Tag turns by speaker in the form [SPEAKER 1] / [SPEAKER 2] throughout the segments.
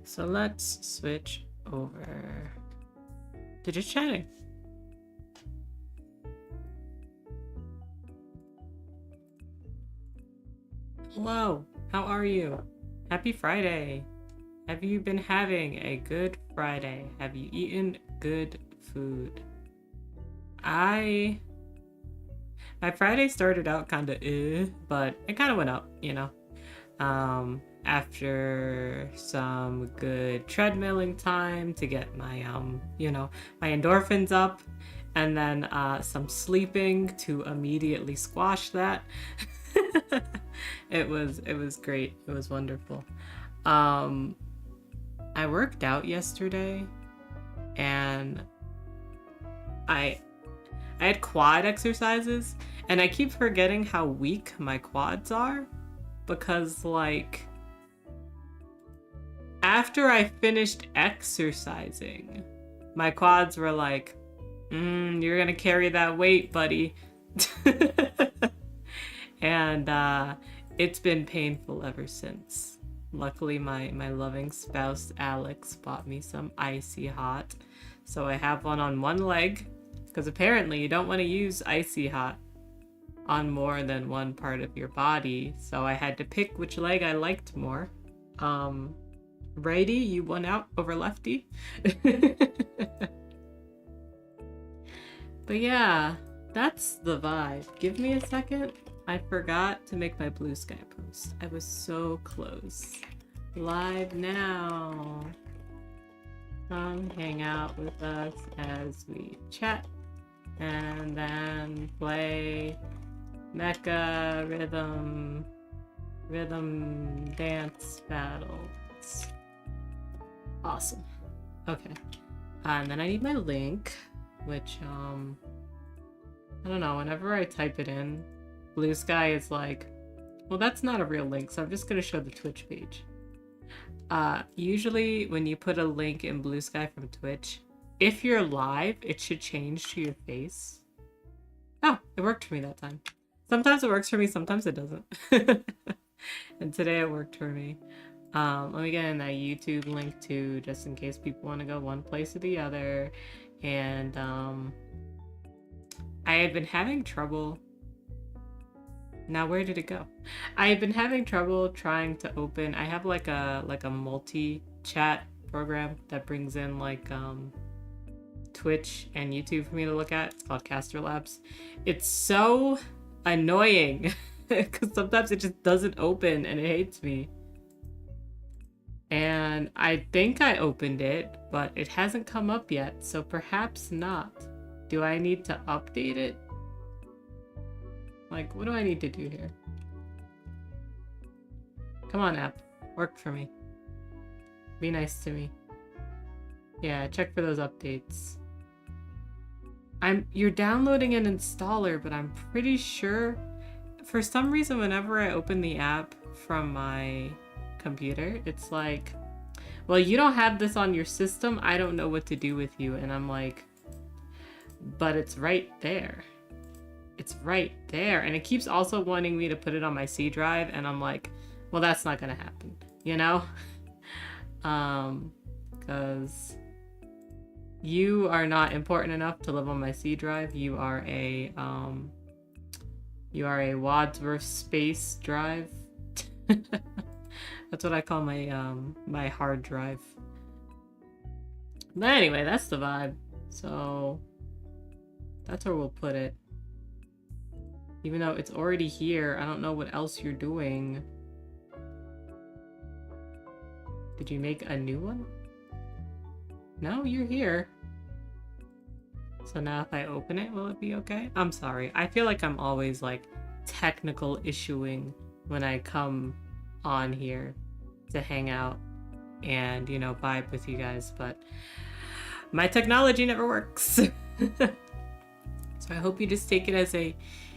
[SPEAKER 1] So let's switch over to just chatting. Hello, how are you? Happy Friday. Have you been having a good Friday? Have you eaten good food? My Friday started out kind of but it kind of went up, you know. After some good treadmilling time to get my my endorphins up, and then some sleeping to immediately squash that. It was great. It was wonderful. I worked out yesterday, and I had quad exercises, and I keep forgetting how weak my quads are because, like, after I finished exercising, my quads were like, you're gonna carry that weight, buddy. And it's been painful ever since. Luckily, my loving spouse, Alex, bought me some Icy Hot. So I have one on one leg, because apparently you don't want to use Icy Hot on more than one part of your body. So I had to pick which leg I liked more. Righty, you won out over lefty. But yeah, that's the vibe. Give me a second. I forgot to make my Blue Sky post. I was so close. Live now. Come hang out with us as we chat and then play Mecha rhythm dance battles. Awesome. Okay. And then I need my link, which I don't know, whenever I type it in, Blue Sky is like, well, that's not a real link, so I'm just gonna show the Twitch page. Usually when you put a link in Blue Sky from Twitch, if you're live, it should change to your face. Oh, it worked for me that time. Sometimes it works for me, sometimes it doesn't. And today it worked for me. Let me get in that YouTube link too, just in case people want to go one place or the other. And I had been having trouble. Now where did it go? I have been having trouble trying to open. I have like a multi-chat program that brings in like Twitch and YouTube for me to look at. It's called Caster Labs. It's so annoying because sometimes it just doesn't open and it hates me. And I think I opened it, but it hasn't come up yet, so perhaps not. Do I need to update it? Like, what do I need to do here? Come on, app. Work for me. Be nice to me. Yeah, check for those updates. You're downloading an installer, but I'm pretty sure for some reason whenever I open the app from my computer, it's like, well, you don't have this on your system. I don't know what to do with you. And I'm like, but it's right there. It's right there. And it keeps also wanting me to put it on my C drive. And I'm like, well, that's not going to happen, you know? Because you are not important enough to live on my C drive. You are a Wadsworth space drive. That's what I call my my hard drive. But anyway, that's the vibe. So that's where we'll put it. Even though it's already here, I don't know what else you're doing. Did you make a new one? No, you're here. So now if I open it, will it be okay? I'm sorry. I feel like I'm always like technical issuing when I come on here to hang out and, you know, vibe with you guys, but my technology never works. So I hope you just take it as a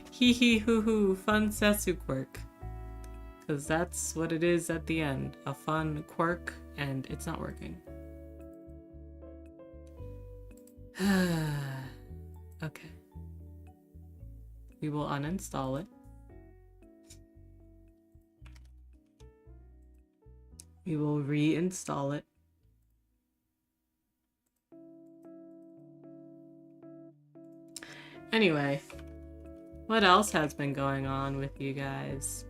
[SPEAKER 1] hee hee hoo hoo fun Setsu quirk, because that's what it is at the end, a fun quirk, and it's not working. Okay. We will uninstall it. We will reinstall it. Anyway, what else has been going on with you guys?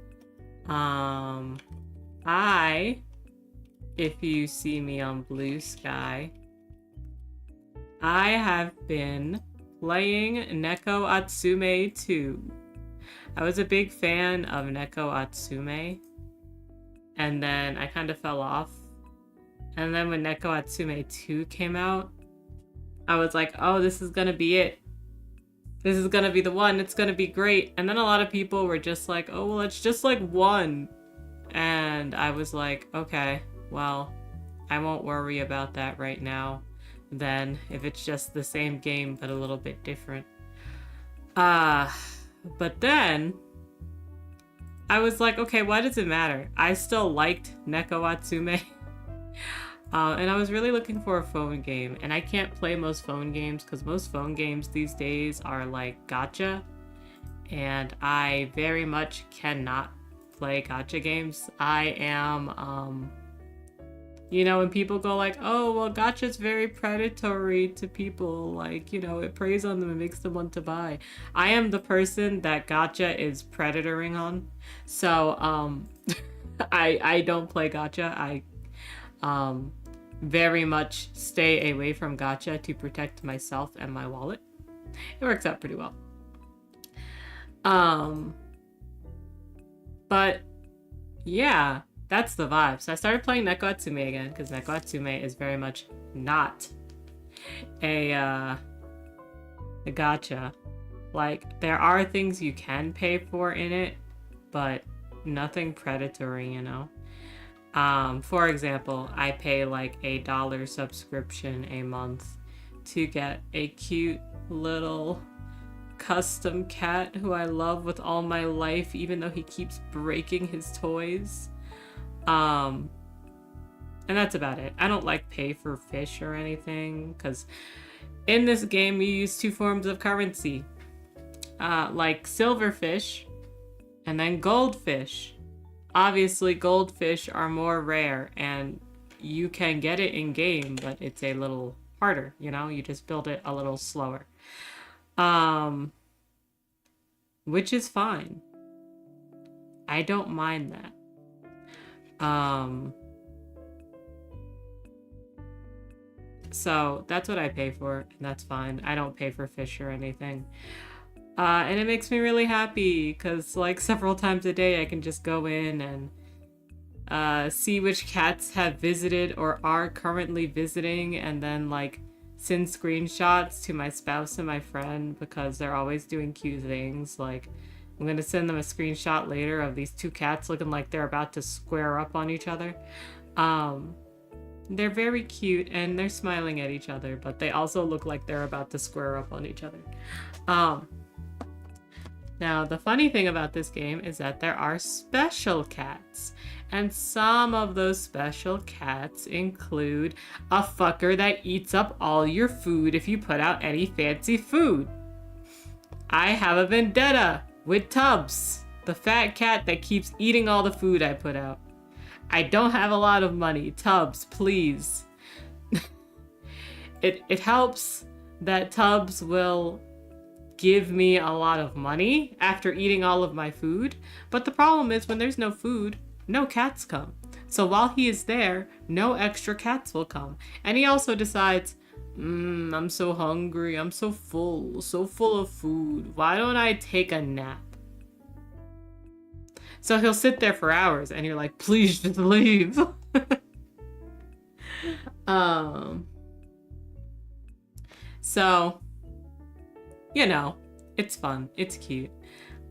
[SPEAKER 1] If you see me on Blue Sky, I have been playing Neko Atsume 2. I was a big fan of Neko Atsume, and then I kind of fell off. And then when Neko Atsume 2 came out, I was like, oh, this is gonna be it. This is gonna be the one. It's gonna be great. And then a lot of people were just like, oh, well, it's just like one. And I was like, okay, well, I won't worry about that right now. Then, if it's just the same game but a little bit different. But then I was like, okay, why does it matter? I still liked Neko Atsume. And I was really looking for a phone game, and I can't play most phone games because most phone games these days are like gacha, and I very much cannot play gacha games. I am, you know, when people go like, oh, well, gacha's very predatory to people, like, you know, it preys on them and makes them want to buy. I am the person that gacha is predatoring on. So, I don't play gacha. I, very much stay away from gacha to protect myself and my wallet. It works out pretty well. But yeah, that's the vibe. So I started playing Neko Atsume again because Neko Atsume is very much not a gacha. Like, there are things you can pay for in it, but nothing predatory, you know? For example, I pay like $1 subscription a month to get a cute little custom cat who I love with all my life, even though he keeps breaking his toys. And that's about it. I don't like pay for fish or anything, because in this game you use 2 forms of currency. Like silverfish and then goldfish. Obviously, goldfish are more rare, and you can get it in game, but it's a little harder, you know? You just build it a little slower. Which is fine. I don't mind that. So that's what I pay for, and that's fine. I don't pay for fish or anything. And it makes me really happy because, like, several times a day I can just go in and see which cats have visited or are currently visiting, and then, like, send screenshots to my spouse and my friend because they're always doing cute things. Like, I'm gonna send them a screenshot later of these 2 cats looking like they're about to square up on each other. They're very cute and they're smiling at each other, but they also look like they're about to square up on each other. Now, the funny thing about this game is that there are special cats, and some of those special cats include a fucker that eats up all your food if you put out any fancy food. I have a vendetta with Tubbs, the fat cat that keeps eating all the food I put out. I don't have a lot of money. Tubbs, please. It helps that Tubbs will give me a lot of money after eating all of my food, but the problem is when there's no food, no cats come. So while he is there, no extra cats will come. And he also decides, I'm so hungry, I'm so full of food. Why don't I take a nap? So he'll sit there for hours and you're like, please just leave. So, you know, it's fun. It's cute.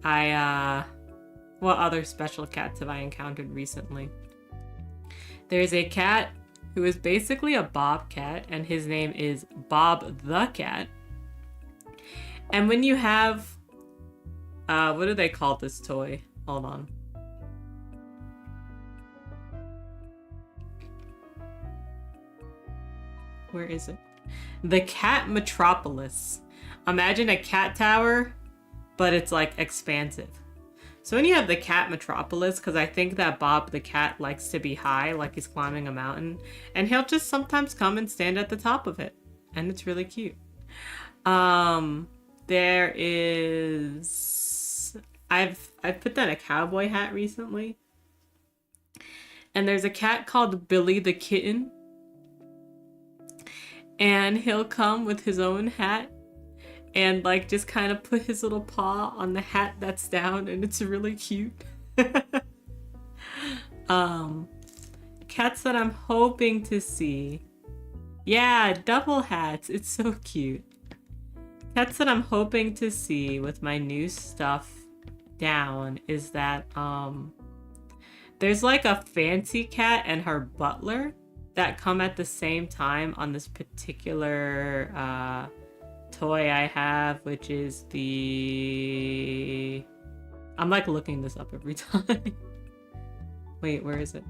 [SPEAKER 1] What other special cats have I encountered recently? There's a cat who is basically a bobcat, and his name is Bob the Cat. And when you have, what do they call this toy? Hold on. Where is it? The Cat Metropolis. Imagine a cat tower, but it's like expansive. So when you have the Cat Metropolis, because I think that Bob the Cat likes to be high, like he's climbing a mountain, and he'll just sometimes come and stand at the top of it. And it's really cute. There is... I've put down a cowboy hat recently. And there's a cat called Billy the Kitten. And he'll come with his own hat and like just kind of put his little paw on the hat that's down, and it's really cute. Cats that I'm hoping to see. Yeah, double hats. It's so cute. Cats that I'm hoping to see with my new stuff down is that there's like a fancy cat and her butler that come at the same time on this particular toy I have, which is the... I'm like looking this up every time. Wait, where is it?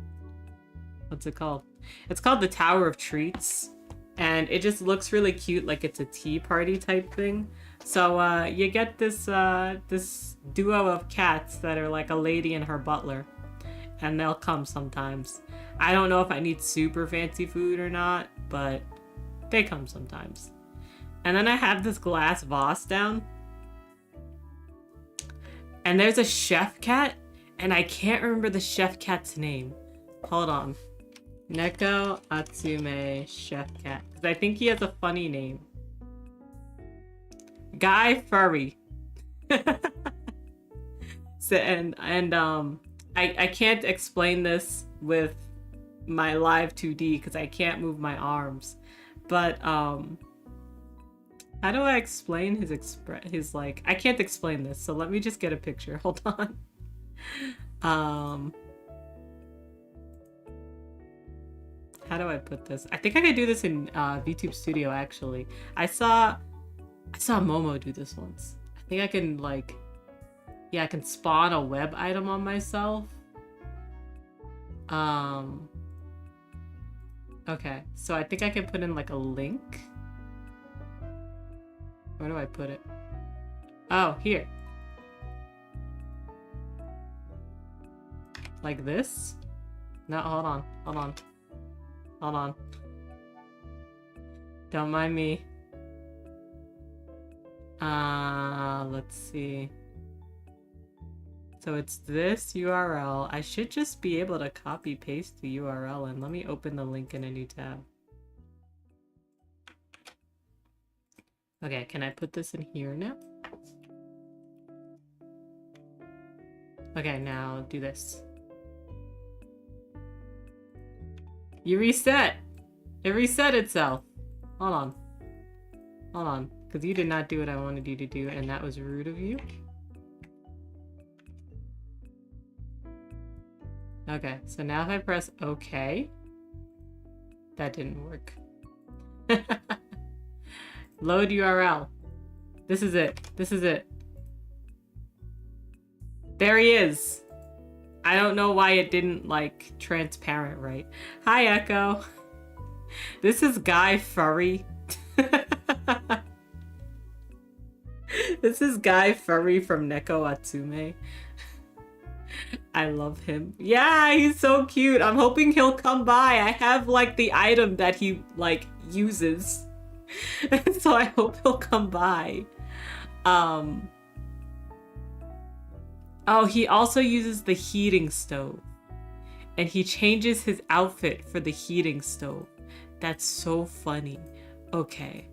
[SPEAKER 1] What's it called? It's called the Tower of Treats, and it just looks really cute, like it's a tea party type thing. So you get this this duo of cats that are like a lady and her butler, and they'll come sometimes. I don't know if I need super fancy food or not, but they come sometimes. And then I have this glass vase down. And there's a chef cat, and I can't remember the chef cat's name. Hold on. Neko Atsume chef cat. Because I think he has a funny name. Guy Furry. So, I can't explain this with my live 2D because I can't move my arms, but how do I explain his like, I can't explain this, so let me just get a picture. Hold on. How do I put this? I think I could do this in VTube Studio actually. I saw Momo do this once. I think I can like, yeah, I can spawn a web item on myself. Okay, so I think I can put in like a link. Where do I put it? Oh, here. Like this? No, hold on. Don't mind me. Let's see. So it's this URL. I should just be able to copy paste the URL, and let me open the link in a new tab. Okay, can I put this in here now? Okay, now do this. You reset! It reset itself! Hold on. Because you did not do what I wanted you to do, and that was rude of you. Okay, so now if I press OK, that didn't work. Load URL. This is it. There he is. I don't know why it didn't, like, transparent right. Hi, Echo. This is Guy Furry. This is Guy Furry from Neko Atsume. I love him. Yeah, he's so cute. I'm hoping he'll come by. I have, like, the item that he, like, uses. So I hope he'll come by. Oh, he also uses the heating stove. And he changes his outfit for the heating stove. That's so funny. Okay.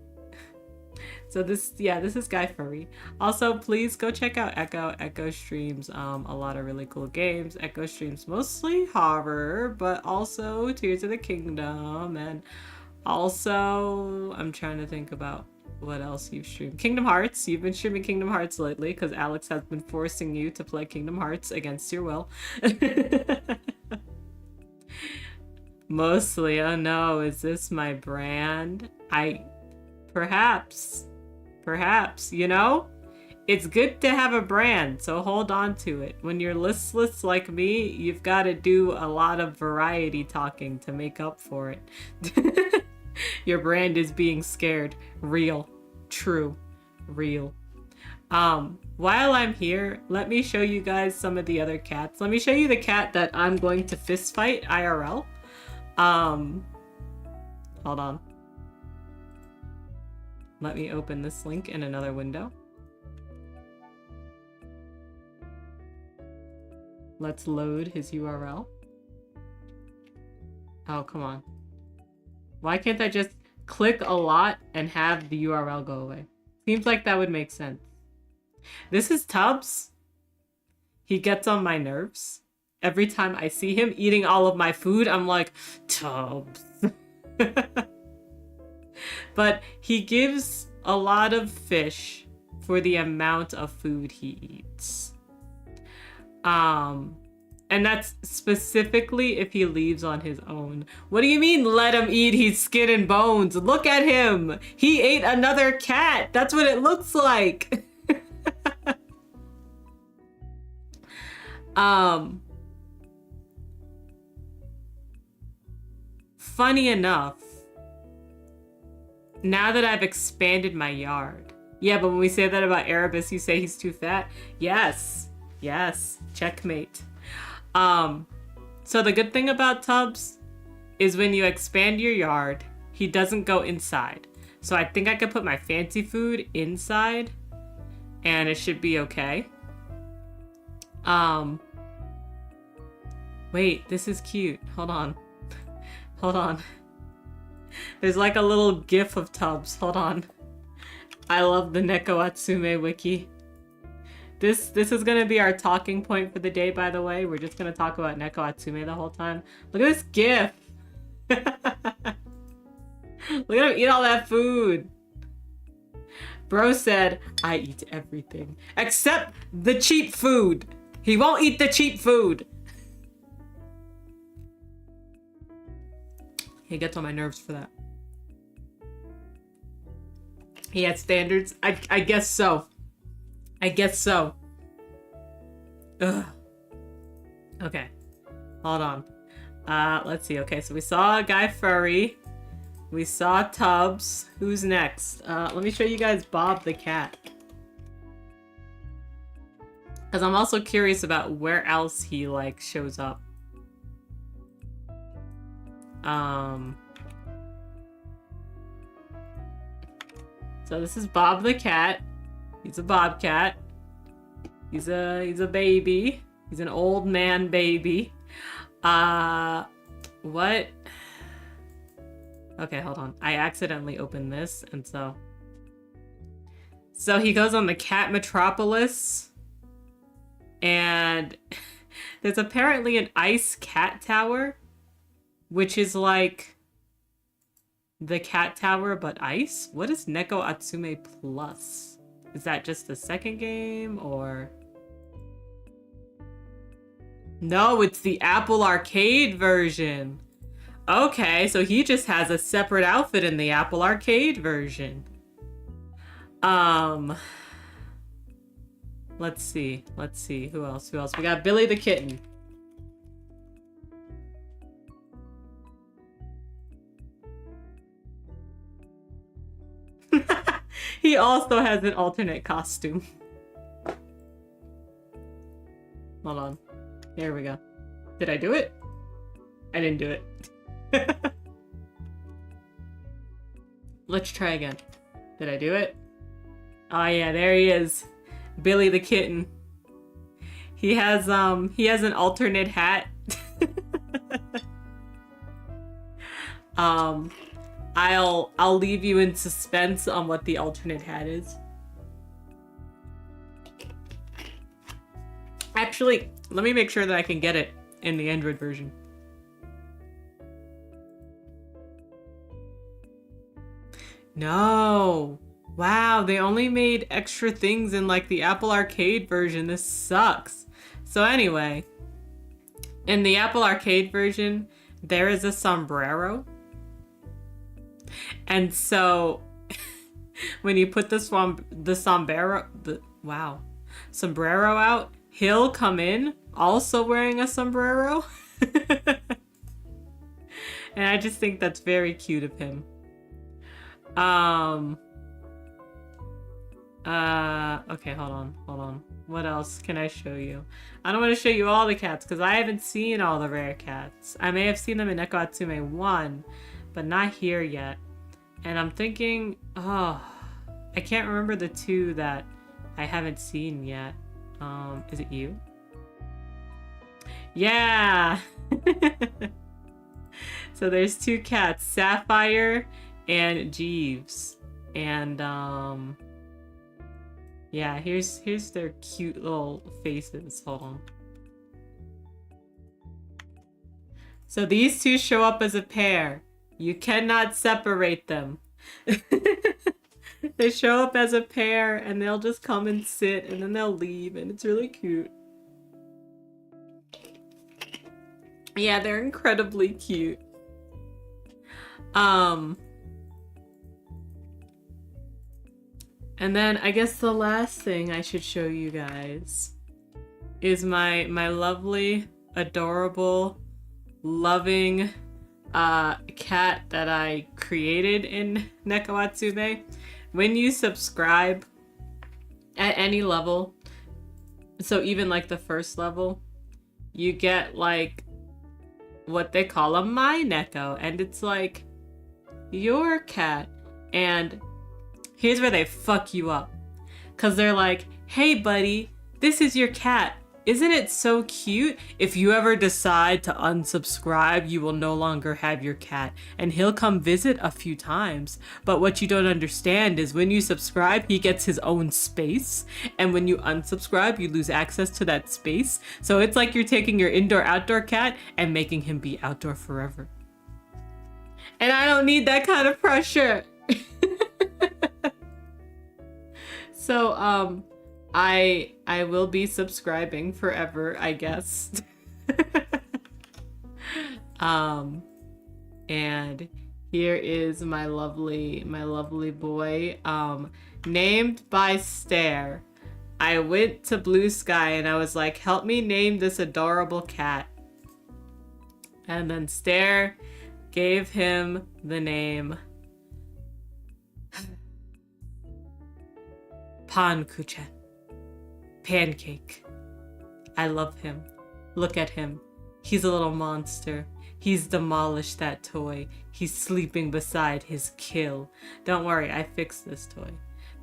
[SPEAKER 1] So this is Guy Furry. Also, please go check out Echo. Echo streams a lot of really cool games. Echo streams mostly horror, but also Tears of the Kingdom, and also I'm trying to think about what else you've streamed. Kingdom Hearts. You've been streaming Kingdom Hearts lately because Alex has been forcing you to play Kingdom Hearts against your will. Mostly. Oh no, is this my brand? Perhaps, you know? It's good to have a brand, so hold on to it. When you're listless like me, you've got to do a lot of variety talking to make up for it. Your brand is being scared. Real. True. Real. While I'm here, let me show you guys some of the other cats. Let me show you the cat that I'm going to fist fight IRL. Hold on. Let me open this link in another window. Let's load his URL. Oh, come on. Why can't I just click a lot and have the URL go away? Seems like that would make sense. This is Tubbs. He gets on my nerves. Every time I see him eating all of my food, I'm like, Tubbs. But he gives a lot of fish for the amount of food he eats. And that's specifically if he leaves on his own. What do you mean, let him eat his skin and bones? Look at him! He ate another cat! That's what it looks like! Funny enough, now that I've expanded my yard. Yeah, but when we say that about Erebus, you say he's too fat? Yes. Yes. Checkmate. So the good thing about Tubbs is when you expand your yard, he doesn't go inside. So I think I could put my fancy food inside and it should be okay. Wait, this is cute. Hold on. Hold on. There's like a little gif of Tubbs. Hold on. I love the Neko Atsume wiki. This is gonna be our talking point for the day, by the way. We're just gonna talk about Neko Atsume the whole time. Look at this gif! Look at him eat all that food! Bro said, I eat everything. Except the cheap food! He won't eat the cheap food! He gets on my nerves for that. He has standards? I guess so. I guess so. Ugh. Okay. Hold on. Let's see. Okay, so we saw Guy Furry. We saw Tubbs. Who's next? Let me show you guys Bob the cat. Because I'm also curious about where else he, like, shows up. So this is Bob the cat. He's a bobcat. He's a baby. He's an old man baby. What? Okay, hold on. I accidentally opened this, and so he goes on the cat metropolis, and there's apparently an ice cat tower, which is like the cat tower but ice. What is Neko Atsume Plus? Is that just the second game, or? No, it's the Apple Arcade version. Okay, so he just has a separate outfit in the Apple Arcade version. Let's see. Who else? We got Billy the Kitten. He also has an alternate costume. Hold on. Here we go. Did I do it? I didn't do it. Let's try again. Did I do it? Oh yeah, there he is. Billy the Kitten. He has an alternate hat. I'll leave you in suspense on what the alternate hat is. Actually, let me make sure that I can get it in the Android version. No. Wow, they only made extra things in like the Apple Arcade version. This sucks. So anyway, in the Apple Arcade version, there is a sombrero. And so when you put sombrero out, he'll come in also wearing a sombrero. And I just think that's very cute of him. Okay, hold on. What else can I show you? I don't want to show you all the cats because I haven't seen all the rare cats. I may have seen them in Neko Atsume 1, but not here yet. And I'm thinking, oh, I can't remember the two that I haven't seen yet. Is it you? Yeah! So there's two cats, Sapphire and Jeeves. And yeah, here's their cute little faces. Hold on. So these two show up as a pair. You cannot separate them. They show up as a pair and they'll just come and sit and then they'll leave and it's really cute. Yeah, they're incredibly cute. And then I guess the last thing I should show you guys is my lovely, adorable, loving cat that I created in Nekawatsume. When you subscribe at any level, so even like the first level, you get like what they call a my Neko, and it's like your cat. And here's where they fuck you up, because they're like, hey buddy, this is your cat. Isn't it so cute? If you ever decide to unsubscribe, you will no longer have your cat, and he'll come visit a few times. But what you don't understand is when you subscribe, he gets his own space, and when you unsubscribe, you lose access to that space. So it's like you're taking your indoor-outdoor cat and making him be outdoor forever. And I don't need that kind of pressure. So, I will be subscribing forever, I guess. And here is my lovely boy, named by Stare. I went to Blue Sky and I was like, help me name this adorable cat. And then Stare gave him the name Pankuchen. Pancake. I love him. Look at him. He's a little monster. He's demolished that toy. He's sleeping beside his kill. Don't worry, I fixed this toy.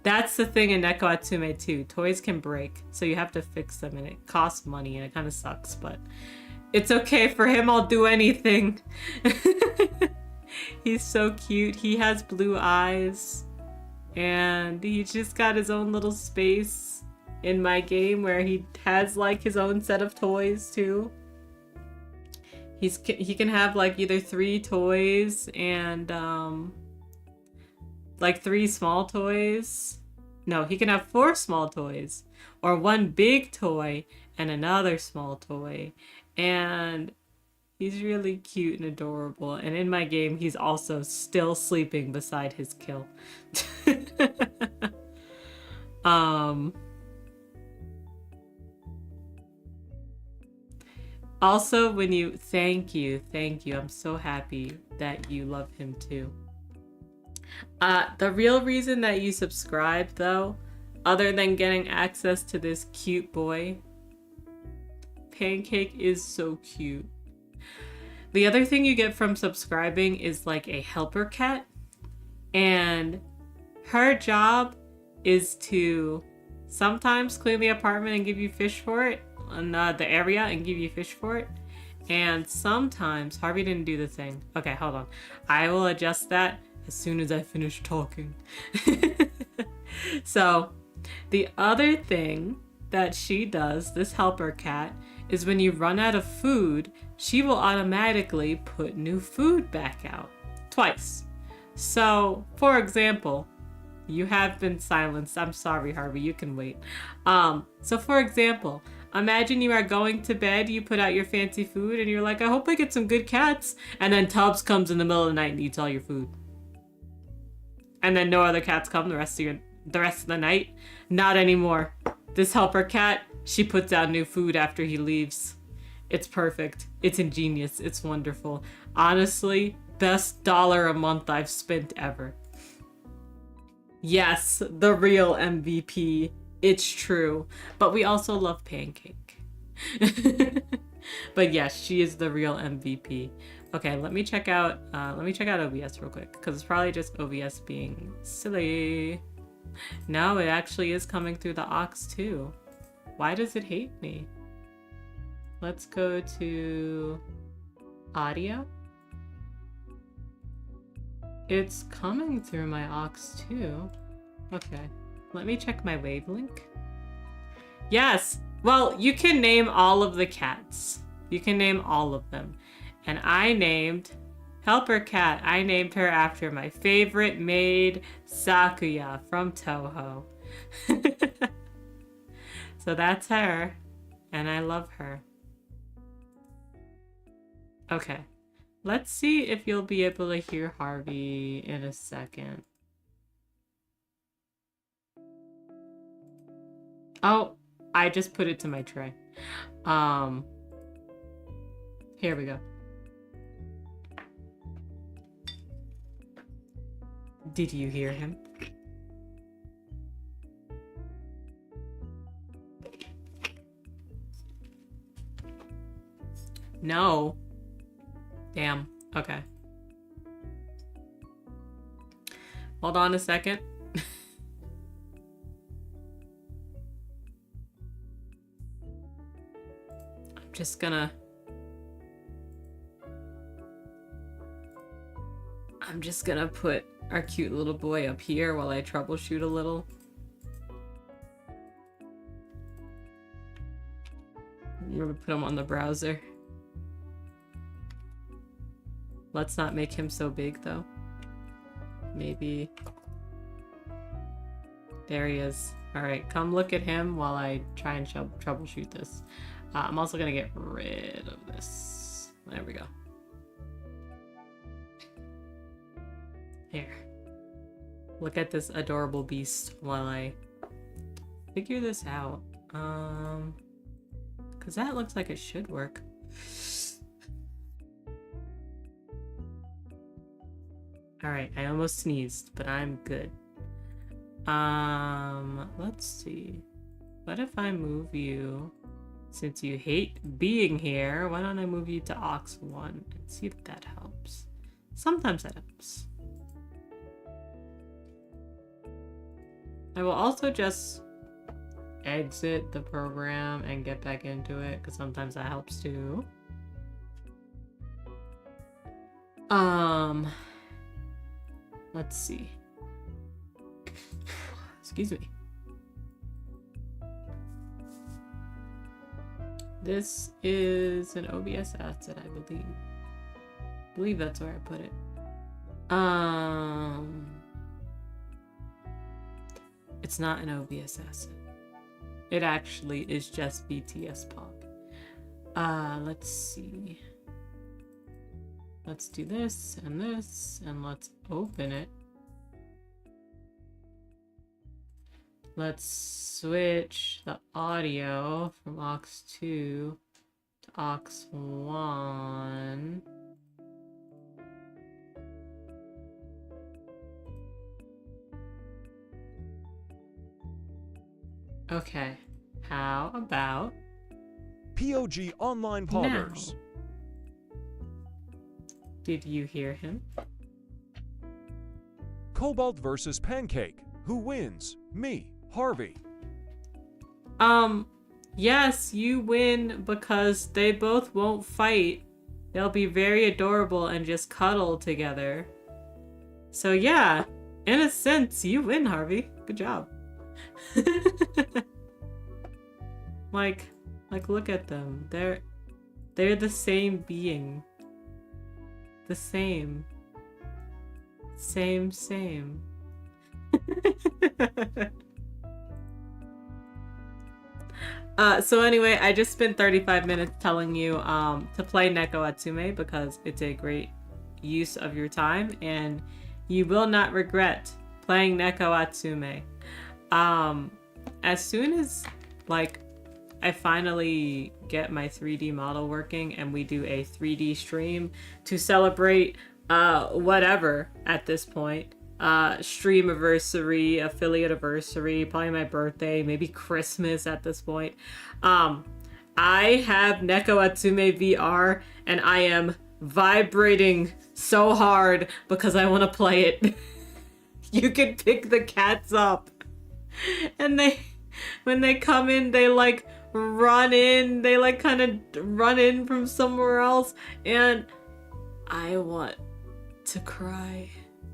[SPEAKER 1] That's the thing in Neko Atsume too. Toys can break, so you have to fix them, and it costs money, and it kind of sucks, but it's okay. For him, I'll do anything. He's so cute. He has blue eyes, and he just got his own little space in my game where he has like his own set of toys too. He can have like either 3 toys and like 3 small toys. No, he can have 4 small toys, or 1 big toy and another small toy. And he's really cute and adorable. And in my game, he's also still sleeping beside his kill. Also, when you, thank you. I'm so happy that you love him too. The real reason that you subscribe though, other than getting access to this cute boy, Pancake is so cute. The other thing you get from subscribing is like a helper cat, and her job is to sometimes clean the apartment and give you fish for it, on the area, and give you fish for it. And sometimes, Harvey didn't do the thing. Okay, hold on. I will adjust that as soon as I finish talking. So, the other thing that she does, this helper cat, is when you run out of food, she will automatically put new food back out. Twice. So, for example, you have been silenced. I'm sorry, Harvey, you can wait. So for example, imagine you are going to bed, you put out your fancy food, and you're like, I hope I get some good cats. And then Tubbs comes in the middle of the night and eats all your food. And then no other cats come the rest of the night. Not anymore. This helper cat, she puts out new food after he leaves. It's perfect. It's ingenious. It's wonderful. Honestly, best dollar a month I've spent ever. Yes, the real MVP. It's true. But we also love Pancake. But yes, she is the real MVP. Okay, let me check out OBS real quick, because it's probably just OBS being silly. No, it actually is coming through the aux too. Why does it hate me? let's go to audio. It's coming through my aux too. Okay, let me check my wavelink. Yes, well, you can name all of the cats. You can name all of them. And I named Helper Cat. I named her after my favorite maid, Sakuya from Toho. So that's her, and I love her. Okay, let's see if you'll be able to hear Harvey in a second. Oh, I just put it to my tray. Here we go. Did you hear him? No. Damn. Okay. Hold on a second. I'm just gonna put our cute little boy up here while I troubleshoot a little. I'm gonna put him on the browser. Let's not make him so big though. Maybe. There he is. Alright, come look at him while I try and troubleshoot this. I'm also gonna get rid of this. There we go. Here. Look at this adorable beast while I figure this out. Cause that looks like it should work. Alright, I almost sneezed, but I'm good. Let's see. What if I move you, since you hate being here, why don't I move you to aux 1 and see if that helps. Sometimes that helps. I will also just exit the program and get back into it, because sometimes that helps too. Let's see. Excuse me. This is an OBS asset, I believe. I believe that's where I put it. It's not an OBS asset. It actually is just BTS Pog. Let's see. Let's do this, and let's open it. Let's switch the audio from aux 2 to aux 1. Okay, how about
[SPEAKER 2] POG Online Poggers?
[SPEAKER 1] now? Did you hear him?
[SPEAKER 2] Cobalt versus Pancake. Who wins? Me, Harvey.
[SPEAKER 1] Yes, you win because they both won't fight. They'll be very adorable and just cuddle together. So yeah, in a sense, you win, Harvey. Good job. Like look at them. They're the same being. The same. Same. So anyway, I just spent 35 minutes telling you to play Neko Atsume because it's a great use of your time and you will not regret playing Neko Atsume. As soon as I finally get my 3D model working and we do a 3D stream to celebrate whatever at this point. Stream anniversary, affiliate anniversary, probably my birthday, maybe Christmas at this point. I have Neko Atsume VR and I am vibrating so hard because I want to play it. You can pick the cats up and when they come in, they run in. They like kind of run in from somewhere else. And I want to cry.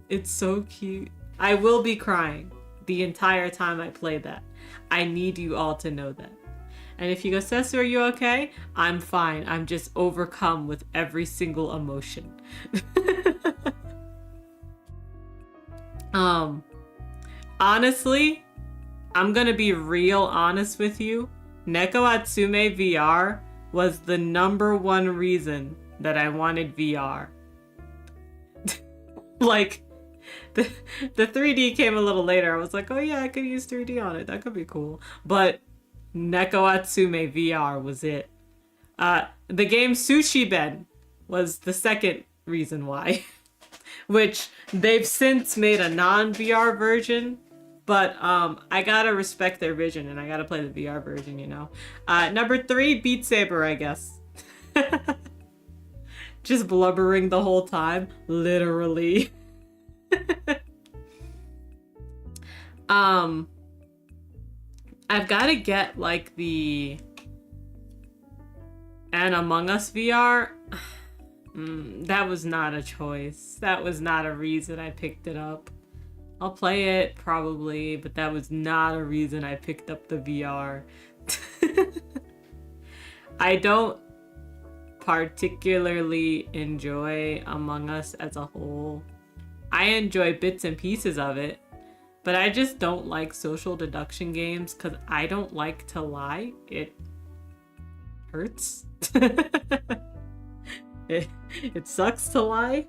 [SPEAKER 1] It's so cute. I will be crying the entire time I play that. I need you all to know that. And if you go, Sesu, are you okay? I'm fine. I'm just overcome with every single emotion. Honestly, I'm gonna be real honest with you. Neko Atsume VR was the #1 reason that I wanted VR. Like, the 3D came a little later. I was like, oh yeah, I could use 3D on it. That could be cool. But Neko Atsume VR was it. The game Sushi Ben was the second reason why. Which they've since made a non-VR version. But I gotta respect their vision and I gotta play the VR version, you know. #3, Beat Saber, I guess. Just blubbering the whole time. Literally. I've gotta get like the and Among Us VR. That was not a choice. That was not a reason I picked it up. I'll play it probably, but that was not a reason I picked up the VR. I don't particularly enjoy Among Us as a whole. I enjoy bits and pieces of it, but I just don't like social deduction games because I don't like to lie. It hurts. It sucks to lie.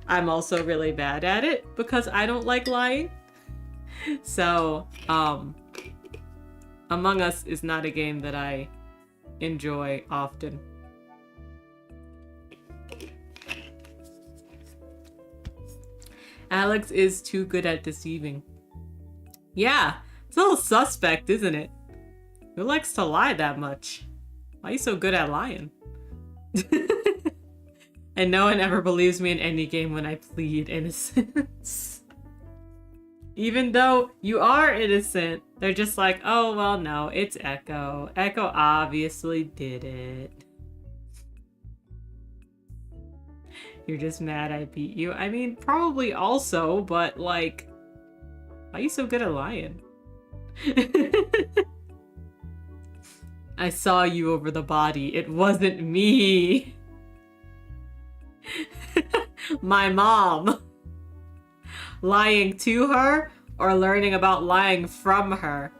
[SPEAKER 1] I'm also really bad at it because I don't like lying. So, Among Us is not a game that I enjoy often. Alex is too good at deceiving. Yeah, it's a little suspect, isn't it? Who likes to lie that much? Why are you so good at lying? And no one ever believes me in any game when I plead innocence. Even though you are innocent, they're just like, oh, well, no, it's Echo. Echo obviously did it. You're just mad I beat you. I mean, probably also, but like, why are you so good at lying? I saw you over the body. It wasn't me. My mom. Lying to her or learning about lying from her?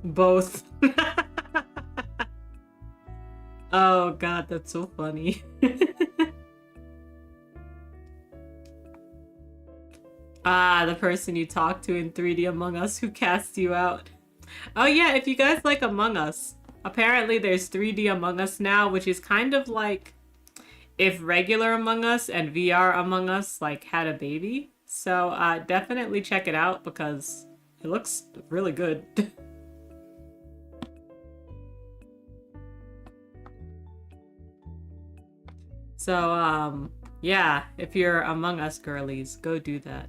[SPEAKER 1] Both. Oh god, that's so funny. The person you talked to in 3D Among Us who cast you out. Oh yeah, if you guys like Among Us, apparently there's 3D Among Us now, which is kind of like if regular Among Us and VR Among Us like had a baby. So definitely check it out because it looks really good. So yeah, if you're Among Us girlies, go do that.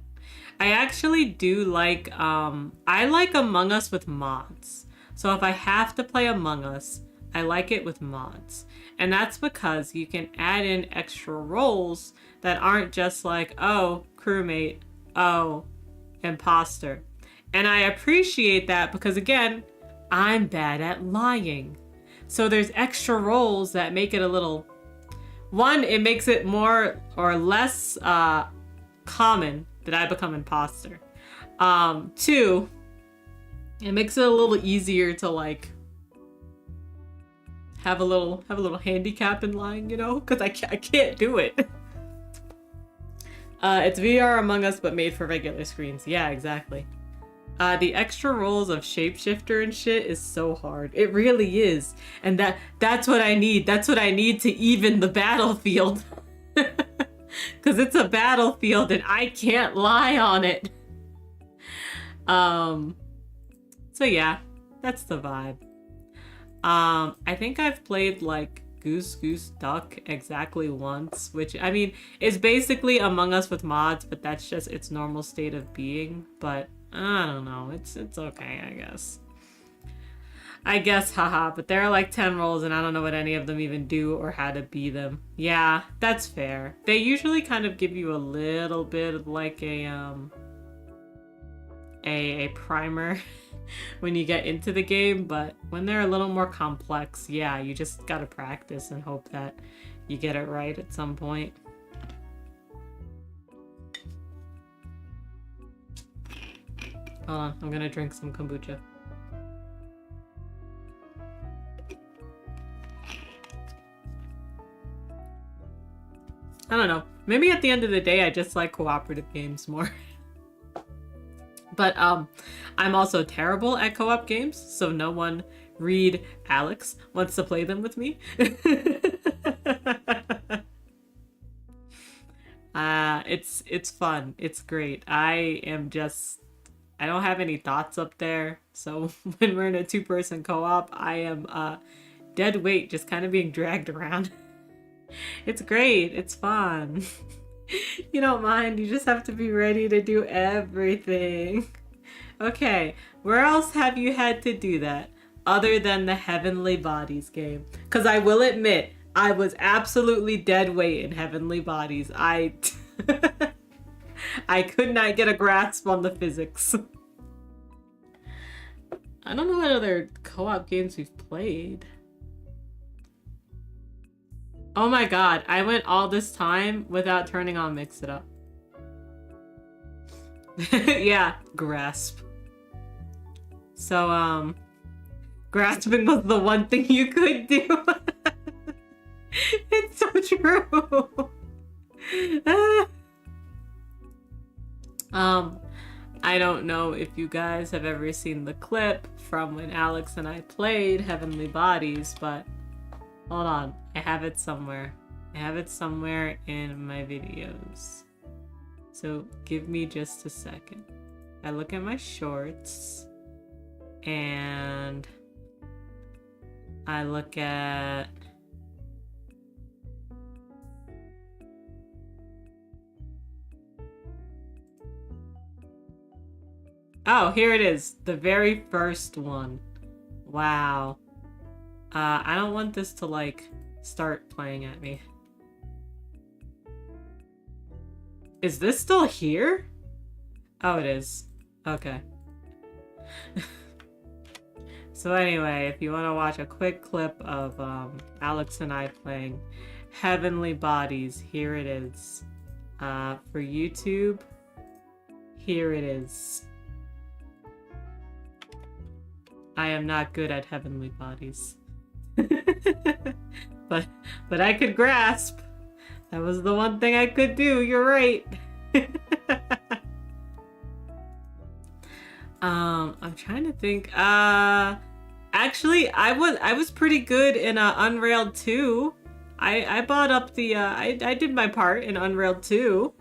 [SPEAKER 1] I actually do like, I like Among Us with mods. So if I have to play Among Us, I like it with mods. And that's because you can add in extra roles that aren't just like, oh, crewmate, oh, imposter. And I appreciate that because, again, I'm bad at lying. So there's extra roles that make it a little... One, it makes it more or less common that I become imposter. Two, it makes it a little easier to like have a little handicap in lying, you know, because I can't do it. It's VR Among Us but made for regular screens. Yeah, exactly. The extra roles of shapeshifter and shit is so hard. It really is. And that's what I need. That's what I need to even the battlefield. Because it's a battlefield and I can't lie on it. So yeah, that's the vibe. I think I've played like Goose Goose Duck exactly once, which, I mean, is basically Among Us with mods, but that's just its normal state of being. But I don't know. It's okay, I guess. Haha, but there are like 10 roles and I don't know what any of them even do or how to be them. Yeah, that's fair. They usually kind of give you a little bit of like a primer when you get into the game, but when they're a little more complex, yeah, you just gotta practice and hope that you get it right at some point. Hold on, I'm gonna drink some kombucha. I don't know. Maybe at the end of the day, I just like cooperative games more. But I'm also terrible at co-op games, so no one read Alex wants to play them with me. It's fun. It's great. I don't have any thoughts up there, so when we're in a two-person co-op, I am dead weight, just kind of being dragged around. It's great. It's fun. You don't mind. You just have to be ready to do everything. Okay, where else have you had to do that other than the Heavenly Bodies game? Because I will admit, I was absolutely dead weight in Heavenly Bodies. I could not get a grasp on the physics. I don't know what other co-op games we've played. Oh my god, I went all this time without turning on Mix It Up. Yeah, grasp. So, grasping was the one thing you could do. It's so true. I don't know if you guys have ever seen the clip from when Alex and I played Heavenly Bodies, but hold on, I have it somewhere. I have it somewhere in my videos. So give me just a second. I look at my shorts and I look at oh, here it is. The very first one. Wow. I don't want this to, like, start playing at me. Is this still here? Oh, it is. Okay. So anyway, if you want to watch a quick clip of Alex and I playing Heavenly Bodies, here it is. For YouTube, here it is. I am not good at Heavenly Bodies. but I could grasp. That was the one thing I could do. You're right. I'm trying to think. Actually, I was pretty good in Unrailed 2. I bought up the I did my part in Unrailed 2.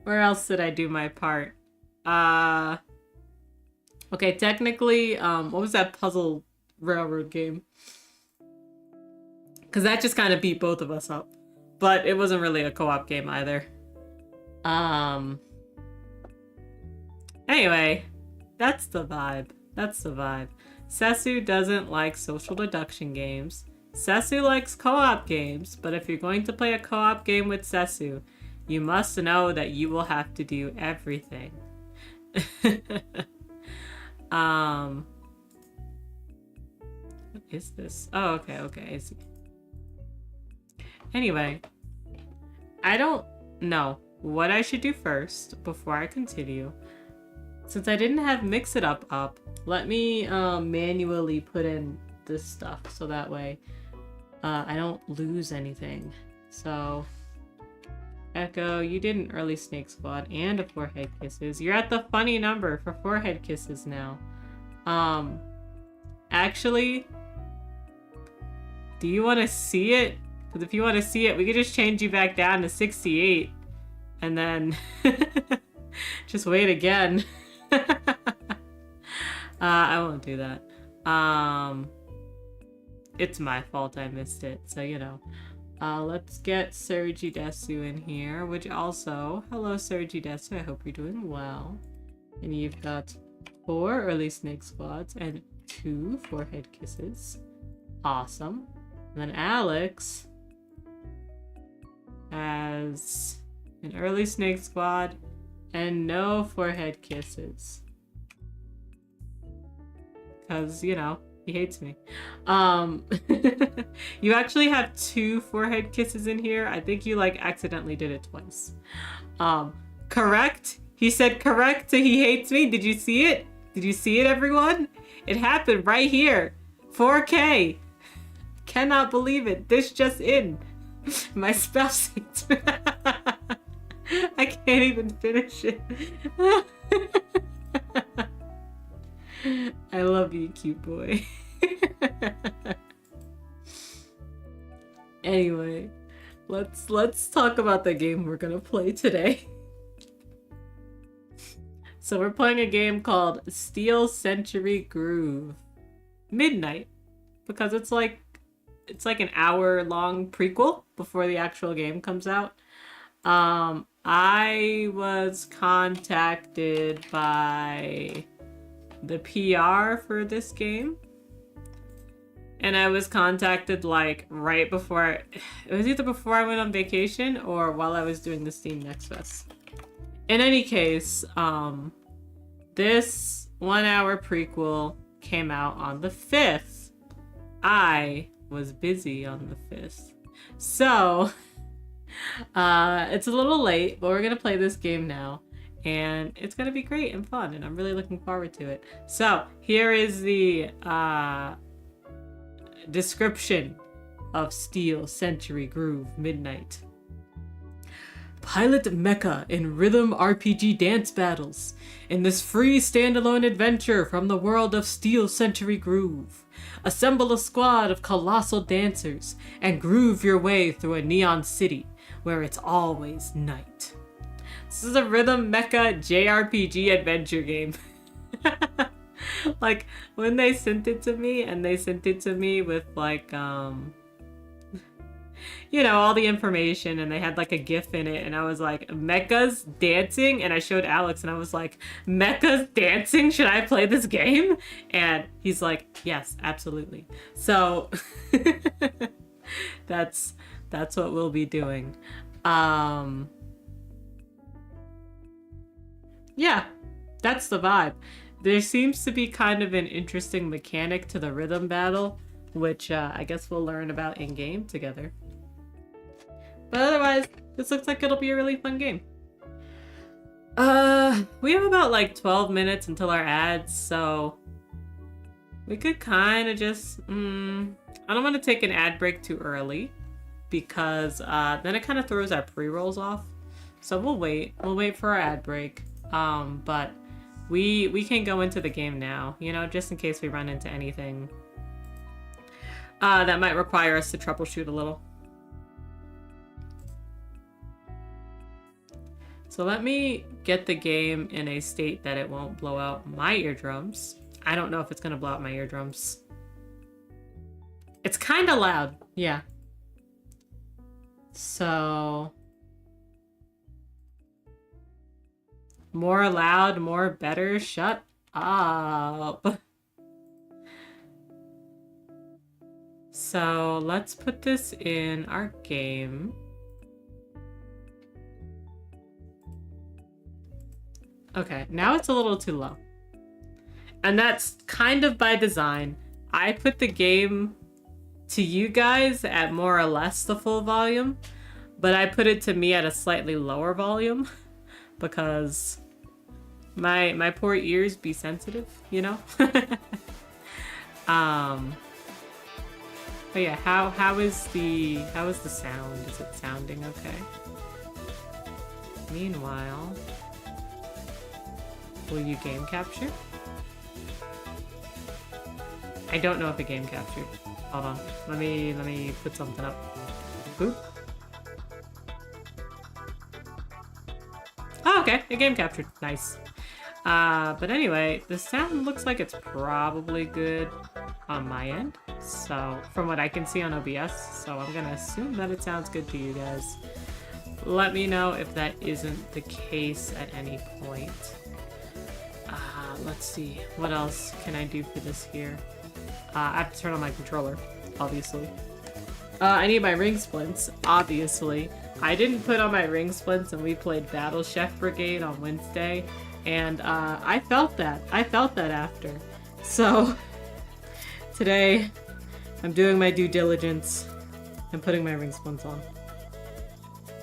[SPEAKER 1] Where else did I do my part? Okay, technically, what was that puzzle railroad game? Because that just kind of beat both of us up. But it wasn't really a co-op game either. Anyway, that's the vibe. That's the vibe. Sesu doesn't like social deduction games. Sesu likes co-op games, but if you're going to play a co-op game with Sesu, you must know that you will have to do everything. What is this? Oh, okay, I see. Anyway, I don't know what I should do first before I continue. Since I didn't have Mix It Up, let me manually put in this stuff so that way I don't lose anything. So, Echo, you did an early Snake Squad and a forehead kisses. You're at the funny number for forehead kisses now. Actually, do you want to see it? Because if you want to see it, we could just change you back down to 68 and then just wait again. I won't do that. It's my fault I missed it, so you know. Let's get Sergi Desu in here, which also, hello Sergi Desu, I hope you're doing well. And you've got 4 early snake squads and 2 forehead kisses. Awesome. And then Alex has an early snake squad and no forehead kisses. Cause, you know, he hates me. You actually have 2 forehead kisses in here. I think you like accidentally did it twice. Correct? He said correct, so he hates me. Did you see it? Did you see it, everyone? It happened right here. 4K. Cannot believe it. This just in. My spouse hates me. I can't even finish it. I love you, cute boy. Anyway, let's talk about the game we're gonna play today. So we're playing a game called Steel Century Groove Midnight, because it's like an hour-long prequel before the actual game comes out. I was contacted by the PR for this game, and I was contacted like right before it was either before I went on vacation or while I was doing the Steam Next Fest. In any case, this 1-hour prequel came out on the 5th. I was busy on the 5th, so it's a little late, but we're gonna play this game now. And it's gonna be great and fun, and I'm really looking forward to it. So here is the description of Steel Century Groove Midnight. Pilot Mecha in rhythm RPG dance battles in this free standalone adventure from the world of Steel Century Groove. Assemble a squad of colossal dancers and groove your way through a neon city where it's always night. This is a rhythm mecha JRPG adventure game. Like, when they sent it to me, and they sent it to me with like, you know, all the information, and they had like a GIF in it, and I was like, Mechas dancing? And I showed Alex, and I was like, Mechas dancing? Should I play this game? And he's like, yes, absolutely. So, that's what we'll be doing. Yeah, that's the vibe. There seems to be kind of an interesting mechanic to the rhythm battle, which I guess we'll learn about in-game together. But otherwise, this looks like it'll be a really fun game. We have about like 12 minutes until our ads, so we could kind of just, I don't want to take an ad break too early, because then it kind of throws our pre-rolls off. So we'll wait for our ad break. But we can go into the game now, you know, just in case we run into anything that might require us to troubleshoot a little. So let me get the game in a state that it won't blow out my eardrums. I don't know if it's gonna blow out my eardrums. It's kind of loud, yeah. So more loud, more better. Shut up. So let's put this in our game. Okay, now it's a little too low. And that's kind of by design. I put the game to you guys at more or less the full volume, but I put it to me at a slightly lower volume because my poor ears be sensitive, you know? But yeah, how is the sound? Is it sounding okay? Meanwhile, will you game capture? I don't know if it game captured. Hold on. Let me put something up. Boop. Oh, okay. It game captured. Nice. But anyway, the sound looks like it's probably good on my end. So, from what I can see on OBS, so I'm gonna assume that it sounds good to you guys. Let me know if that isn't the case at any point. Let's see, what else can I do for this here? I have to turn on my controller, obviously. I need my ring splints, obviously. I didn't put on my ring splints and we played Battle Chef Brigade on Wednesday, and I felt that. I felt that after. So, today, I'm doing my due diligence and putting my ring splints on.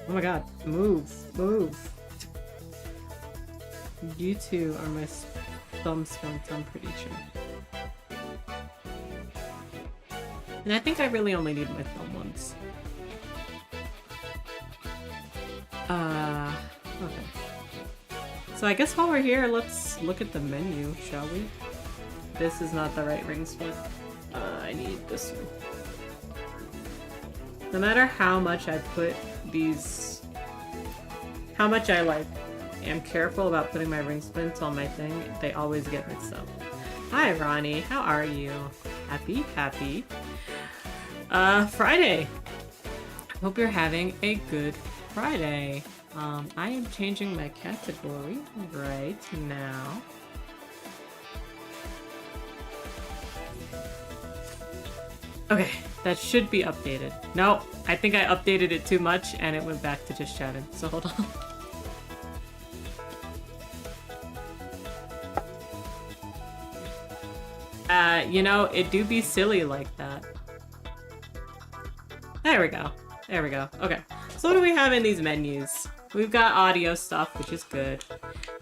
[SPEAKER 1] Oh my god, move, move. You two are my thumb splints, I'm pretty sure. And I think I really only need my thumb ones. Okay. So I guess while we're here, let's look at the menu, shall we? This is not the right ring split. I need this one. No matter how much I put these... How much I, like, am careful about putting my ring splints on my thing, they always get mixed up. Hi, Ronnie. How are you? Happy? Friday! Hope you're having a good Friday. I am changing my category right now. Okay, that should be updated. No, I think I updated it too much and it went back to just chatting, so hold on. You know, it do be silly like that. There we go. There we go. Okay, so what do we have in these menus? We've got audio stuff, which is good.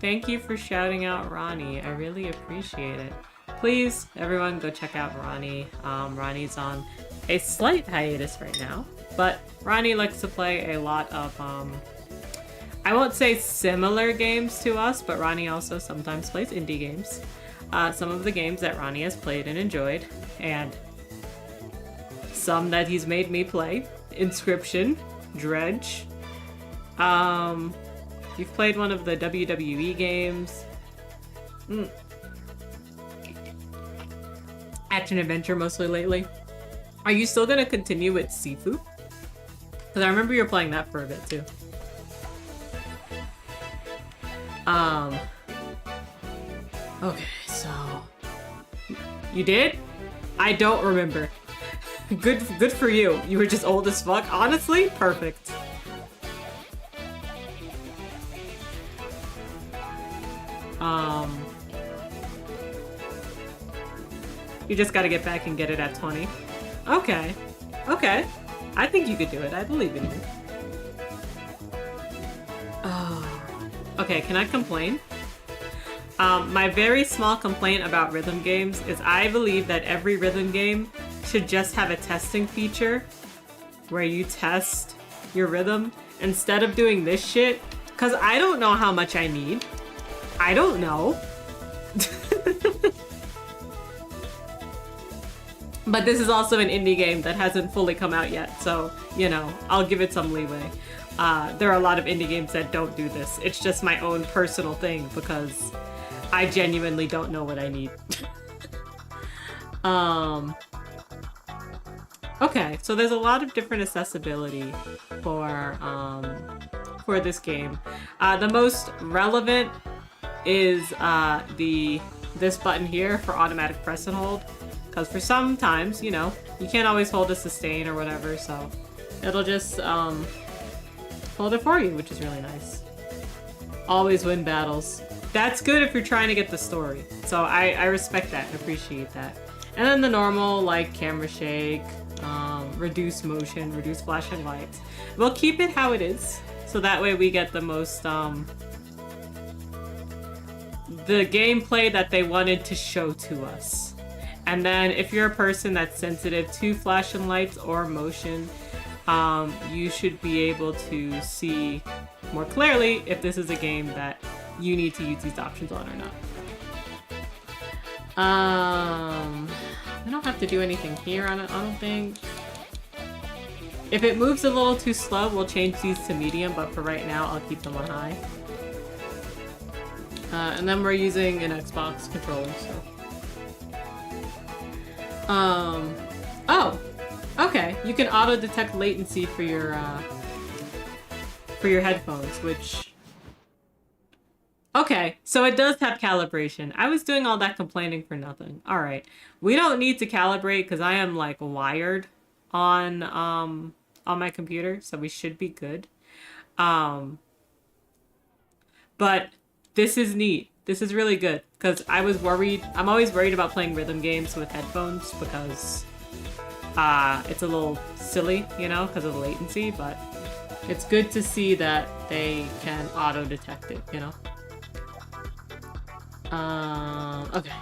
[SPEAKER 1] Thank you for shouting out Ronnie. I really appreciate it. Please, everyone, go check out Ronnie. Ronnie's on a slight hiatus right now, but Ronnie likes to play a lot of, I won't say similar games to us, but Ronnie also sometimes plays indie games. Some of the games that Ronnie has played and enjoyed, and some that he's made me play. Inscription, Dredge. You've played one of the WWE games. Action adventure mostly lately. Are you still gonna continue with Sifu? Because I remember you were playing that for a bit too. Okay, so you did? I don't remember. Good for you. You were just old as fuck. Honestly, perfect. You just gotta get back and get it at 20. Okay. Okay. I think you could do it. I believe in you. Oh. Okay, can I complain? My very small complaint about rhythm games is I believe that every rhythm game should just have a testing feature where you test your rhythm instead of doing this shit, because I don't know how much I need. I don't know. But this is also an indie game that hasn't fully come out yet, so, you know, I'll give it some leeway. There are a lot of indie games that don't do this. It's just my own personal thing because I genuinely don't know what I need. Okay, so there's a lot of different accessibility for this game. The most relevant is this button here for automatic press and hold. Because for some times, you know, you can't always hold a sustain or whatever, so it'll just hold it for you, which is really nice. Always win battles. That's good if you're trying to get the story. So I respect that and appreciate that. And then the normal, like, camera shake, reduce motion, reduce flashing lights. We'll keep it how it is, so that way we get the most, the gameplay that they wanted to show to us. And then if you're a person that's sensitive to flashing lights or motion, you should be able to see more clearly if this is a game that you need to use these options on or not. I don't have to do anything here, I don't think. If it moves a little too slow, we'll change these to medium, but for right now, I'll keep them on high. And then we're using an Xbox controller, so. Oh! Okay, you can auto-detect latency for your headphones, which... Okay, so it does have calibration. I was doing all that complaining for nothing. Alright. We don't need to calibrate because I am, like, wired on my computer, so we should be good. But this is neat. This is really good because I was worried. I'm always worried about playing rhythm games with headphones because it's a little silly, you know, because of the latency, but it's good to see that they can auto-detect it, you know? Okay.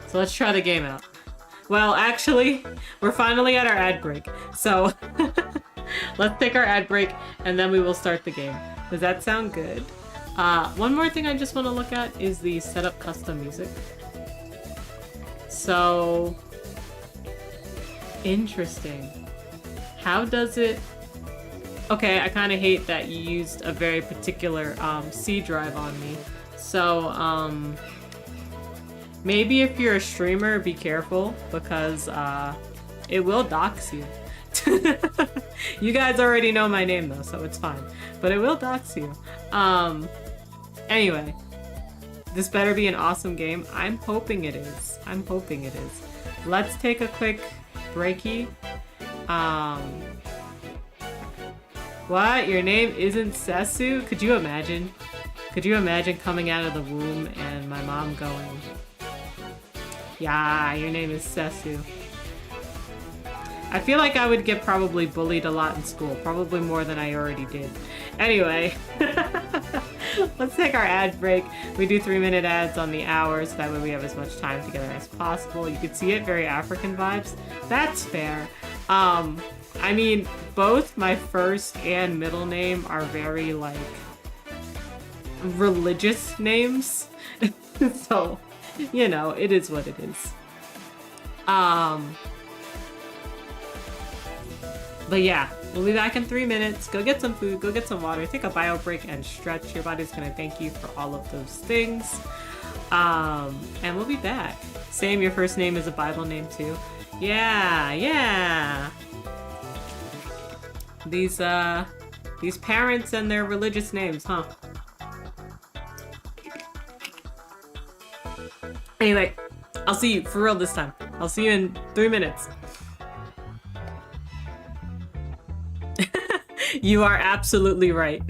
[SPEAKER 1] So let's try the game out. Well, actually, we're finally at our ad break, so let's take our ad break and then we will start the game. Does that sound good? One more thing I just want to look at is the setup custom music. So, interesting. How does it... Okay, I kind of hate that you used a very particular C drive on me. So, maybe if you're a streamer, be careful because it will dox you. You guys already know my name though, so it's fine. But it will dox you. Anyway, this better be an awesome game. I'm hoping it is. I'm hoping it is. Let's take a quick breaky. What? Your name isn't Sesu? Could you imagine? Could you imagine coming out of the womb and my mom going, yeah, your name is Sesu. I feel like I would get probably bullied a lot in school, probably more than I already did. Anyway, let's take our ad break. We do 3-minute ads on the hour, so that way we have as much time together as possible. You can see it, very African vibes. That's fair. I mean, both my first and middle name are very, like, religious names. So, you know, it is what it is. But yeah, we'll be back in 3 minutes. Go get some food, go get some water, take a bio break and stretch. Your body's gonna thank you for all of those things. And we'll be back. Sam, your first name is a Bible name too. Yeah, yeah. These parents and their religious names, huh? Anyway, I'll see you for real this time. I'll see you in 3 minutes. You are absolutely right.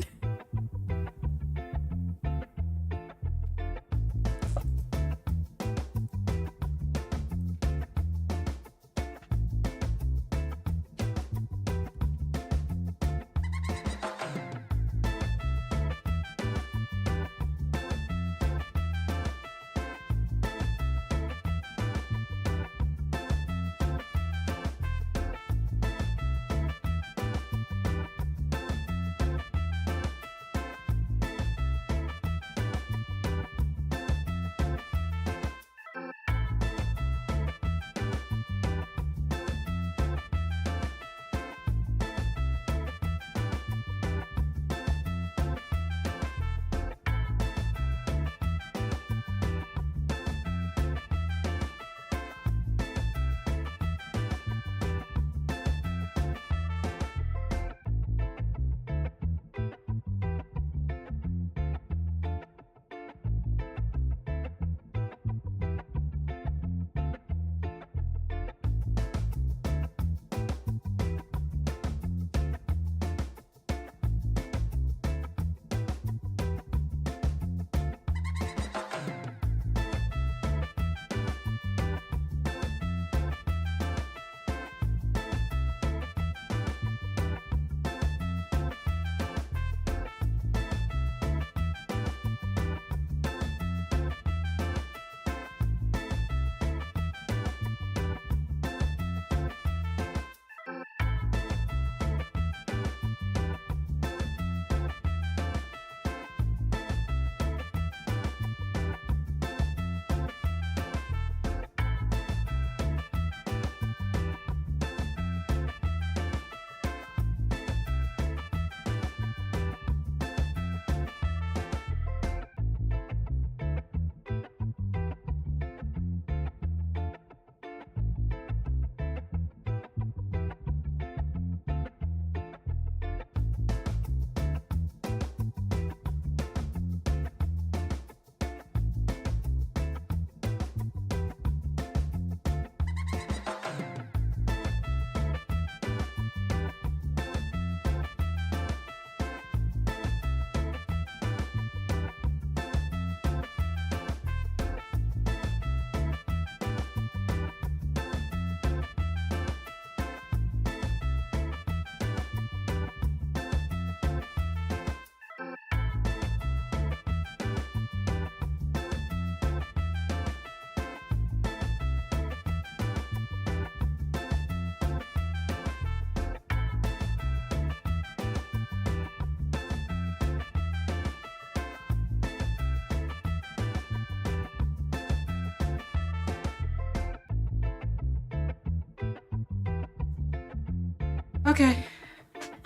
[SPEAKER 1] Okay,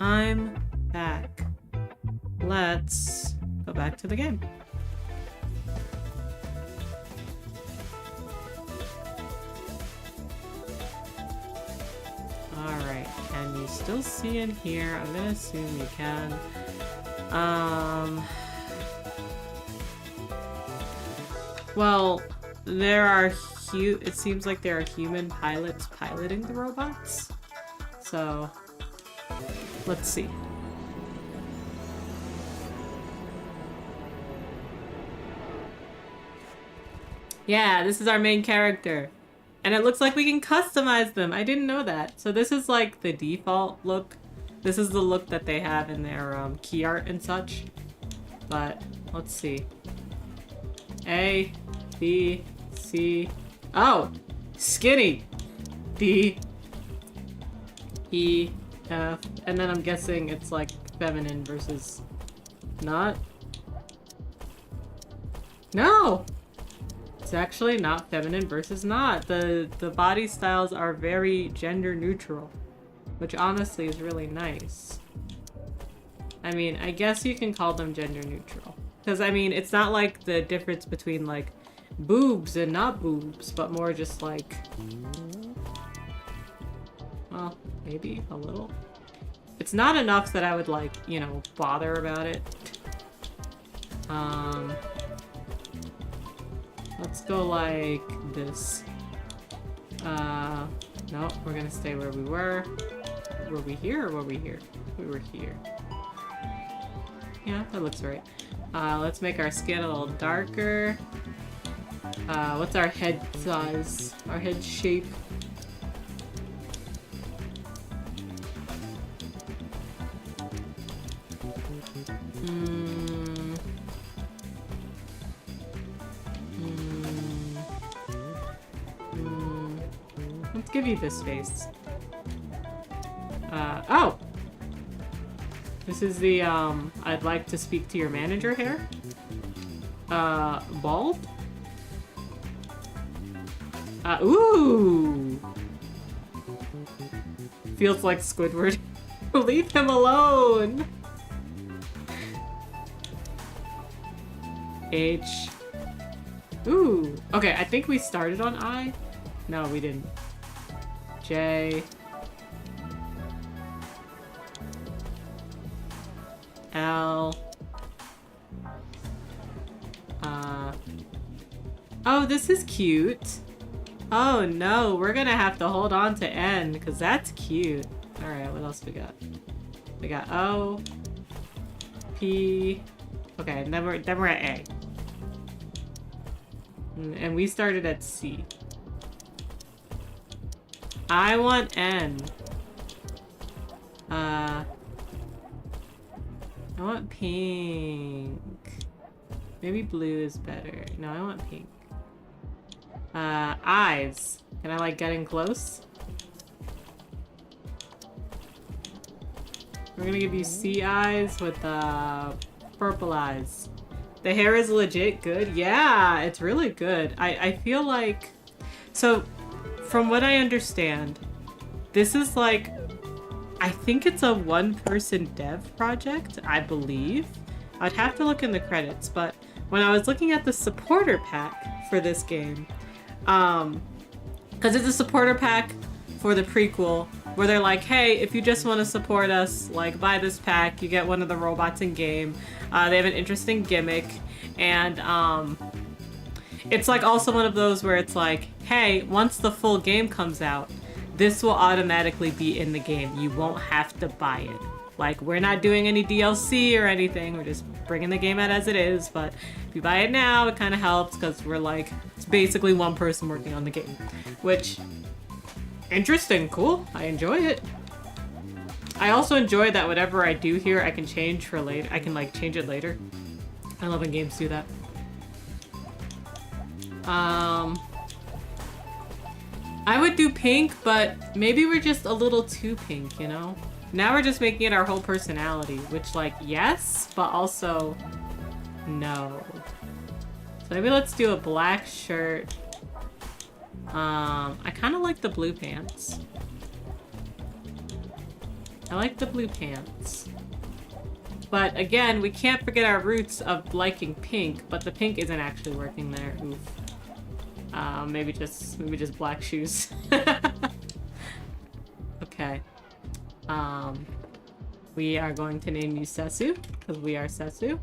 [SPEAKER 1] I'm back. Let's go back to the game. Alright, can you still see in here? I'm gonna assume you can. Well, there are it seems like there are human pilots piloting the robots. So, let's see. Yeah, this is our main character. And it looks like we can customize them. I didn't know that. So this is like the default look. This is the look that they have in their key art and such. But let's see. A, B, C. Oh, skinny. D, E, F. And then I'm guessing it's like feminine versus not. No! It's actually not feminine versus not. The body styles are very gender neutral, which honestly is really nice. I mean, I guess you can call them gender neutral. Because, I mean, it's not like the difference between, like, boobs and not boobs, but more just like... Well, maybe a little. It's not enough that I would, like, you know, bother about it. Let's go like this. No, we're gonna stay where we were. Were we here or were we here? We were here. Yeah, that looks right. Let's make our skin a little darker. What's our head size? Our head shape? Let's give you this face. Oh! This is the, I'd like to speak to your manager hair. Bald? Ooh! Feels like Squidward. Leave him alone! H. Ooh. Okay, I think we started on I. No, we didn't. J. L. Oh, this is cute. Oh no, we're gonna have to hold on to N, because that's cute. Alright, what else we got? We got O. P. Okay, and then we're at A. And we started at C. I want N. I want pink. Maybe blue is better. No, I want pink. Eyes. Can I, like, get in close? We're gonna give you sea eyes with, purple eyes. The hair is legit good. Yeah, it's really good. I feel like... So, from what I understand, this is like... I think it's a one-person dev project, I believe. I'd have to look in the credits, but when I was looking at the supporter pack for this game, because it's a supporter pack for the prequel, where they're like, hey, if you just want to support us, like, buy this pack, you get one of the robots in game. They have an interesting gimmick, and it's like also one of those where it's like, hey, once the full game comes out, this will automatically be in the game. You won't have to buy it. Like, we're not doing any DLC or anything. We're just bringing the game out as it is. But if you buy it now, it kind of helps because we're like, it's basically one person working on the game. Which, interesting, cool. I enjoy it. I also enjoy that whatever I do here, I can change for later. I can, like, change it later. I love when games do that. I would do pink, but maybe we're just a little too pink, you know? Now we're just making it our whole personality, which, like, yes, but also no. So maybe let's do a black shirt. I kind of like the blue pants. I like the blue pants. But again, we can't forget our roots of liking pink, but the pink isn't actually working there. Oof. Maybe just black shoes. Okay. We are going to name you Sesu, because we are Sesu.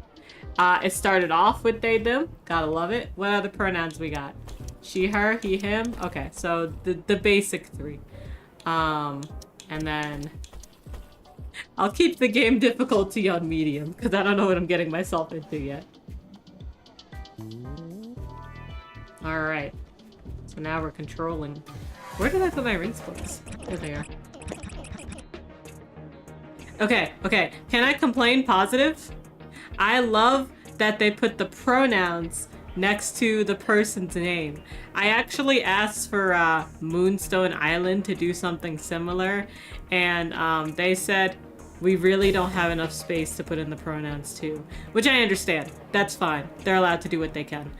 [SPEAKER 1] It started off with they, them. Gotta love it. What other pronouns we got? She, her, he, him. Okay, so the basic 3. And then I'll keep the game difficulty on medium, because I don't know what I'm getting myself into yet. Alright. So now we're controlling. Where did I put my ring splits? There they are. Okay, okay. Can I complain positive? I love that they put the pronouns next to the person's name. I actually asked for Moonstone Island to do something similar, and they said, we really don't have enough space to put in the pronouns too. Which I understand. That's fine. They're allowed to do what they can.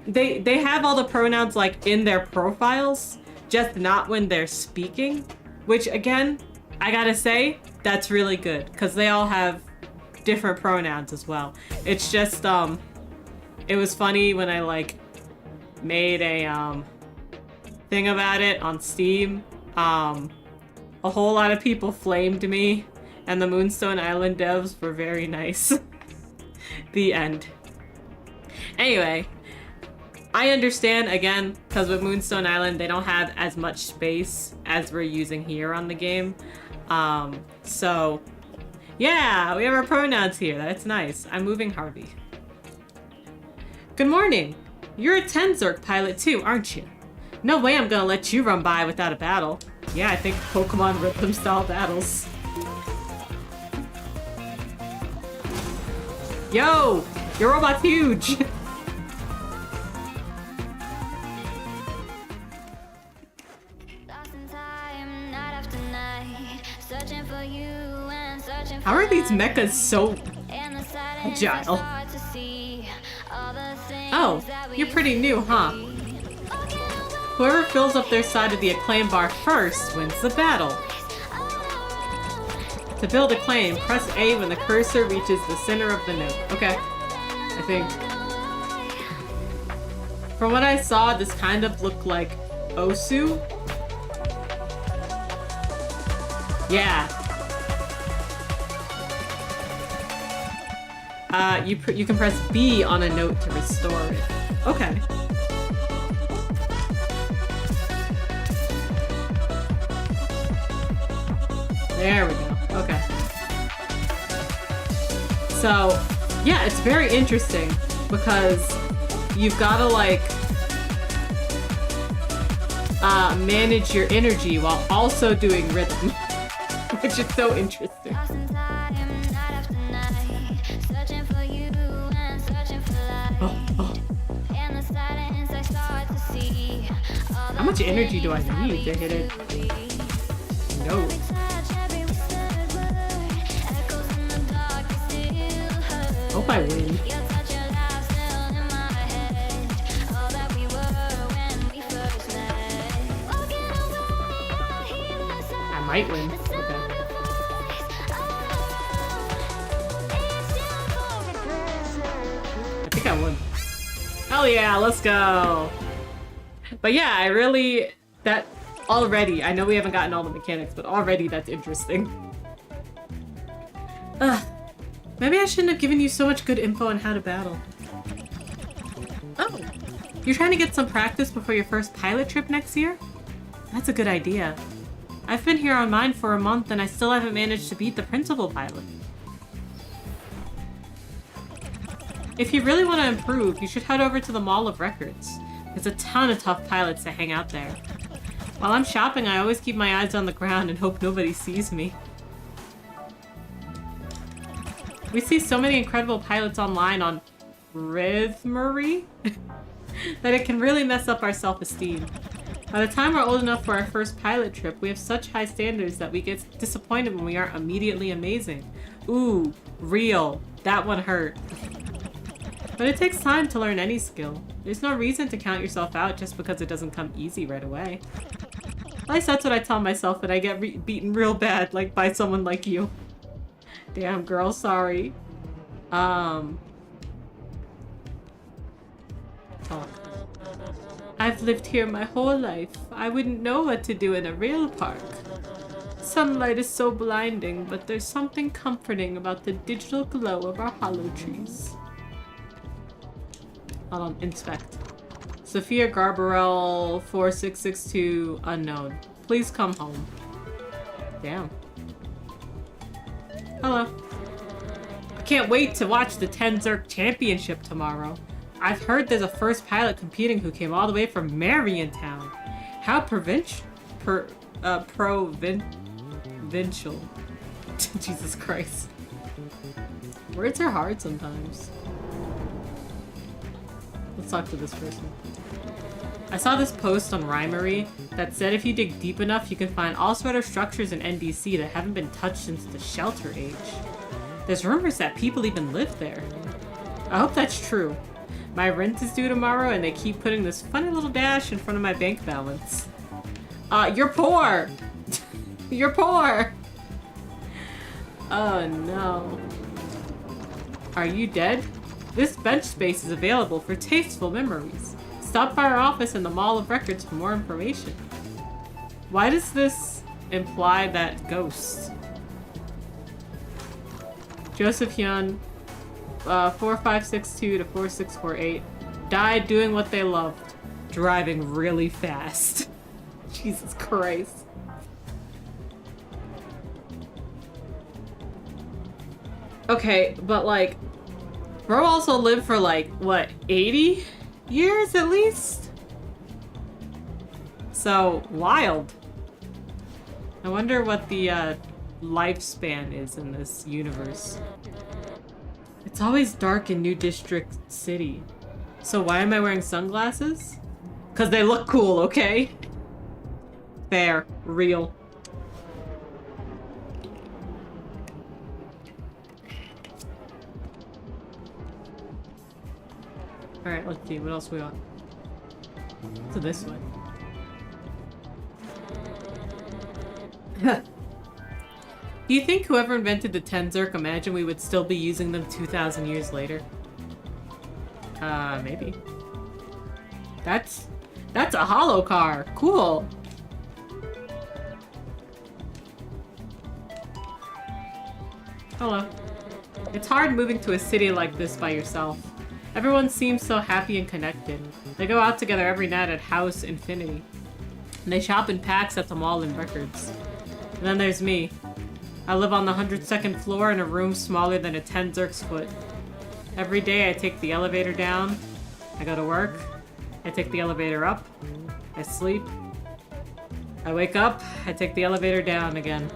[SPEAKER 1] They have all the pronouns like in their profiles, just not when they're speaking. Which again, I gotta say, that's really good, because they all have different pronouns as well. It's just, it was funny when I like made a thing about it on Steam. A whole lot of people flamed me, and the Moonstone Island devs were very nice. The end. Anyway, I understand, again, because with Moonstone Island, they don't have as much space as we're using here on the game. So, yeah, we have our pronouns here. That's nice. I'm moving Harvey. Good morning. You're a Tenzork pilot too, aren't you? No way I'm gonna let you run by without a battle. Yeah, I think Pokemon rhythm style battles. Yo! Your robot's huge! How are these mechas so agile? Oh, you're pretty new, huh? Whoever fills up their side of the acclaim bar first wins the battle. To build acclaim, press A when the cursor reaches the center of the note. Okay, I think. From what I saw, this kind of looked like Osu. Yeah. You can press B on a note to restore it. Okay. There we go. Okay. So, yeah, it's very interesting because you've got to like manage your energy while also doing rhythm, which is so interesting. How much energy do I need to hit it? No. Hope I win. I might win. Okay. I think I won. Hell yeah, let's go! But yeah, I really... That... Already, I know we haven't gotten all the mechanics, but already that's interesting. Ugh. Maybe I shouldn't have given you so much good info on how to battle. Oh! You're trying to get some practice before your first pilot trip next year? That's a good idea. I've been here on mine for a month and I still haven't managed to beat the principal pilot. If you really want to improve, you should head over to the Mall of Records. There's a ton of tough pilots that hang out there. While I'm shopping, I always keep my eyes on the ground and hope nobody sees me. We see so many incredible pilots online on Rhythmery that it can really mess up our self-esteem. By the time we're old enough for our first pilot trip, we have such high standards that we get disappointed when we aren't immediately amazing. Ooh, real. That one hurt. But it takes time to learn any skill. There's no reason to count yourself out just because it doesn't come easy right away. At least that's what I tell myself when I get beaten real bad, like by someone like you. Damn, girl, sorry. Oh. I've lived here my whole life. I wouldn't know what to do in a real park. Sunlight is so blinding, but there's something comforting about the digital glow of our hollow trees. Hold on, inspect. Sophia Garbarel 4662 unknown. Please come home. Damn. Hello. I can't wait to watch the Tenzerk Championship tomorrow. I've heard there's a first pilot competing who came all the way from Mariontown. How provincial. Jesus Christ. Words are hard sometimes. Let's talk to this person. I saw this post on Rhymery that said if you dig deep enough, you can find all sort of structures in NDC that haven't been touched since the Shelter Age. There's rumors that people even live there. I hope that's true. My rent is due tomorrow and they keep putting this funny little dash in front of my bank balance. You're poor! You're poor! Oh no. Are you dead? This bench space is available for tasteful memories. Stop by our office in the Mall of Records for more information. Why does this imply that ghosts? Joseph Hyun, 4562 to 4648, died doing what they loved, driving really fast. Jesus Christ. Okay, but like, bro also lived for like, what, 80 years at least? So, wild. I wonder what the lifespan is in this universe. It's always dark in New District City. So why am I wearing sunglasses? Because they look cool, okay? Fair. Real. Alright, let's see. What else we got? To this way. Do you think whoever invented the Tenzerk imagined we would still be using them 2,000 years later? Maybe. That's a hollow car. Cool. Hello. It's hard moving to a city like this by yourself. Everyone seems so happy and connected. They go out together every night at House Infinity. And they shop in packs at the Mall and Records. And then there's me. I live on the 102nd floor in a room smaller than a Tenzerk's foot. Every day I take the elevator down. I go to work. I take the elevator up. I sleep. I wake up. I take the elevator down again.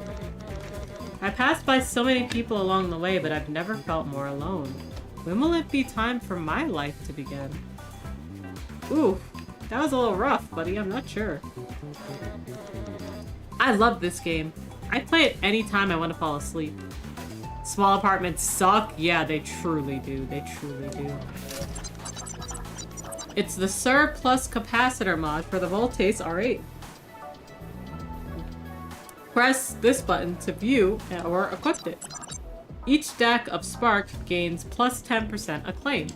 [SPEAKER 1] I passed by so many people along the way, but I've never felt more alone. When will it be time for my life to begin? Ooh, that was a little rough, buddy. I'm not sure. I love this game. I play it anytime I want to fall asleep. Small apartments suck? Yeah, they truly do. They truly do. It's the surplus capacitor mod for the Voltace R8. Press this button to view or equip it. Each deck of Spark gains plus 10% acclaim.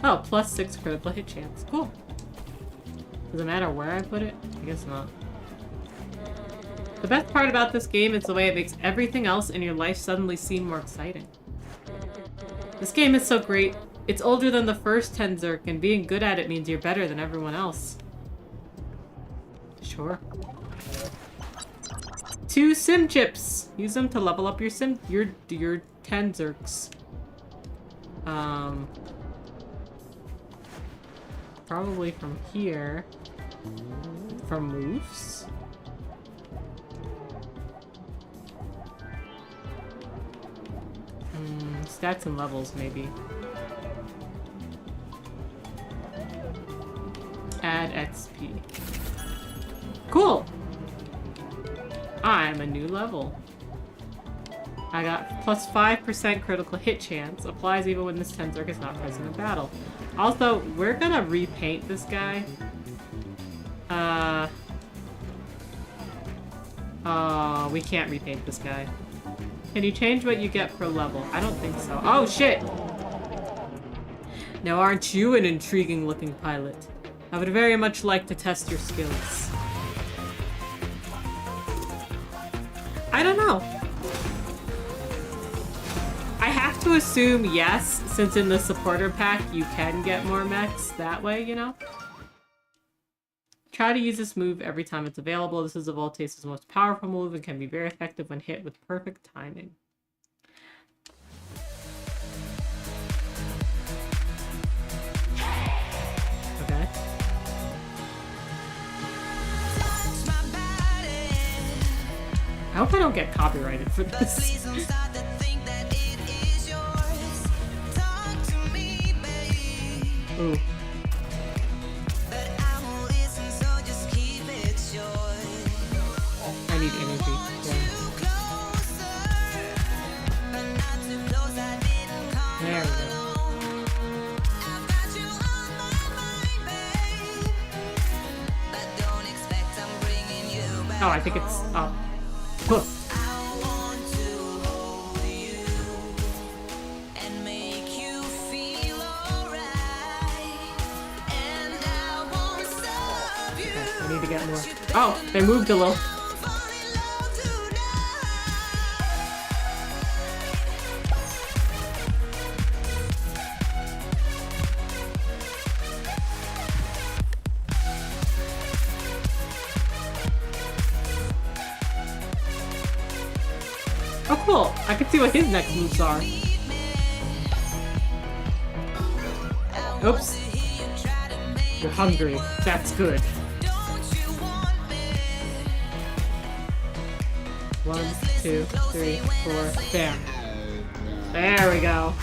[SPEAKER 1] Oh, plus 6 critical hit chance. Cool. Does it matter where I put it? I guess not. The best part about this game is the way it makes everything else in your life suddenly seem more exciting. This game is so great. It's older than the first Tenzerk, and being good at it means you're better than everyone else. Sure. 2 sim chips. Use them to level up your Tenzerks. Probably from here. From moves. Stats and levels, maybe. Add XP. Cool! I'm a new level. I got Plus 5% critical hit chance. Applies even when this Tenzorg is not present in battle. Also, we're gonna repaint this guy. We can't repaint this guy. Can you change what you get per level? I don't think so. Oh, shit! Now, aren't you an intriguing-looking pilot? I would very much like to test your skills. I don't know. I have to assume yes, since in the supporter pack you can get more mechs that way, you know? Try to use this move every time it's available. This is the Voltace's most powerful move and can be very effective when hit with perfect timing. Okay. I hope I don't get copyrighted for this. Ooh. I need energy. Yeah. There we go. Oh, I think it's up. Whoa. I need to get more. Oh, they moved a little. Oh, cool. I can see what his next moves are. Oops. You're hungry. That's good. 1, 2, 3, 4. Bam. There we go.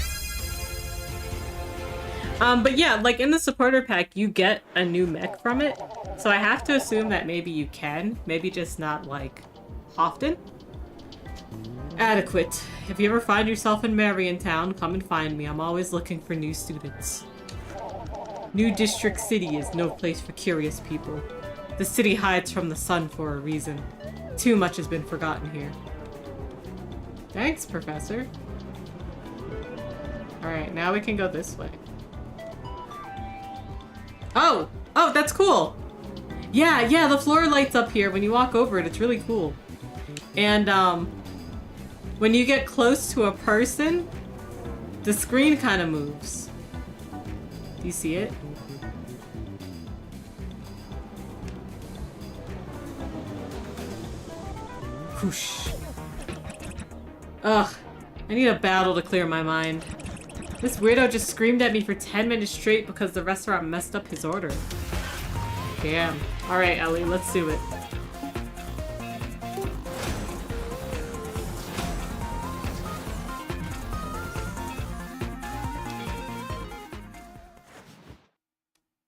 [SPEAKER 1] But yeah, like in the supporter pack, you get a new mech from it. So I have to assume that maybe you can. Maybe just not, like, often. Adequate. If you ever find yourself in Mariontown, come and find me. I'm always looking for new students. New District City is no place for curious people. The city hides from the sun for a reason. Too much has been forgotten here. Thanks, Professor. Alright, now we can go this way. Oh! Oh, that's cool! Yeah, the floor lights up here when you walk over it. It's really cool. And, when you get close to a person, the screen kind of moves. Do you see it? Whoosh. Ugh. I need a battle to clear my mind. This weirdo just screamed at me for 10 minutes straight because the restaurant messed up his order. Damn. Alright, Ellie, let's do it.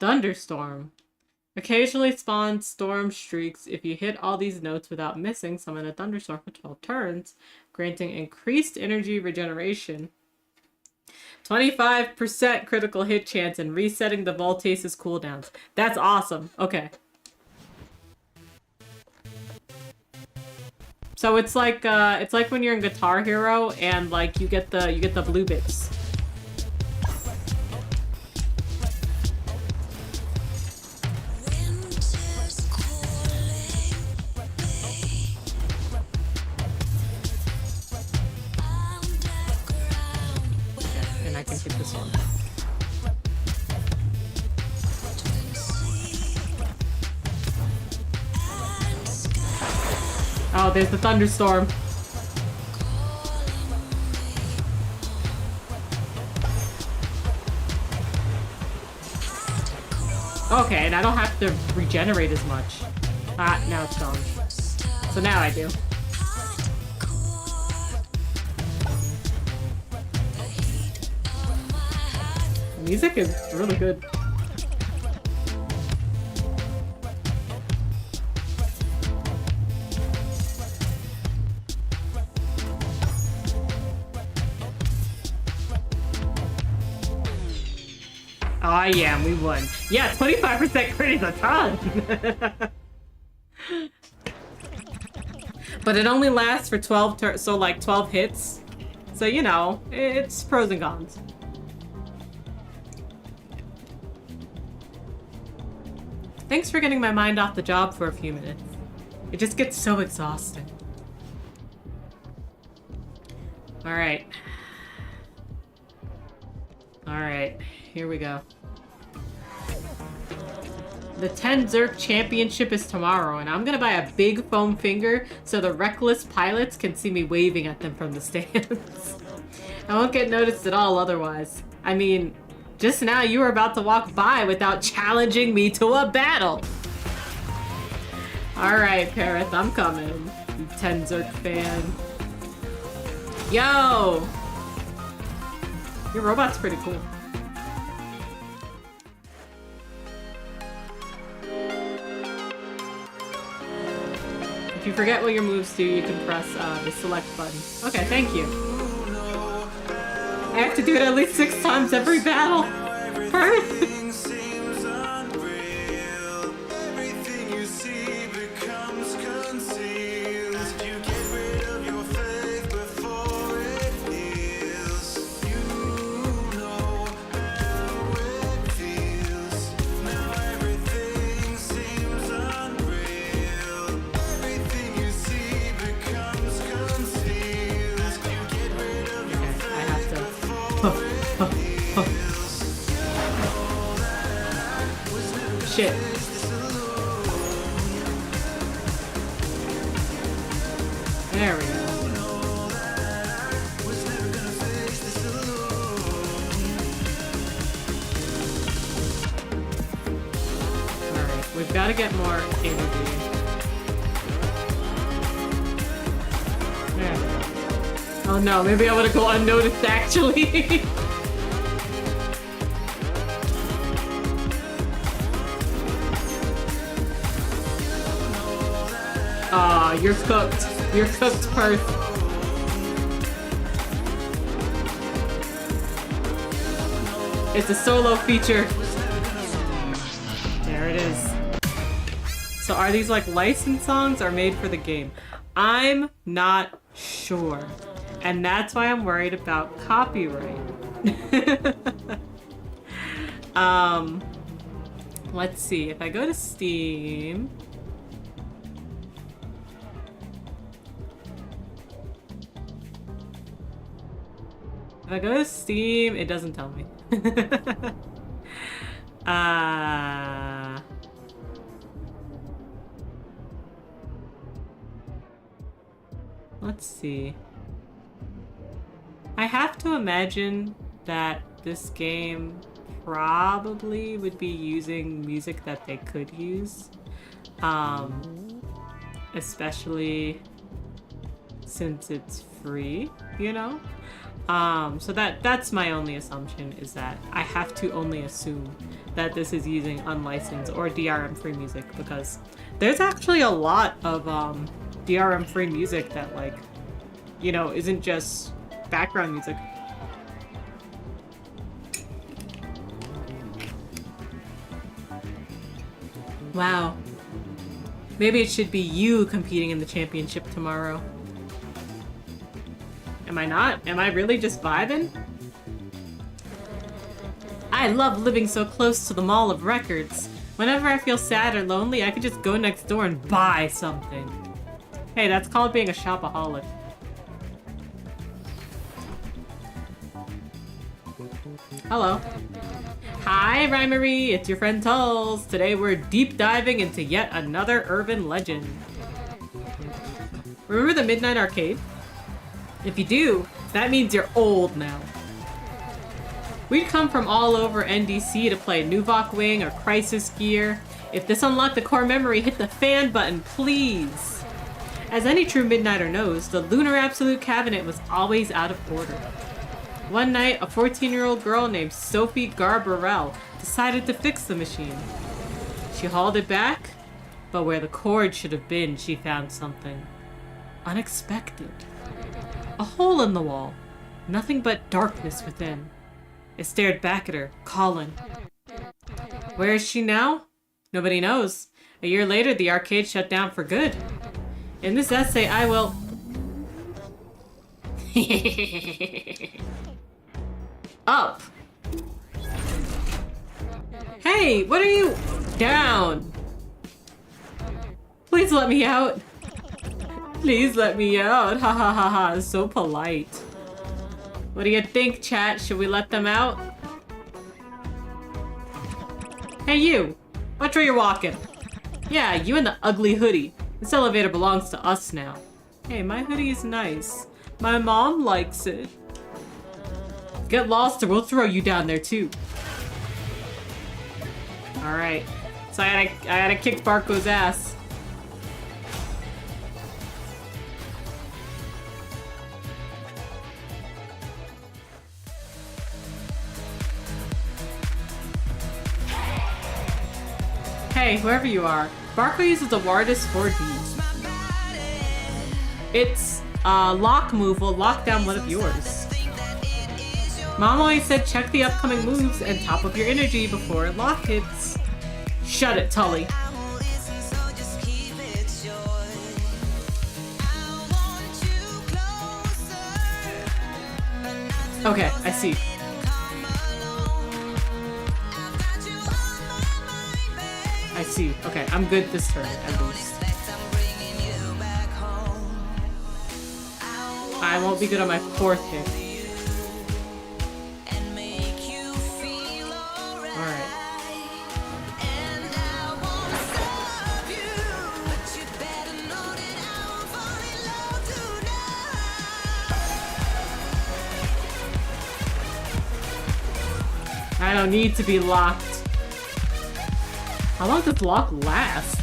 [SPEAKER 1] Thunderstorm. Occasionally spawns storm streaks. If you hit all these notes without missing, summon a thunderstorm for 12 turns, granting increased energy regeneration, 25% critical hit chance, and resetting the Voltace's cooldowns. That's awesome. Okay. So it's like when you're in Guitar Hero and like you get the blue bits. Oh, there's the thunderstorm. Okay, and I don't have to regenerate as much. Ah, now it's gone. So now I do. The music is really good. Oh yeah, we won. Yeah, 25% crit is a ton! But it only lasts for 12 so like 12 hits. So, you know, it's pros and cons. Thanks for getting my mind off the job for a few minutes. It just gets so exhausting. Alright. Alright, here we go. The 10 Zerk Championship is tomorrow, and I'm gonna buy a big foam finger so the reckless pilots can see me waving at them from the stands. I won't get noticed at all otherwise. I mean, just now you were about to walk by without challenging me to a battle. Alright, Paris, I'm coming. You 10 Zerk fan. Yo! Your robot's pretty cool. If you forget what your moves do, you can press the select button. Okay, thank you. I have to do it at least 6 times every battle. Perfect. Shit. There we go. Alright, we've got to get more energy. There we go. Oh no, maybe I want to go unnoticed actually. Aw, you're cooked. You're cooked, Perth. It's a solo feature. There it is. So are these like licensed songs or made for the game? I'm not sure. And that's why I'm worried about copyright. Let's see. If I go to Steam... If I go to Steam, it doesn't tell me. Let's see. I have to imagine that this game probably would be using music that they could use. Especially since it's free, you know? So that's my only assumption, is that I have to only assume that this is using unlicensed or DRM-free music, because there's actually a lot of DRM-free music that, like, you know, isn't just background music. Wow. Maybe it should be you competing in the championship tomorrow. Am I not? Am I really just vibing? I love living so close to the Mall of Records. Whenever I feel sad or lonely, I could just go next door and buy something. Hey, that's called being a shopaholic. Hello. Hi, Rhymery, it's your friend Tulls. Today we're deep diving into yet another urban legend. Remember the Midnight Arcade? If you do, that means you're old now. We'd come from all over NDC to play Nuvok Wing or Crisis Gear. If this unlocked the core memory, hit the fan button, please. As any true Midnighter knows, the Lunar Absolute Cabinet was always out of order. One night, a 14-year-old girl named Sophie Garbarel decided to fix the machine. She hauled it back, but where the cord should have been, she found something unexpected. A hole in the wall. Nothing but darkness within. It stared back at her, calling. Where is she now? Nobody knows. A year later, the arcade shut down for good. In this essay, I will... Up! Hey, what are you... Down! Please let me out. Please let me out. Ha ha ha ha. So polite. What do you think, chat? Should we let them out? Hey, you! Watch where you're walking. Yeah, you in the ugly hoodie. This elevator belongs to us now. Hey, my hoodie is nice. My mom likes it. Get lost or we'll throw you down there too. Alright. So I gotta kick Barco's ass. Hey, whoever you are, Barco uses the Wardus 4D. Its lock move will lock down one of yours. Mom always said check the upcoming moves and top up your energy before lock hits. Shut it, Tully. Okay, I see. I see. Okay, I'm good this turn, at least. I won't be good on my fourth hit. Alright. I don't need to be locked. How long does lock last?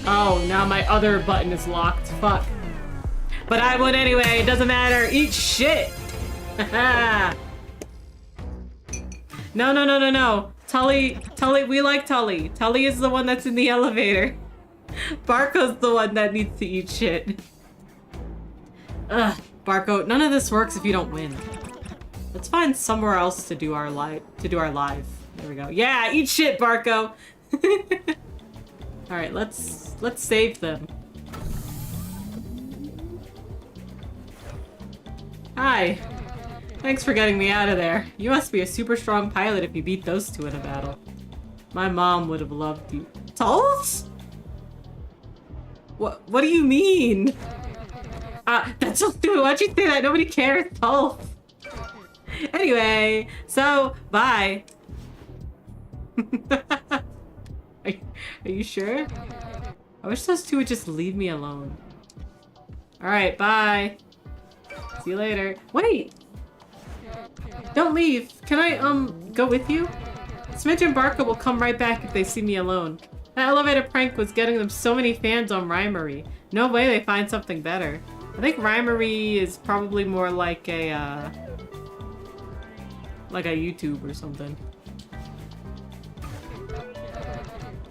[SPEAKER 1] Oh, now my other button is locked. Fuck. But I would anyway. It doesn't matter. Eat shit. No, no, no, no, no. Tully, we like Tully. Tully is the one that's in the elevator. Barco's the one that needs to eat shit. Ugh. Barco, none of this works if you don't win. Let's find somewhere else to do our live. There we go. Yeah, eat shit, Barco. All right, let's save them. Hi. Thanks for getting me out of there. You must be a super strong pilot if you beat those two in a battle. My mom would have loved you. Tulls? What do you mean? That's so stupid. Why'd you say that? Nobody cares. Tulls. Anyway, so, bye. Are you sure? I wish those two would just leave me alone. Alright, bye. See you later. Wait! Don't leave. Can I, go with you? Smidge and Barco will come right back if they see me alone. That elevator prank was getting them so many fans on Rhymery. No way they find something better. I think Rhymery is probably more like a YouTube or something.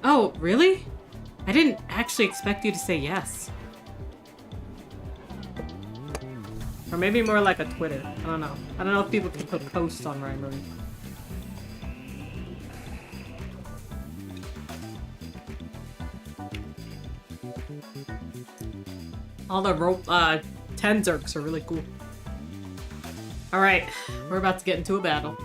[SPEAKER 1] Oh, really? I didn't actually expect you to say yes. Or maybe more like a Twitter. I don't know. I don't know if people can put posts on Rhymery. All the rope, 10 Zerks are really cool. Alright, we're about to get into a battle.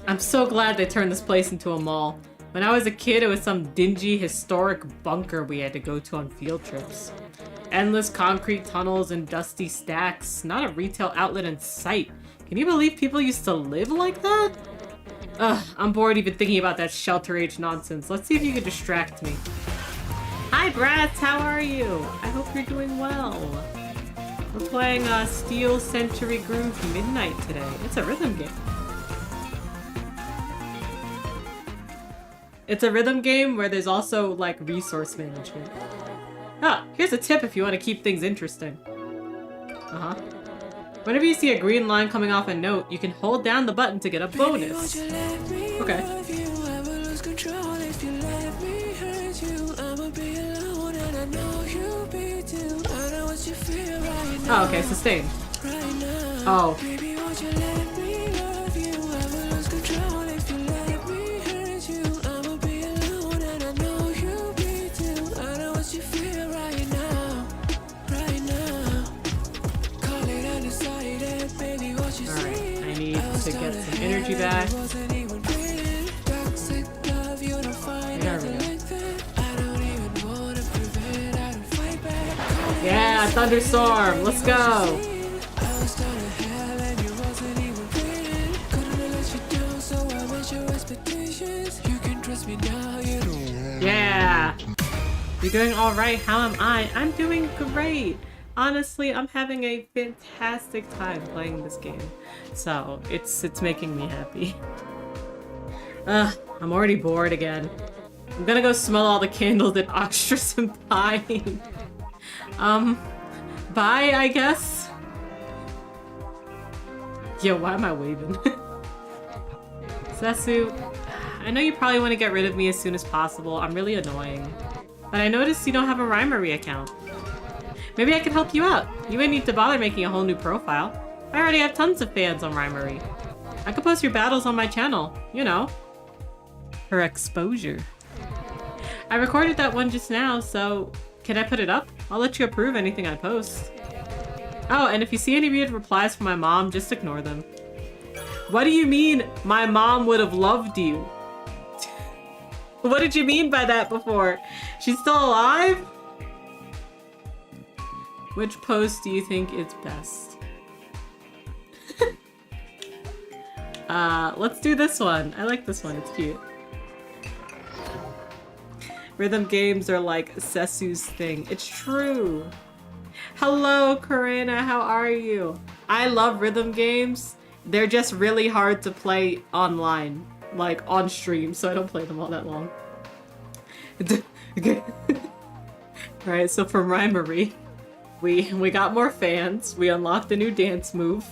[SPEAKER 1] I'm so glad they turned this place into a mall. When I was a kid, it was some dingy, historic bunker we had to go to on field trips. Endless concrete tunnels and dusty stacks. Not a retail outlet in sight. Can you believe people used to live like that? Ugh, I'm bored even thinking about that shelter age nonsense. Let's see if you can distract me. Hi brats, how are you? I hope you're doing well. We're playing Steel Century Groove Midnight today. It's a rhythm game. It's a rhythm game where there's also, like, resource management. Ah, here's a tip if you want to keep things interesting. Uh-huh. Whenever you see a green line coming off a note, you can hold down the button to get a bonus. Okay. Oh, okay, sustain. Oh. Alright, I need to get some energy back. There we go. Yeah, thunderstorm, let's go. Yeah. You're doing all right. How am I? I'm doing great. Honestly, I'm having a fantastic time playing this game. So, it's making me happy. I'm already bored again. I'm gonna go smell all the candles at Oxtras and Pine. Bye, I guess. Yo, why am I waving? Sesu, I know you probably want to get rid of me as soon as possible. I'm really annoying. But I noticed you don't have a Rhymery account. Maybe I can help you out. You wouldn't need to bother making a whole new profile. I already have tons of fans on Rhymery. I could post your battles on my channel, you know. For exposure. I recorded that one just now, so can I put it up? I'll let you approve anything I post. Oh, and if you see any weird replies from my mom, just ignore them. What do you mean my mom would have loved you? What did you mean by that before? She's still alive? Which post do you think is best? Let's do this one. I like this one, it's cute. Rhythm games are like Sesu's thing. It's true. Hello, Karina, how are you? I love rhythm games. They're just really hard to play online, like on stream, so I don't play them all that long. Okay. Alright, so from Rhymery, we got more fans, we unlocked a new dance move,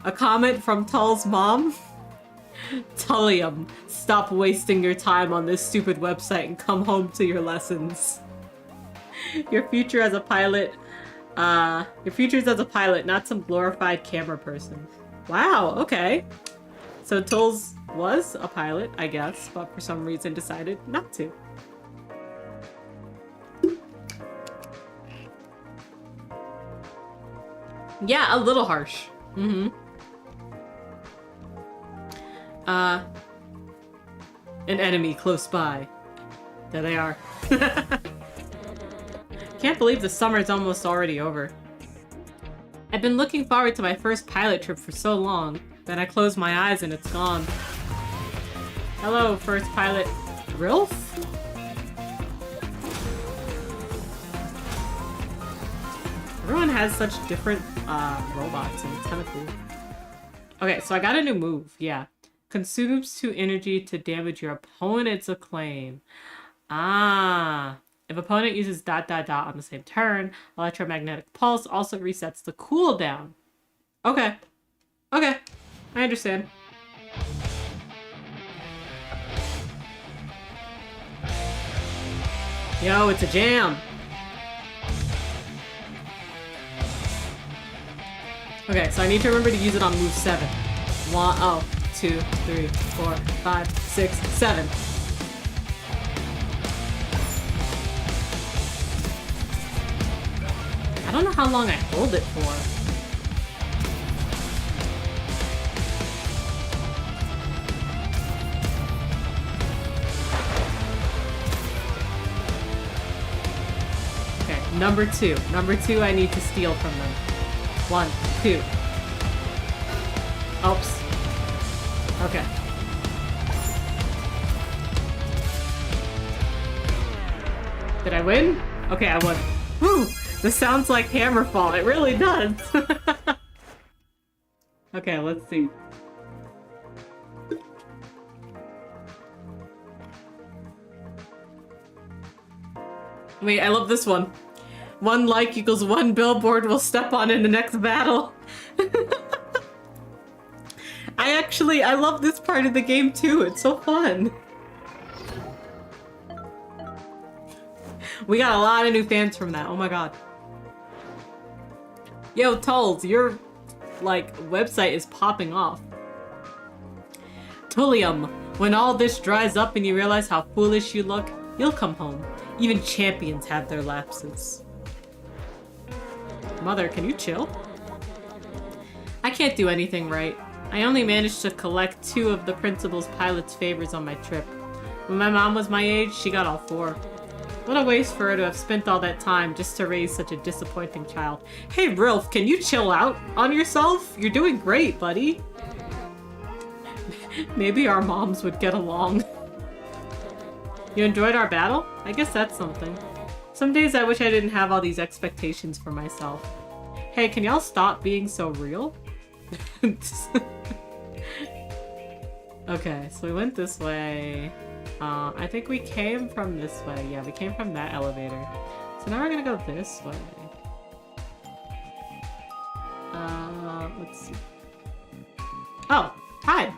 [SPEAKER 1] a comment from Tull's mom. Tullium, stop wasting your time on this stupid website and come home to your lessons. Your future as a pilot, your future's as a pilot, not some glorified camera person. Wow, okay. So Tulls was a pilot, I guess, but for some reason decided not to. Yeah, a little harsh. Mm-hmm. An enemy close by. There they are. Can't believe the summer's almost already over. I've been looking forward to my first pilot trip for so long. Then I close my eyes and it's gone. Hello, first pilot Rilf? Everyone has such different robots and it's kind of cool. Okay, so I got a new move, yeah. Consumes 2 energy to damage your opponent's acclaim. Ah. If opponent uses ... on the same turn, electromagnetic pulse also resets the cooldown. Okay. Okay. I understand. Yo, it's a jam. Okay, so I need to remember to use it on move 7. 1, 2, 3, 4, 5, 6, 7. I don't know how long I hold it for. Okay, number 2. Number 2 I need to steal from them. 1, 2. Oops. Okay. Did I win? Okay, I won. Woo! This sounds like Hammerfall. It really does. Okay, let's see. Wait, I love this one. 1 like equals 1 billboard we'll step on in the next battle. I love this part of the game too. It's so fun. We got a lot of new fans from that. Oh my god. Yo, Tulls, your, like, website is popping off. Tullium, when all this dries up and you realize how foolish you look, you'll come home. Even champions have their lapses. Mother, can you chill? I can't do anything right. I only managed to collect 2 of the principal's pilot's favors on my trip. When my mom was my age, she got all 4. What a waste for her to have spent all that time just to raise such a disappointing child. Hey, Rilf, can you chill out on yourself? You're doing great, buddy. Maybe our moms would get along. You enjoyed our battle? I guess that's something. Some days I wish I didn't have all these expectations for myself. Hey, can y'all stop being so real? Okay, so we went this way. I think we came from this way. Yeah, we came from that elevator. So now we're gonna go this way. Let's see. Oh, hi!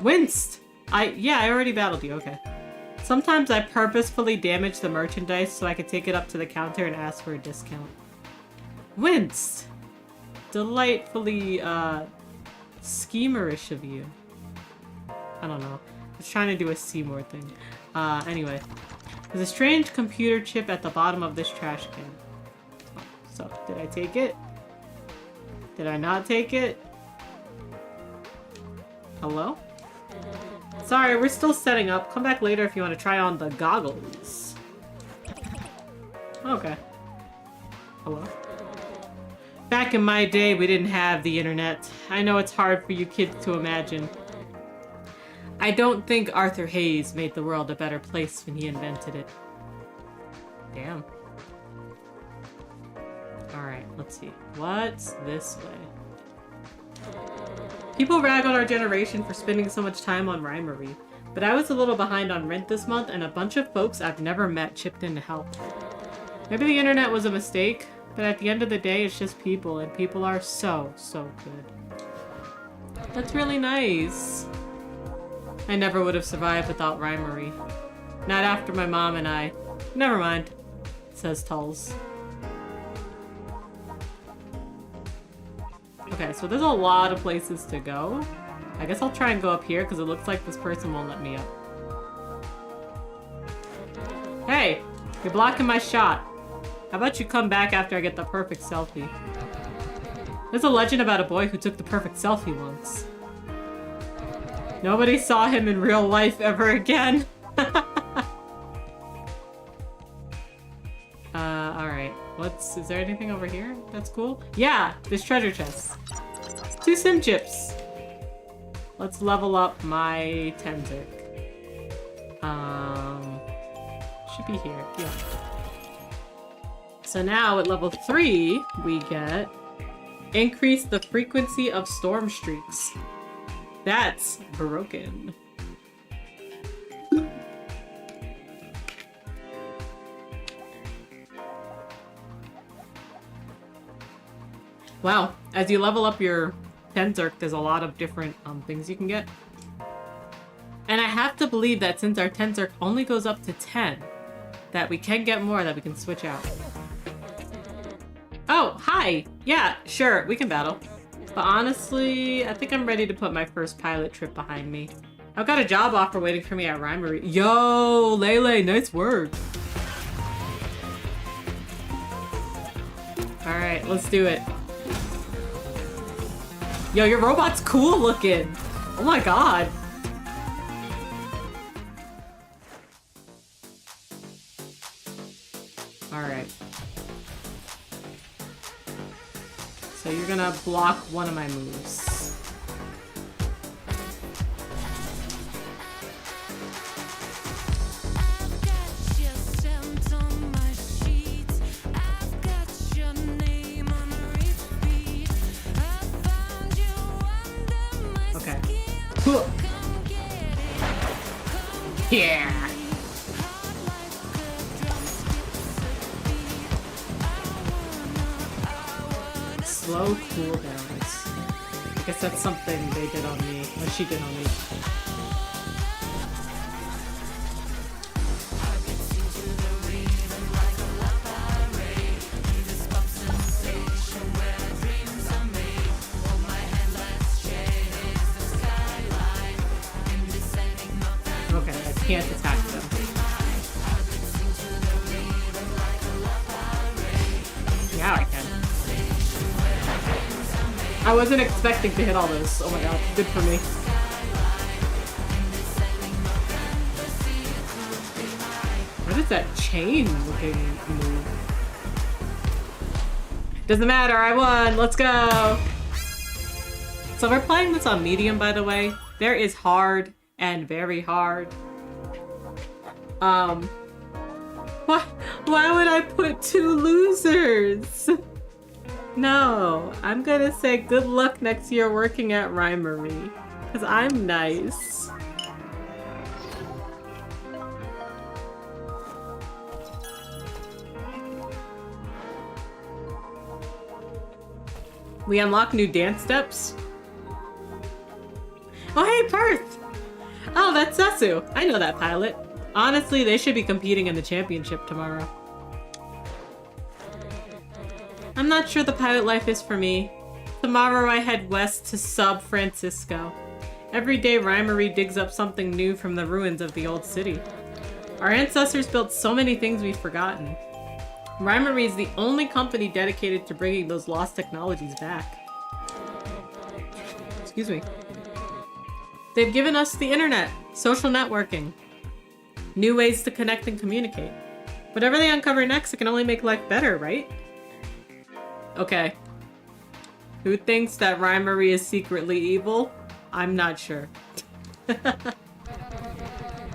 [SPEAKER 1] Winced! Yeah, I already battled you, okay. Sometimes I purposefully damage the merchandise so I could take it up to the counter and ask for a discount. Winced! Delightfully, schemerish of you. I don't know. I was trying to do a Seymour thing. Anyway. There's a strange computer chip at the bottom of this trash can. So, did I take it? Did I not take it? Hello? Sorry, we're still setting up. Come back later if you want to try on the goggles. Okay. Hello? Back in my day, we didn't have the internet. I know it's hard for you kids to imagine. I don't think Arthur Hayes made the world a better place when he invented it. Damn. Alright, let's see. What's this way? People rag on our generation for spending so much time on Rhymery, but I was a little behind on rent this month and a bunch of folks I've never met chipped in to help. Maybe the internet was a mistake, but at the end of the day, it's just people, and people are so, so good. That's really nice. I never would have survived without Rhymery. Not after my mom and I. Never mind, says Tulls. Okay, so there's a lot of places to go. I guess I'll try and go up here because it looks like this person won't let me up. Hey, you're blocking my shot. How about you come back after I get the perfect selfie? There's a legend about a boy who took the perfect selfie once. Nobody saw him in real life ever again. Alright. Is there anything over here that's cool? Yeah, there's treasure chests. 2 sim chips. Let's level up my Tenzerk. Should be here. Yeah. So now at level 3, we get increase the frequency of storm streaks. That's broken. Wow, as you level up your Tenzerk, there's a lot of different things you can get. And I have to believe that since our Tenzerk only goes up to 10, that we can get more that we can switch out. Oh, hi! Yeah, sure, we can battle. But honestly, I think I'm ready to put my first pilot trip behind me. I've got a job offer waiting for me at Rhymery. Yo, Lele, nice work. Alright, let's do it. Yo, your robot's cool looking. Oh my god. Alright. So you're gonna block one of my moves. Okay. Cool. Yeah. Slow cooldowns. I guess that's something they did on me, or she did on me. can't attack them. Now I can. I wasn't expecting to hit all those. Oh my god, good for me. What is that chain-looking move? Doesn't matter, I won! Let's go! So we're playing this on medium, by the way. There is hard and very hard. Why would I put 2 losers? No, I'm gonna say good luck next year working at Rhymery. Because I'm nice. We unlock new dance steps. Oh hey, Perth! Oh, that's Sasu. I know that pilot. Honestly, they should be competing in the championship tomorrow. I'm not sure the pilot life is for me. Tomorrow I head west to Sub Francisco. Every day Rhymery digs up something new from the ruins of the old city. Our ancestors built so many things we've forgotten. Rhymery is the only company dedicated to bringing those lost technologies back. Excuse me. They've given us the internet, social networking, new ways to connect and communicate. Whatever they uncover next, it can only make life better, right? Okay. Who thinks that Rhymery is secretly evil? I'm not sure.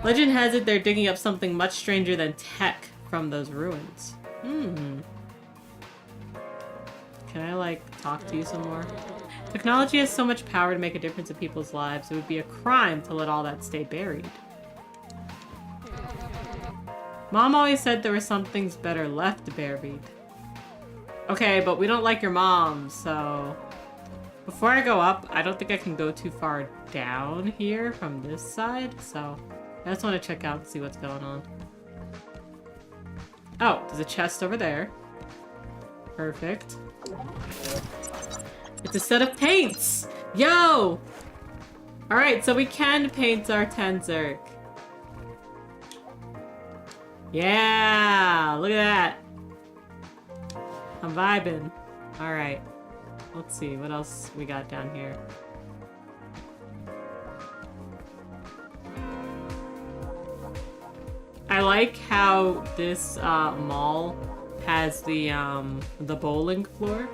[SPEAKER 1] Legend has it they're digging up something much stranger than tech from those ruins. Can I, like, talk to you some more? Technology has so much power to make a difference in people's lives. It would be a crime to let all that stay buried. Mom always said there were some things better left buried. Okay, but we don't like your mom, so... Before I go up, I don't think I can go too far down here from this side, so... I just want to check out and see what's going on. Oh, there's a chest over there. Perfect. It's a set of paints! Yo! Alright, so we can paint our Tenzerk. Yeah! Look at that! I'm vibing. Alright. Let's see, what else we got down here? I like how this mall has the bowling floor.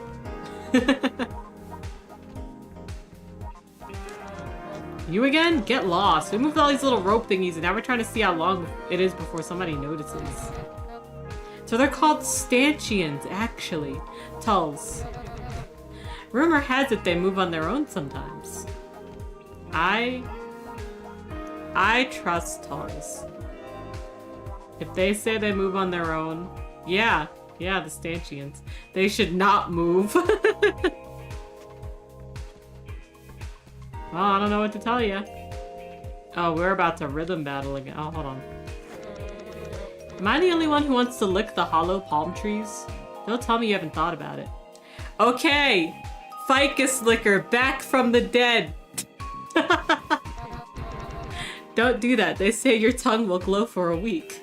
[SPEAKER 1] You again? Get lost. We moved all these little rope thingies and now we're trying to see how long it is before somebody notices. So they're called stanchions, actually. Tulls. Rumor has it they move on their own sometimes. I trust Tulls. If they say they move on their own, yeah, the stanchions. They should not move. Well, I don't know what to tell you. Oh, we're about to rhythm battle again. Oh, hold on. Am I the only one who wants to lick the hollow palm trees? Don't tell me you haven't thought about it. Okay! Ficus licker, back from the dead! Don't do that. They say your tongue will glow for a week.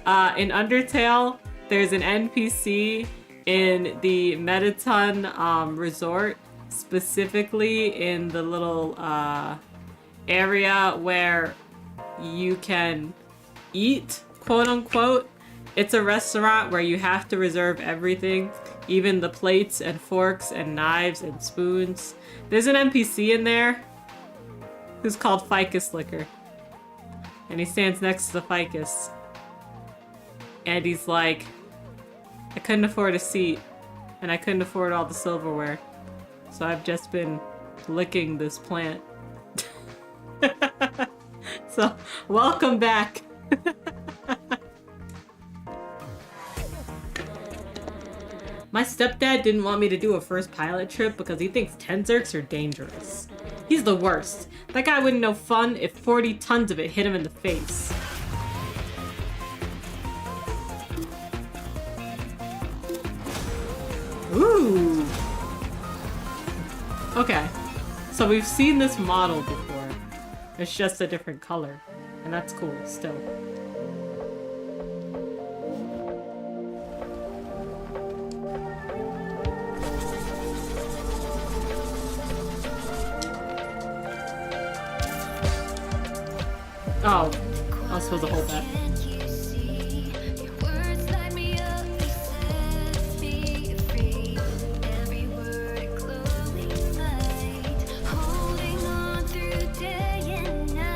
[SPEAKER 1] In Undertale, there's an NPC in the Metaton resort, specifically in the little area where you can eat, quote unquote. It's a restaurant where you have to reserve everything, even the plates and forks and knives and spoons. There's an NPC in there who's called Ficus Licker. And he stands next to the ficus. And he's like, I couldn't afford a seat, and I couldn't afford all the silverware. So I've just been licking this plant. So, welcome back. My stepdad didn't want me to do a first pilot trip because he thinks Tenzerks are dangerous. He's the worst. That guy wouldn't know fun if 40 tons of it hit him in the face. Ooh. Okay. So we've seen this model before. It's just a different color. And that's cool, still. Oh, I was supposed to hold that.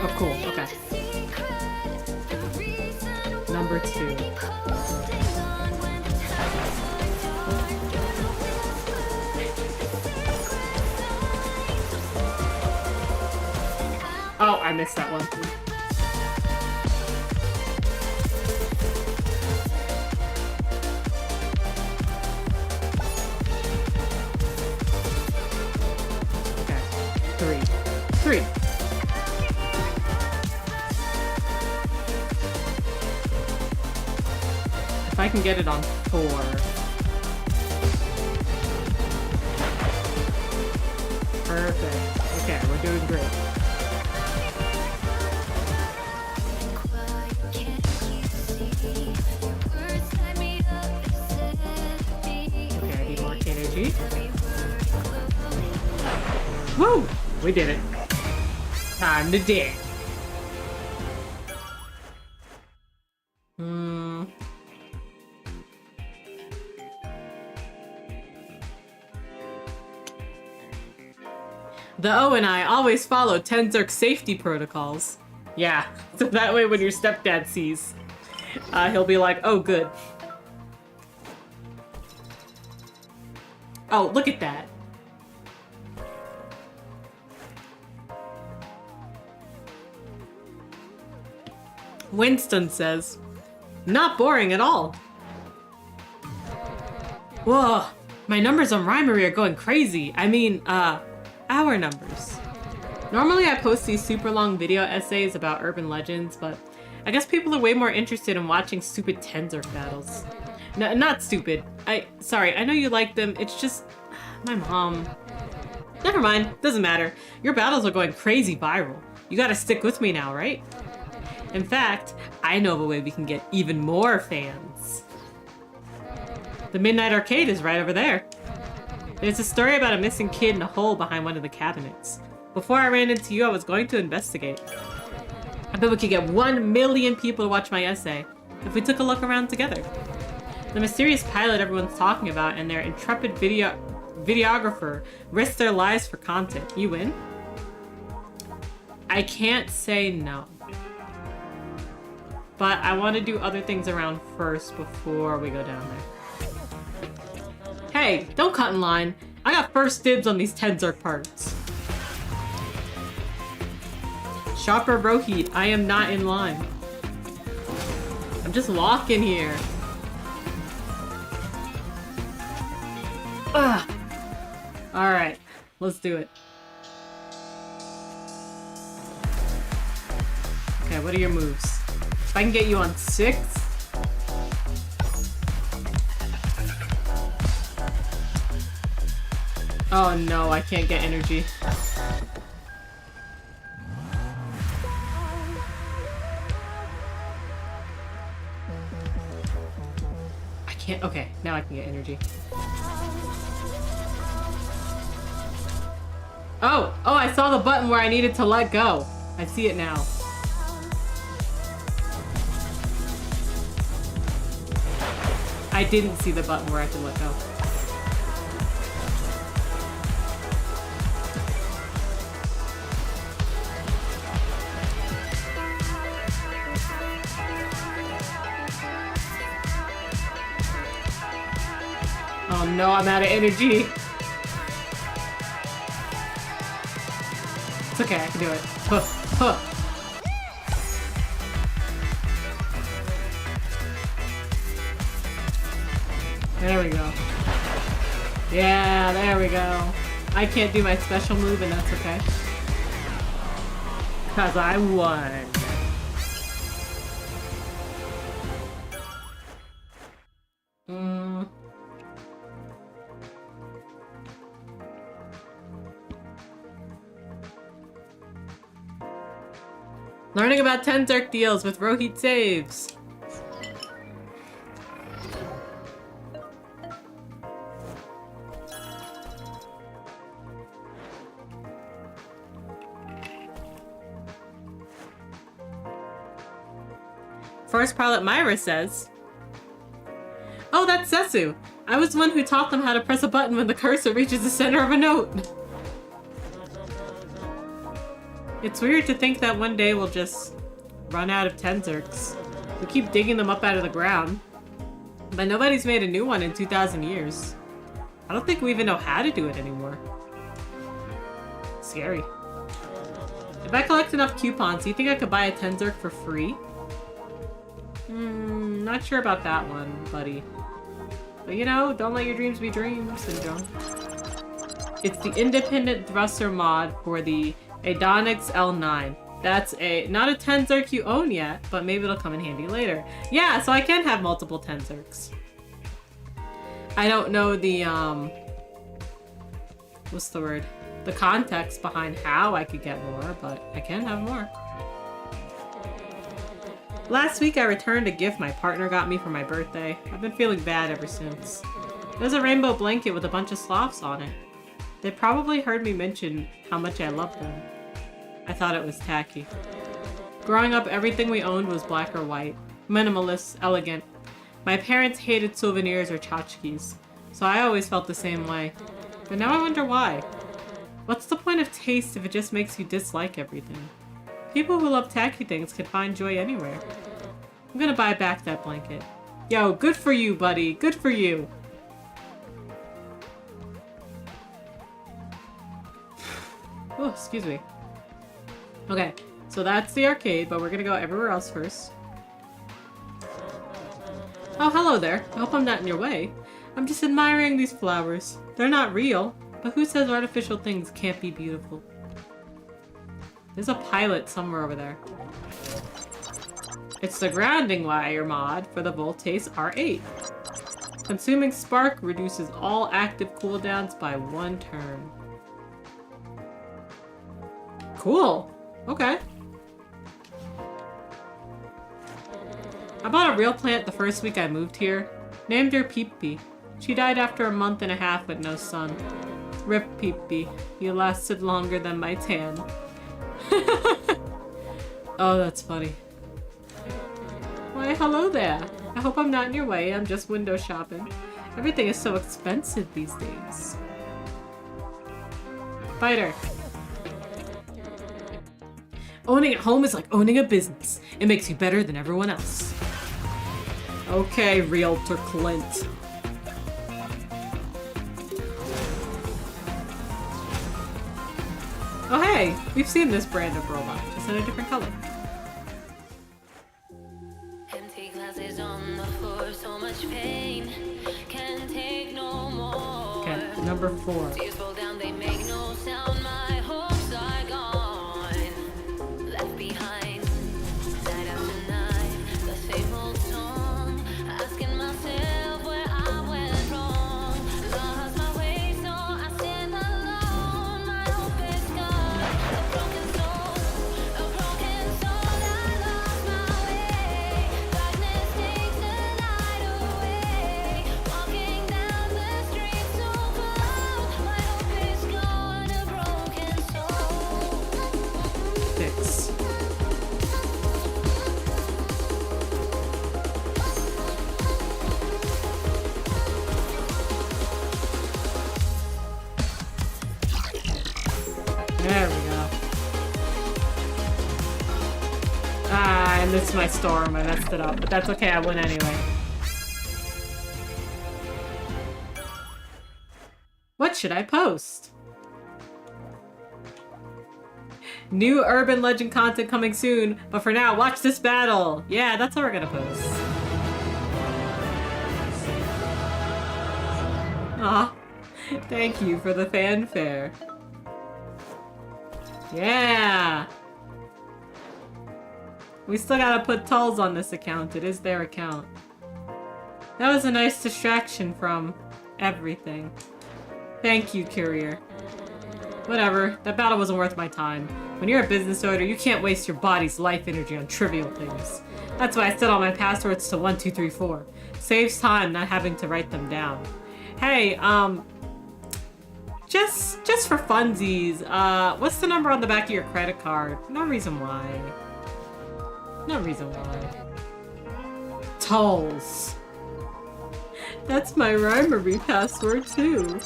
[SPEAKER 1] Oh, cool. Okay. Number 2. Oh, I missed that one. Okay. 3. If I can get it on 4. Perfect. Okay, we're doing great. Okay, I need more energy. Woo! We did it. Time to dig. The O and I always follow Tenzerk's safety protocols. Yeah, so that way when your stepdad sees, he'll be like, oh, good. Oh, look at that. Winston says, not boring at all. Whoa, my numbers on Rhymery are going crazy. I mean, our numbers. Normally I post these super long video essays about urban legends, but I guess people are way more interested in watching stupid Tenzerk battles. No, not stupid. Sorry, I know you like them, it's just my mom. Never mind, doesn't matter. Your battles are going crazy viral. You gotta stick with me now, right? In fact, I know of a way we can get even more fans. The Midnight Arcade is right over there. There's a story about a missing kid in a hole behind one of the cabinets. Before I ran into you, I was going to investigate. I bet we could get 1 million people to watch my essay if we took a look around together. The mysterious pilot everyone's talking about and their intrepid videographer risked their lives for content. You win? I can't say no. But I want to do other things around first before we go down there. Hey, don't cut in line. I got first dibs on these Tenzerk parts. Shopper Rohit, I am not in line. I'm just walking here. Ugh. Alright, let's do it. Okay, what are your moves? If I can get you on 6. Oh no, I can't get energy. I can't, okay, now I can get energy. Oh, I saw the button where I needed to let go. I see it now. I didn't see the button where I could let go. Oh no, I'm out of energy. It's okay, I can do it. Huh, huh. There we go. Yeah, there we go. I can't do my special move and that's okay. 'Cause I won. Learning about Tenzerk deals with Rohit saves. First Pilot Myra says, "Oh, that's Setsu. I was the one who taught them how to press a button when the cursor reaches the center of a note." It's weird to think that one day we'll just run out of Tenzerks. We keep digging them up out of the ground. But nobody's made a new one in 2,000 years. I don't think we even know how to do it anymore. Scary. If I collect enough coupons, do you think I could buy a Tenzerk for free? Not sure about that one, buddy. But you know, don't let your dreams be dreams, Syndrome. It's the independent thruster mod for the Adonix L9. That's not a Tenzerk you own yet, but maybe it'll come in handy later. Yeah, so I can have multiple Tenzerks. I don't know the, what's the word? The context behind how I could get more, but I can have more. Last week I returned a gift my partner got me for my birthday. I've been feeling bad ever since. There's a rainbow blanket with a bunch of sloths on it. They probably heard me mention how much I love them. I thought it was tacky. Growing up, everything we owned was black or white. Minimalist, elegant. My parents hated souvenirs or tchotchkes, so I always felt the same way. But now I wonder why. What's the point of taste if it just makes you dislike everything? People who love tacky things can find joy anywhere. I'm gonna buy back that blanket. Yo, good for you, buddy. Good for you. Oh, excuse me. Okay, so that's the arcade, but we're gonna go everywhere else first. Oh, hello there. I hope I'm not in your way. I'm just admiring these flowers. They're not real, but who says artificial things can't be beautiful? There's a pilot somewhere over there. It's the grounding wire mod for the Voltase R8. Consuming spark reduces all active cooldowns by 1 turn. Cool. Okay. I bought a real plant the first week I moved here. Named her Peepee. She died after a month and a half with no sun. Rip Peepee. You lasted longer than my tan. Oh, that's funny. Why, hello there. I hope I'm not in your way. I'm just window shopping. Everything is so expensive these days. Fighter. Owning a home is like owning a business. It makes you better than everyone else. Okay, Realtor Clint. Oh hey, we've seen this brand of robot, just in a different color.
[SPEAKER 3] Empty glasses on the floor, so much pain. Can't take no more.
[SPEAKER 1] Okay, number 4.
[SPEAKER 3] Tears fall down, they make no sound. My hopes are gone, left behind. Night after night, the same old song. Asking myself where I went wrong. Lost my way, so I stand alone. My hope is gone. A broken soul that lost my way. Darkness takes the light away. Walking down the street so cold. My hope is gone. A broken soul.
[SPEAKER 1] 6. There we go. Ah, I missed my storm. I messed it up, but that's okay. I win anyway. What should I post? New urban legend content coming soon, but for now, watch this battle. Yeah, that's what we're gonna post. Aw, thank you for the fanfare. Yeah! We still gotta put tolls on this account. It is their account. That was a nice distraction from everything. Thank you, Courier. Whatever, that battle wasn't worth my time. When you're a business owner, you can't waste your body's life energy on trivial things. That's why I set all my passwords to 1234. Saves time not having to write them down. Hey, just for funsies, what's the number on the back of your credit card? No reason why. No reason why. Tolls. That's my rhymery password too.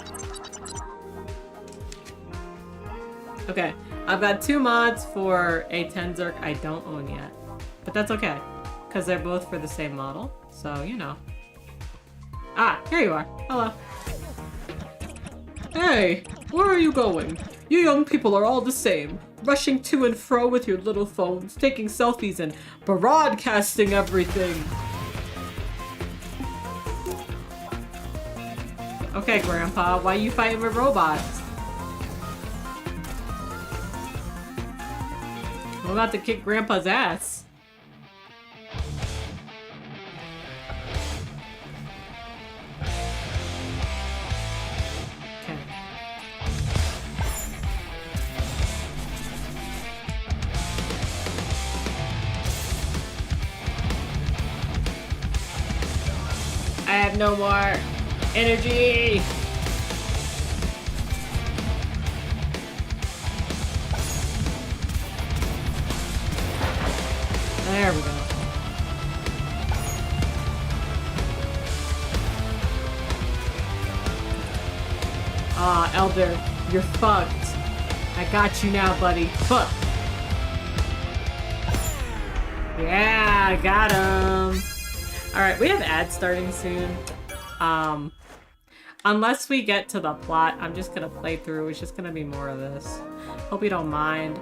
[SPEAKER 1] Okay, I've got 2 mods for a Tenzerk I don't own yet. But that's okay, because they're both for the same model, so you know. Ah, here you are. Hello. Hey, where are you going? You young people are all the same. Rushing to and fro with your little phones, taking selfies and broadcasting everything. Okay, Grandpa, why are you fighting with robots? I'm about to kick Grandpa's ass. Okay. I have no more energy. There we go. Ah, Elder, you're fucked. I got you now, buddy. Fuck. Yeah, I got him. Alright, we have ads starting soon. Unless we get to the plot, I'm just gonna play through. It's just gonna be more of this. Hope you don't mind.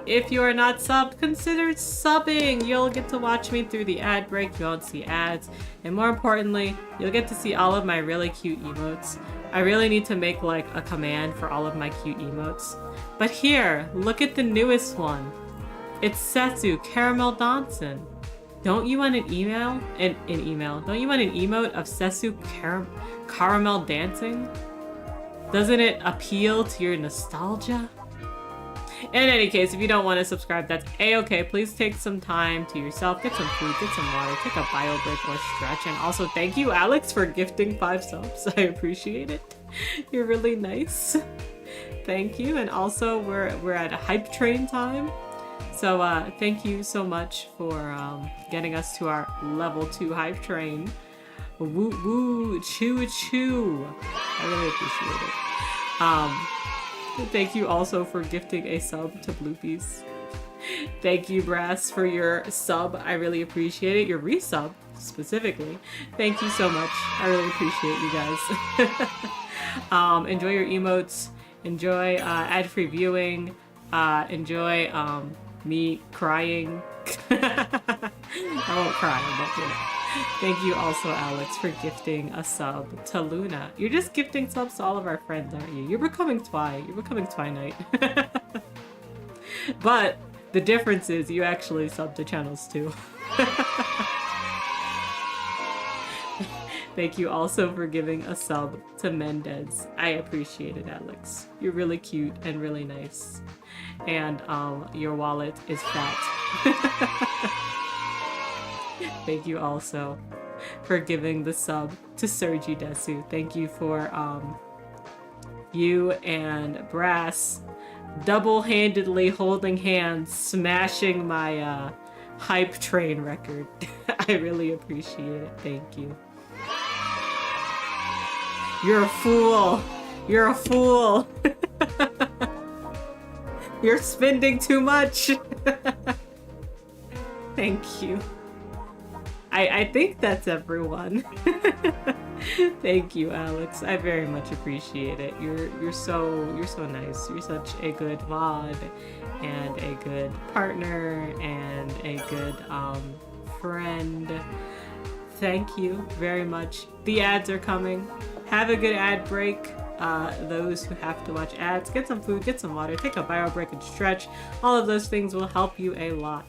[SPEAKER 1] If you are not subbed, consider subbing. You'll get to watch me through the ad break. You won't see ads. And more importantly, you'll get to see all of my really cute emotes. I really need to make like a command for all of my cute emotes. But here, look at the newest one. It's Setsu Caramel Donson. Don't you want an email? Don't you want an emote of Setsu caramel dancing? Doesn't it appeal to your nostalgia? In any case, if you don't want to subscribe, that's a-okay. Please take some time to yourself, get some food, get some water, take a bio break or stretch. And also thank you, Alex, for gifting 5 subs. I appreciate it. You're really nice. Thank you. And also we're at a hype train time. So thank you so much for getting us to our level 2 hype train. Woo woo, choo choo. I really appreciate it. Thank you also for gifting a sub to Bloopies. Thank you, Brass, for your sub. I really appreciate it. Your resub, specifically. Thank you so much. I really appreciate you guys. Enjoy your emotes. Enjoy ad-free viewing. Enjoy me crying. I won't cry, but you know. Thank you also, Alex, for gifting a sub to Luna. You're just gifting subs to all of our friends, aren't you? You're becoming Twi. You're becoming Twilight. But the difference is you actually sub to channels too. Thank you also for giving a sub to Mendez. I appreciate it, Alex. You're really cute and really nice. And your wallet is fat. Thank you also for giving the sub to Sergi Desu. Thank you for you and Brass double-handedly holding hands, smashing my hype train record. I really appreciate it. Thank you. You're a fool. You're a fool. You're spending too much. Thank you. I think that's everyone. Thank you, Alex. I very much appreciate it. You're so nice. You're such a good VOD and a good partner and a good friend. Thank you very much. The ads are coming. Have a good ad break. Those who have to watch ads, get some food, get some water, take a bio break and stretch. All of those things will help you a lot.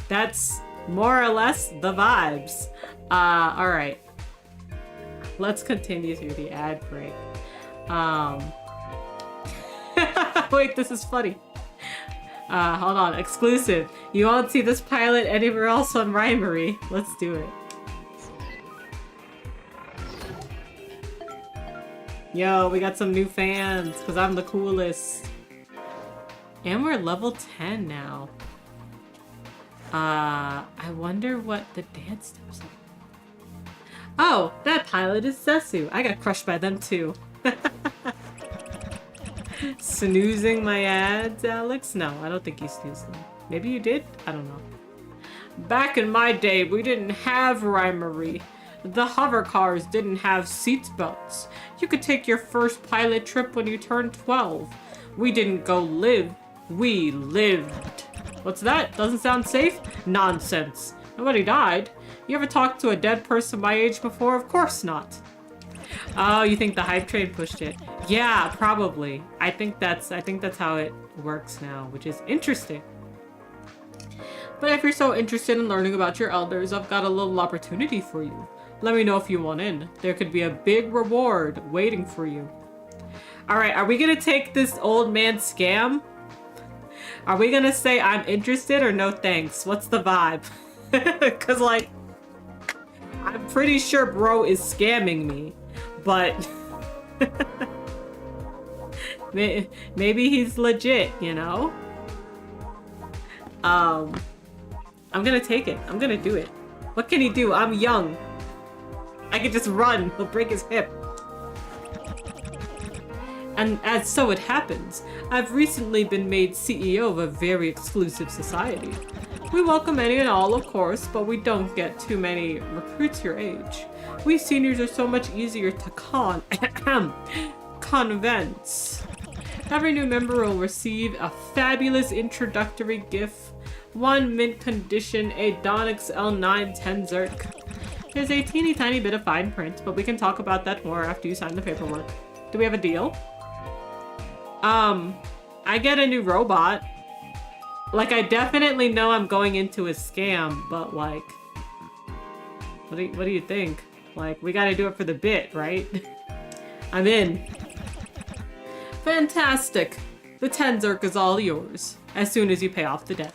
[SPEAKER 1] That's more or less the vibes. Alright. let's continue through the ad break. Wait, this is funny. Hold on, exclusive. You won't see this pilot anywhere else on Rhymery. Let's do it. Yo, we got some new fans, because I'm the coolest. And we're level 10 now. I wonder what the dance steps are. Oh, that pilot is Sesu. I got crushed by them too. Snoozing my ads, Alex? No, I don't think you snoozed them. Maybe you did? I don't know. Back in my day, we didn't have Rhymery. The hover cars didn't have seat belts. You could take your first pilot trip when you turned 12. We didn't go live. We lived. What's that? Doesn't sound safe? Nonsense. Nobody died. You ever talked to a dead person my age before? Of course not. Oh, you think the hype train pushed it? Yeah, probably. I think that's how it works now, which is interesting. But if you're so interested in learning about your elders, I've got a little opportunity for you. Let me know if you want in. There could be a big reward waiting for you. Alright, are we gonna take this old man scam? Are we gonna say I'm interested or no thanks? What's the vibe? Cause like, I'm pretty sure bro is scamming me, but maybe he's legit, you know? I'm gonna take it. I'm gonna do it. What can he do? I'm young. I can just run. He'll break his hip. And as so it happens, I've recently been made CEO of a very exclusive society. We welcome any and all, of course, but we don't get too many recruits your age. We seniors are so much easier to convince. Every new member will receive a fabulous introductory gift, 1 mint condition Adonix L9 Tenzerk. There's a teeny tiny bit of fine print, but we can talk about that more after you sign the paperwork. Do we have a deal? I get a new robot. Like, I definitely know I'm going into a scam, but like, what do you think? Like, we gotta do it for the bit, right? I'm in. Fantastic. The Tenzerk is all yours, as soon as you pay off the debt.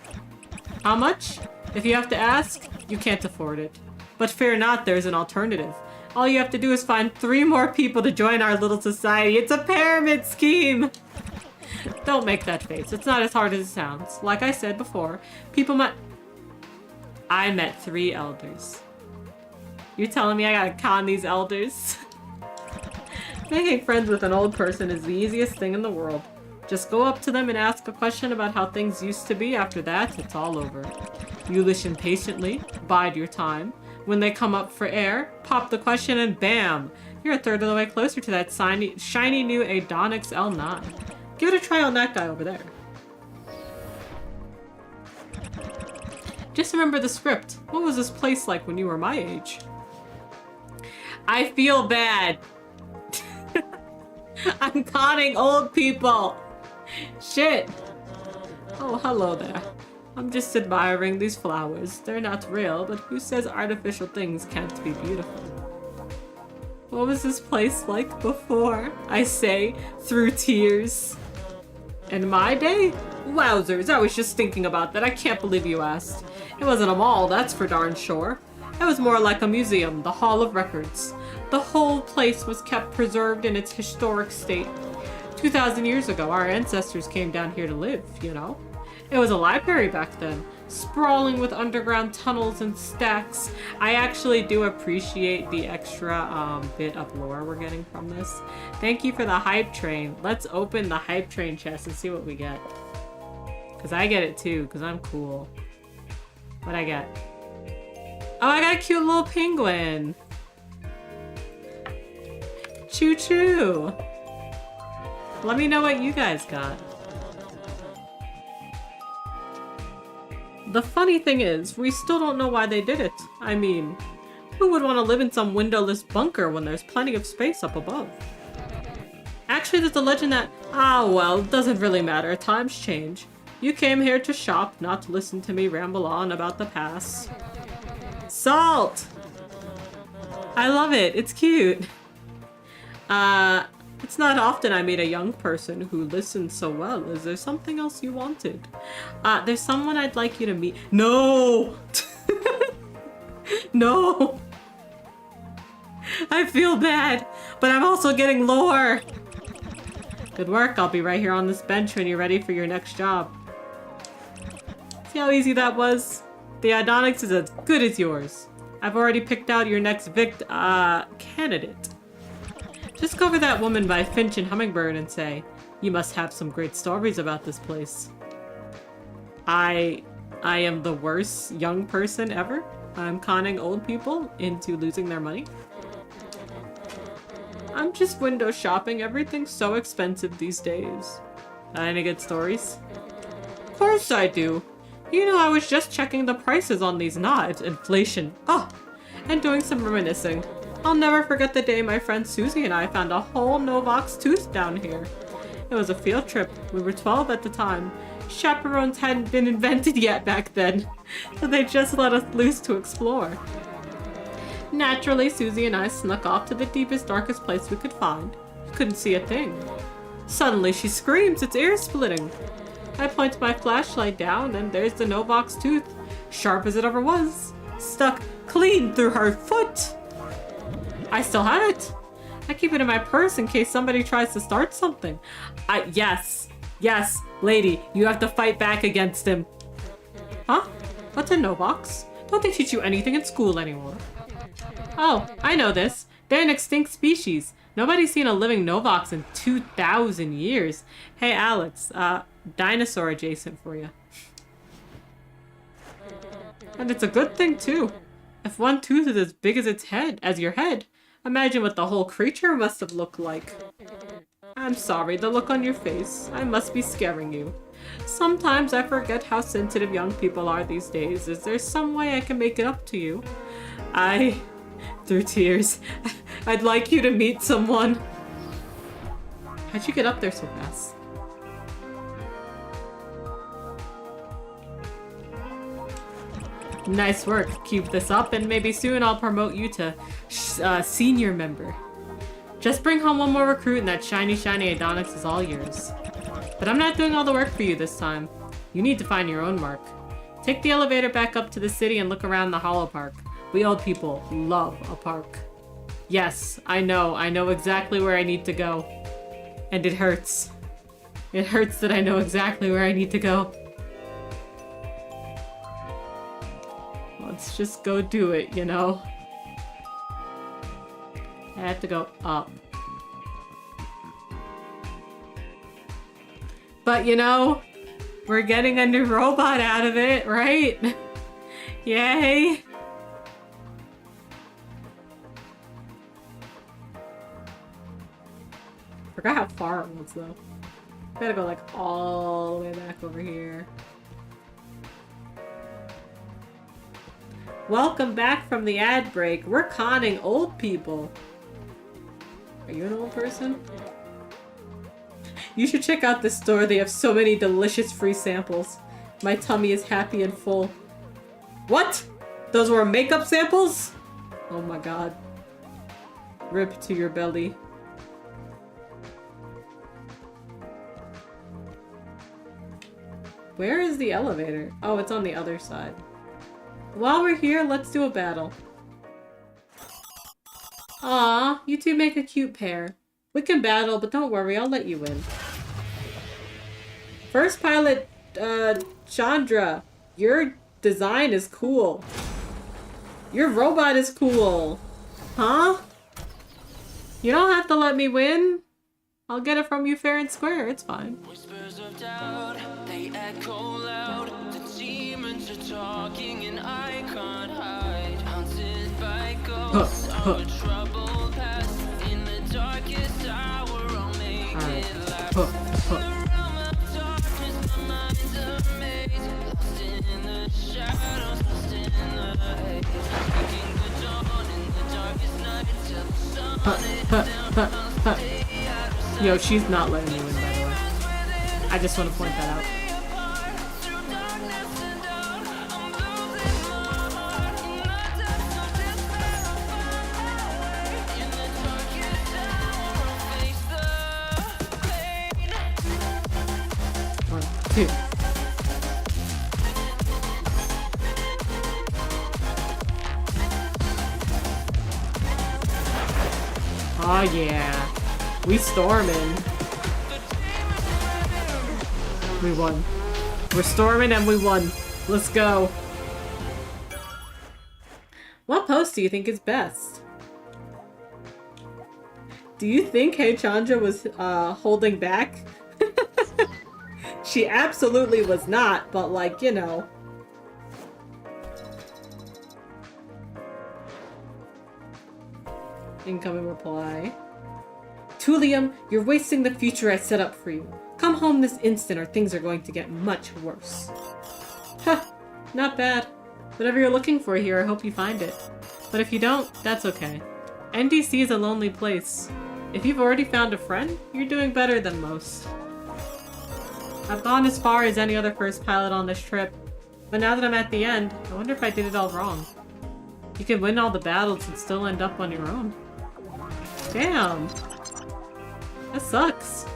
[SPEAKER 1] How much? If you have to ask, you can't afford it. But fear not, there's an alternative. All you have to do is find 3 more people to join our little society. It's a pyramid scheme! Don't make that face. It's not as hard as it sounds. Like I said before, I met 3 elders. You telling me I gotta con these elders? Making friends with an old person is the easiest thing in the world. Just go up to them and ask a question about how things used to be. After that, it's all over. You listen patiently, bide your time. When they come up for air, pop the question and bam! You're a third of the way closer to that shiny new Adonix L9. Give it a try on that guy over there. Just remember the script. What was this place like when you were my age? I feel bad. I'm conning old people. Shit. Oh, hello there. I'm just admiring these flowers. They're not real, but who says artificial things can't be beautiful? What was this place like before? I say, through tears. In my day? Wowzers, I was just thinking about that. I can't believe you asked. It wasn't a mall, that's for darn sure. It was more like a museum, the Hall of Records. The whole place was kept preserved in its historic state. 2,000 years ago, our ancestors came down here to live, you know? It was a library back then, sprawling with underground tunnels and stacks. I actually do appreciate the extra bit of lore we're getting from this. Thank you for the hype train. Let's open the hype train chest and see what we get. Because I get it too, because I'm cool. What'd I get? Oh, I got a cute little penguin. Choo-choo. Let me know what you guys got. The funny thing is, we still don't know why they did it. I mean, who would want to live in some windowless bunker when there's plenty of space up above? Actually, there's a legend that, well, it doesn't really matter. Times change. You came here to shop, not to listen to me ramble on about the past. Salt! I love it. It's cute. It's not often I meet a young person who listens so well. Is there something else you wanted? There's someone I'd like you to meet. No! No! I feel bad, but I'm also getting lore. Good work. I'll be right here on this bench when you're ready for your next job. See how easy that was? The Adonix is as good as yours. I've already picked out your next candidate. Just go for that woman by Finch and Hummingbird and say, you must have some great stories about this place. I am the worst young person ever. I'm conning old people into losing their money. I'm just window shopping. Everything's so expensive these days. Any good stories? Of course I do. You know, I was just checking the prices on these knives. Inflation. Oh, and doing some reminiscing. I'll never forget the day my friend Susie and I found a whole Novox tooth down here. It was a field trip. We were 12 at the time. Chaperones hadn't been invented yet back then, so they just let us loose to explore. Naturally, Susie and I snuck off to the deepest, darkest place we could find. Couldn't see a thing. Suddenly she screams, it's ear-splitting. I point my flashlight down and there's the Novox tooth, sharp as it ever was, stuck clean through her foot. I still have it. I keep it in my purse in case somebody tries to start something. Yes, lady, you have to fight back against him. Huh? What's a Novox? Don't they teach you anything in school anymore? Oh, I know this. They're an extinct species. Nobody's seen a living Novox in 2,000 years. Hey, Alex, dinosaur adjacent for you. And it's a good thing, too. If one tooth is as big as your head, imagine what the whole creature must have looked like. I'm sorry, the look on your face. I must be scaring you. Sometimes I forget how sensitive young people are these days. Is there some way I can make it up to you? Through tears, I'd like you to meet someone. How'd you get up there so fast? Nice work. Keep this up and maybe soon I'll promote you to senior member. Just bring home one more recruit and that shiny Adonix is all yours. But I'm not doing all the work for you this time. You need to find your own mark. Take the elevator back up to the city and look around the Hollow Park. We old people love a park. Yes, I know exactly where I need to go. And it hurts. It hurts that I know exactly where I need to go. Let's just go do it, you know? I have to go up. But you know, we're getting a new robot out of it, right? Yay! Forgot how far it was though. Gotta go like all the way back over here. Welcome back from the ad break. We're conning old people. Are you an old person? You should check out this store. They have so many delicious free samples. My tummy is happy and full. What? Those were makeup samples? Oh my god. Rip to your belly. Where is the elevator? Oh, it's on the other side. While we're here, let's do a battle. Aw, you two make a cute pair. We can battle, but don't worry, I'll let you win. First pilot, Chandra, your design is cool. Your robot is cool. Huh? You don't have to let me win. I'll get it from you fair and square, it's fine.
[SPEAKER 4] Whispers of doubt, they echo loud. The demons are talking and I can't hide. Haunted by ghosts of a troubled past. In the darkest hour, I'll make it last. The realm of darkness, my mind's a maze. Lost in the shadows, lost in the haze. Waking the dawn in the darkest night till the sun is down.
[SPEAKER 1] Yo, she's not letting me win, by the way. I just want to point that out. Oh yeah. We storming. We won. We're storming and we won. Let's go. What post do you think is best? Do you think Hey Chandra was holding back? She absolutely was not, but like, you know. Incoming reply. Tulium, you're wasting the future I set up for you. Come home this instant or things are going to get much worse. Huh, not bad. Whatever you're looking for here, I hope you find it. But if you don't, that's okay. NDC is a lonely place. If you've already found a friend, you're doing better than most. I've gone as far as any other first pilot on this trip, but now that I'm at the end, I wonder if I did it all wrong. You can win all the battles and still end up on your own. Damn. That sucks.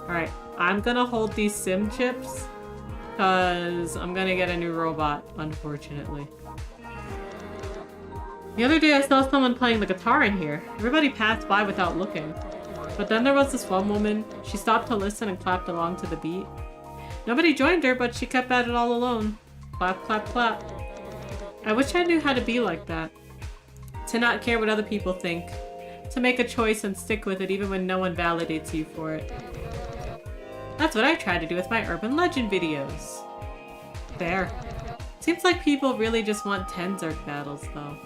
[SPEAKER 1] Alright, I'm gonna hold these sim chips, because I'm gonna get a new robot, unfortunately. The other day I saw someone playing the guitar in here. Everybody passed by without looking. But then there was this one woman. She stopped to listen and clapped along to the beat. Nobody joined her, but she kept at it all alone. Clap, clap, clap. I wish I knew how to be like that. To not care what other people think. To make a choice and stick with it even when no one validates you for it. That's what I try to do with my urban legend videos. There. Seems like people really just want Tenzark battles though.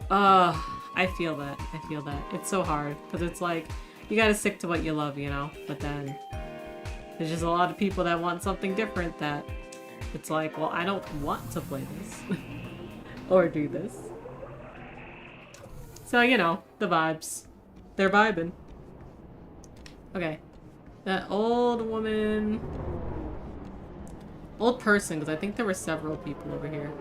[SPEAKER 1] I feel that. I feel that. It's so hard, because it's like, you gotta stick to what you love, you know? But then, there's just a lot of people that want something different that it's like, well, I don't want to play this. Or do this. So, you know, the vibes. They're vibing. Okay. That old woman... Old person, because I think there were several people over here.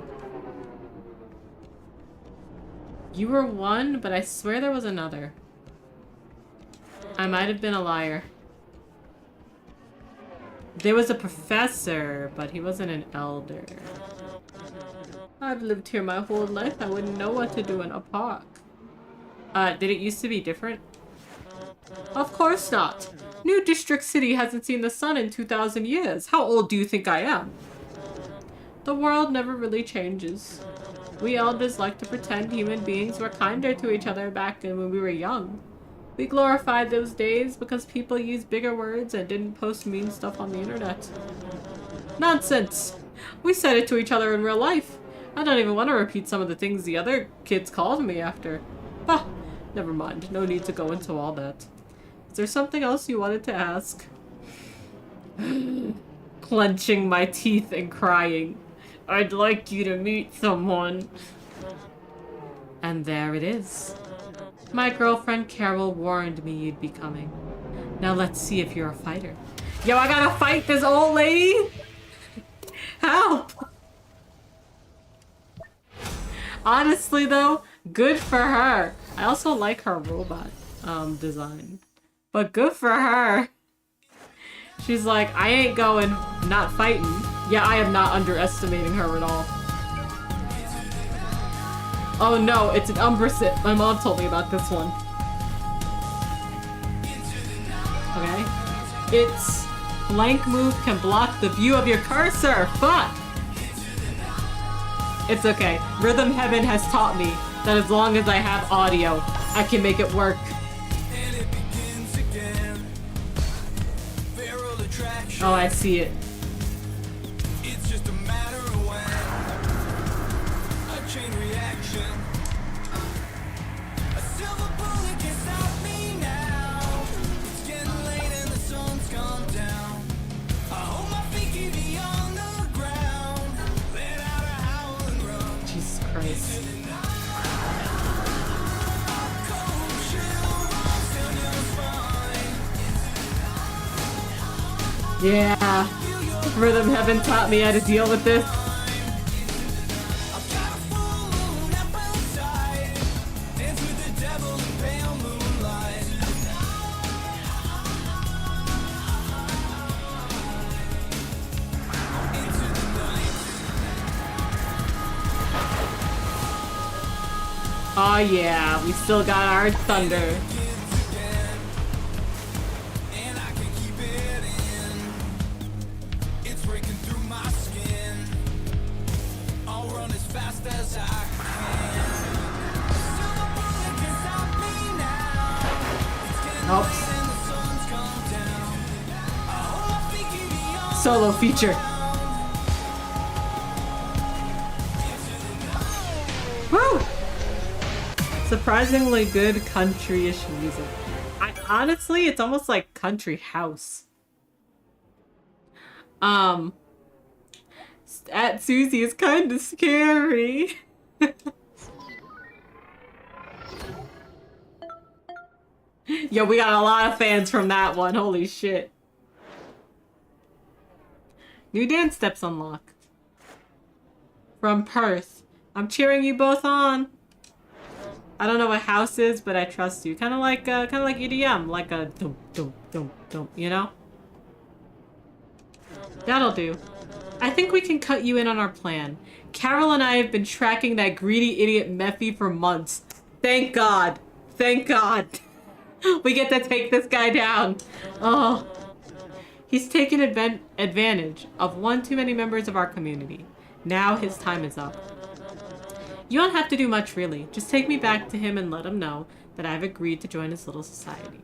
[SPEAKER 1] You were one, but I swear there was another. I might have been a liar. There was a professor, but he wasn't an elder. I've lived here my whole life. I wouldn't know what to do in a park. Did it used to be different? Of course not. New District City hasn't seen the sun in 2,000 years. How old do you think I am? The world never really changes. We elders like to pretend human beings were kinder to each other back when we were young. We glorified those days because people used bigger words and didn't post mean stuff on the internet. Nonsense! We said it to each other in real life. I don't even want to repeat some of the things the other kids called me after. Ah, never mind. No need to go into all that. Is there something else you wanted to ask? Clenching my teeth and crying. I'd like you to meet someone. And there it is. My girlfriend Carol warned me you'd be coming. Now let's see if you're a fighter. Yo, I gotta fight this old lady? Help! Honestly though, good for her. I also like her robot design. But good for her. She's like, I ain't going, not fighting. Yeah, I am not underestimating her at all. Oh no, it's an Umbrasit. My mom told me about this one. Okay. Its blank move can block the view of your cursor. Fuck! It's okay. Rhythm Heaven has taught me that as long as I have audio, I can make it work. Oh, I see it.
[SPEAKER 4] It's just a matter of when a chain reaction. A silver bullet can stop me now. It's getting late and the sun's gone down. I hold my feet keep me on the ground. Let out a howl and run.
[SPEAKER 1] Jesus Christ.
[SPEAKER 4] Cold chill runs down your spine.
[SPEAKER 1] Yeah. Rhythm Heaven taught me how to deal with this.
[SPEAKER 4] I've got a full moon up outside. Dance with the devil in pale moonlight.
[SPEAKER 1] Oh yeah, we still got our thunder. Oops. Solo feature. Woo! Surprisingly good country-ish music. Honestly, it's almost like country house. At Susie is kind of scary. Yo, we got a lot of fans from that one. Holy shit. New dance steps unlocked. From Perth. I'm cheering you both on. I don't know what house is, but I trust you. Kind of like EDM, like a dum dum dum dum, you know? That'll do. I think we can cut you in on our plan. Carol and I have been tracking that greedy idiot Mephi for months. Thank God. Thank God. We get to take this guy down. Oh. He's taken advantage of one too many members of our community. Now his time is up. You don't have to do much, really. Just take me back to him and let him know that I've agreed to join his little society.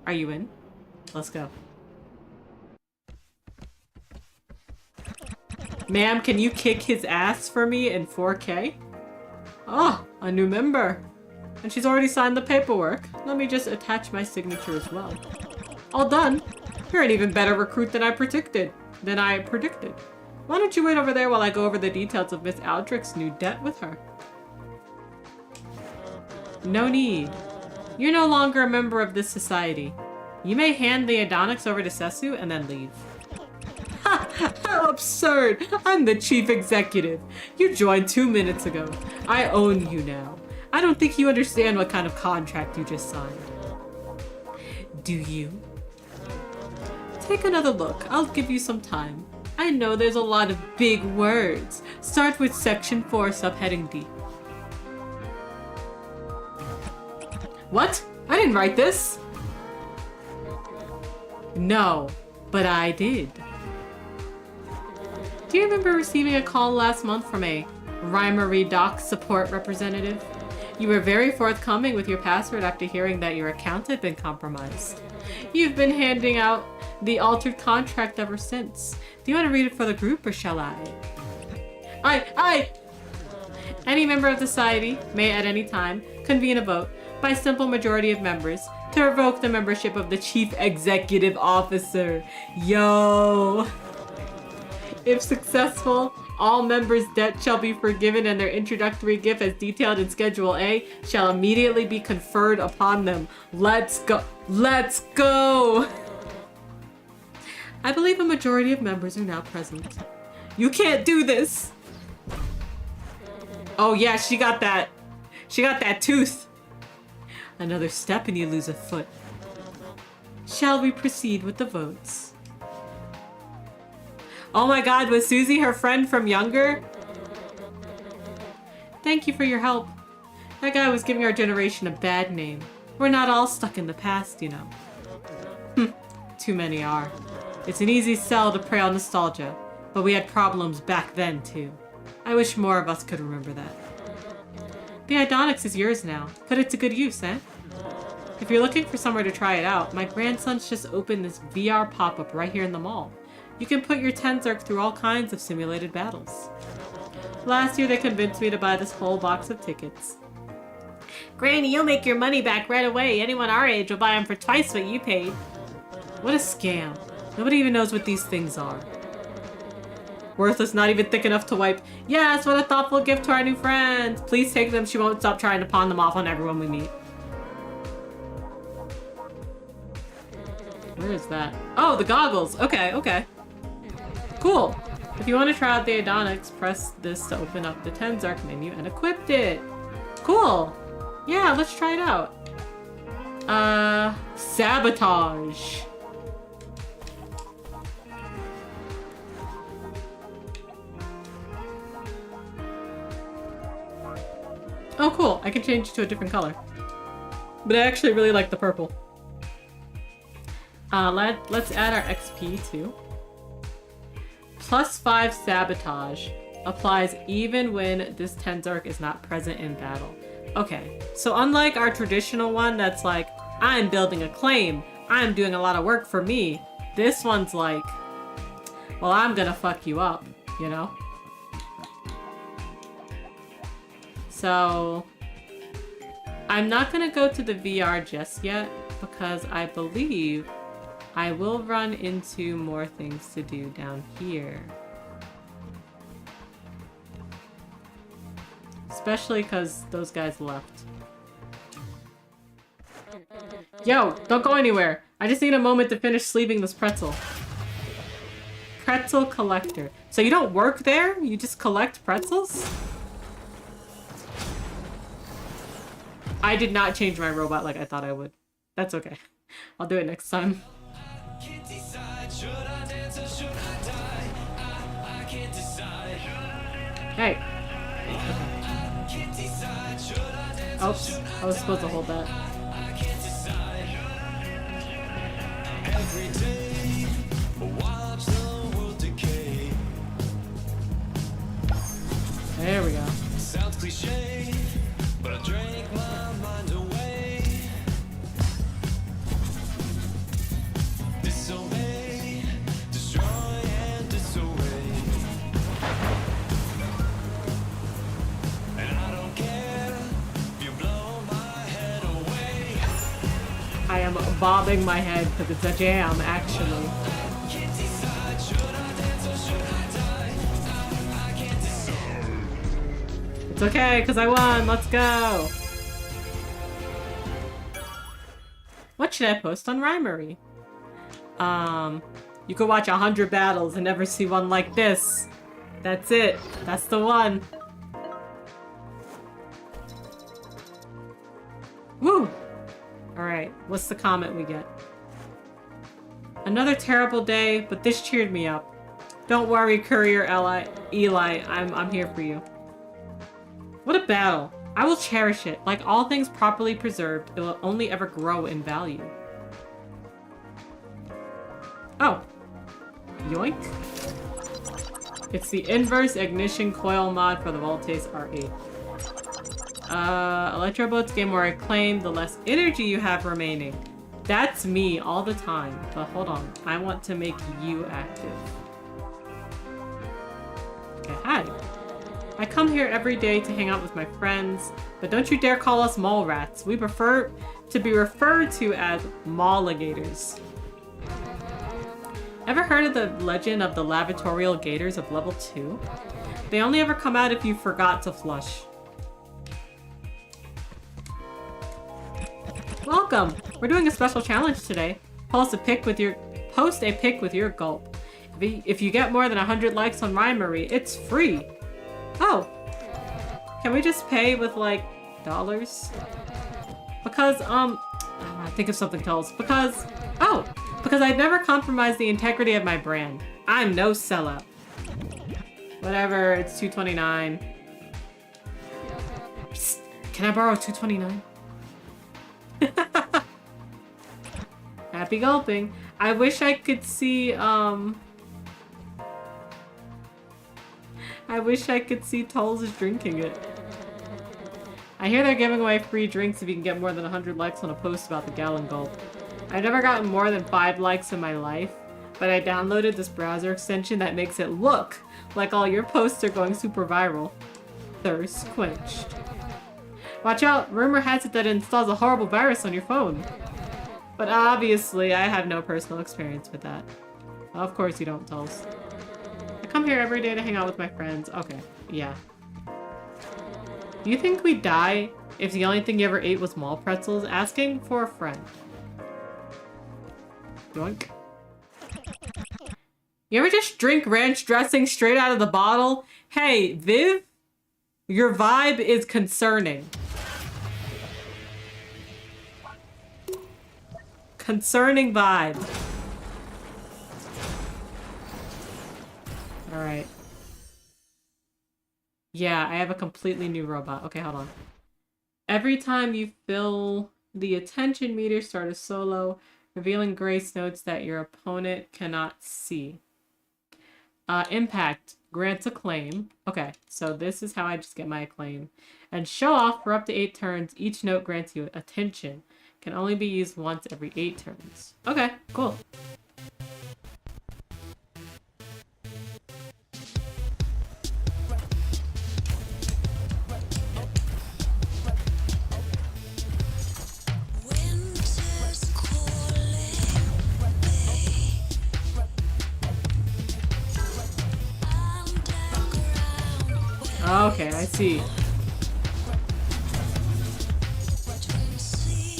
[SPEAKER 1] Are you in? Let's go. Ma'am, can you kick his ass for me in 4K? Oh, a new member. And she's already signed the paperwork. Let me just attach my signature as well. All done. You're an even better recruit than I predicted. Why don't you wait over there while I go over the details of Miss Aldrich's new debt with her? No need. You're no longer a member of this society. You may hand the Adonics over to Sesu and then leave. Ha! How absurd! I'm the chief executive. You joined 2 minutes ago. I own you now. I don't think you understand what kind of contract you just signed. Do you? Take another look. I'll give you some time. I know there's a lot of big words. Start with section 4, subheading D. What? I didn't write this. No, but I did. Do you remember receiving a call last month from a Rhymery Doc support representative? You were very forthcoming with your password after hearing that your account had been compromised. You've been handing out the altered contract ever since. Do you want to read it for the group or shall I? Any member of the society may at any time convene a vote by simple majority of members to revoke the membership of the chief executive officer. Yo! If successful, all members' debt shall be forgiven and their introductory gift as detailed in Schedule A shall immediately be conferred upon them. Let's go! Let's go! I believe a majority of members are now present. You can't do this! Oh yeah, she got that tooth. Another step and you lose a foot. Shall we proceed with the votes? Oh my god, was Susie her friend from younger? Thank you for your help. That guy was giving our generation a bad name. We're not all stuck in the past, you know. Too many are. It's an easy sell to prey on nostalgia, but we had problems back then too. I wish more of us could remember that. The Idonics is yours now. Put it to good use, eh? If you're looking for somewhere to try it out, my grandson's just opened this VR pop-up right here in the mall. You can put your Tenzark through all kinds of simulated battles. Last year they convinced me to buy this whole box of tickets. Granny, you'll make your money back right away. Anyone our age will buy them for twice what you paid. What a scam. Nobody even knows what these things are. Worthless, not even thick enough to wipe. Yes, what a thoughtful gift to our new friends. Please take them. She won't stop trying to pawn them off on everyone we meet. Where is that? Oh, the goggles. Okay, okay. Cool. If you want to try out the Adonics, press this to open up the Tenzark menu and equip it. Cool. Yeah, let's try it out. Sabotage. Oh, cool. I can change it to a different color. But I actually really like the purple. Let's add our XP too. +5 sabotage applies even when this Tenzark is not present in battle. Okay, so unlike our traditional one that's like, I'm building a claim, I'm doing a lot of work for me, this one's like, well, I'm gonna fuck you up, you know? So, I'm not gonna go to the VR just yet because I believe I will run into more things to do down here. Especially because those guys left. Yo, don't go anywhere. I just need a moment to finish sleeving this pretzel. Pretzel collector. So you don't work there? You just collect pretzels? I did not change my robot like I thought I would. That's okay. I'll do it next time. Hey. Oops. I was supposed to hold that. There we go.
[SPEAKER 4] Sounds cliche, but I drank my mind away. Disobey, destroy and disarray. And I don't care if you blow my head away.
[SPEAKER 1] I am bobbing my head because it's a jam, actually.
[SPEAKER 4] Can't decide, should I dance or should I die? I can't decide.
[SPEAKER 1] It's okay, because I won. Let's go. What should I post on Rhymery? You could watch 100 battles and never see one like this. That's it. That's the one. Woo! Alright, what's the comment we get? Another terrible day, but this cheered me up. Don't worry, Courier Eli, I'm here for you. What a battle. I will cherish it. Like all things properly preserved, it will only ever grow in value. Oh. Yoink. It's the inverse ignition coil mod for the Voltace R8. Electro boats gain more acclaim the less energy you have remaining. That's me all the time. But hold on. I want to make you active. Okay, hi. I come here every day to hang out with my friends, but don't you dare call us mall rats. We prefer to be referred to as malligators. Ever heard of the legend of the lavatorial gators of level 2? They only ever come out if you forgot to flush. Welcome! We're doing a special challenge today. Post a pic with your gulp. If you get more than 100 likes on Rhymery, it's free. Oh, can we just pay with like dollars? Because I think of something else. Because I'd never compromise the integrity of my brand. I'm no sellout. Whatever, it's $2.29. Psst, can I borrow $2.29? Happy gulping. I wish I could see Tulls drinking it. I hear they're giving away free drinks if you can get more than 100 likes on a post about the gallon gulp. I've never gotten more than 5 likes in my life, but I downloaded this browser extension that makes it look like all your posts are going super viral. Thirst quenched. Watch out, rumor has it that it installs a horrible virus on your phone. But obviously, I have no personal experience with that. Of course you don't, Tulls. I come here every day to hang out with my friends. Okay, yeah. Do you think we'd die if the only thing you ever ate was mall pretzels? Asking for a friend. Yoink. You ever just drink ranch dressing straight out of the bottle? Hey, Viv, your vibe is concerning. Concerning vibe. Alright. Yeah, I have a completely new robot. Okay, hold on. Every time you fill the attention meter, start a solo, revealing grace notes that your opponent cannot see. Impact grants acclaim. Okay, so this is how I just get my acclaim. And show off for up to 8 turns. Each note grants you attention. Can only be used once every 8 turns. Okay, cool. Okay, I see.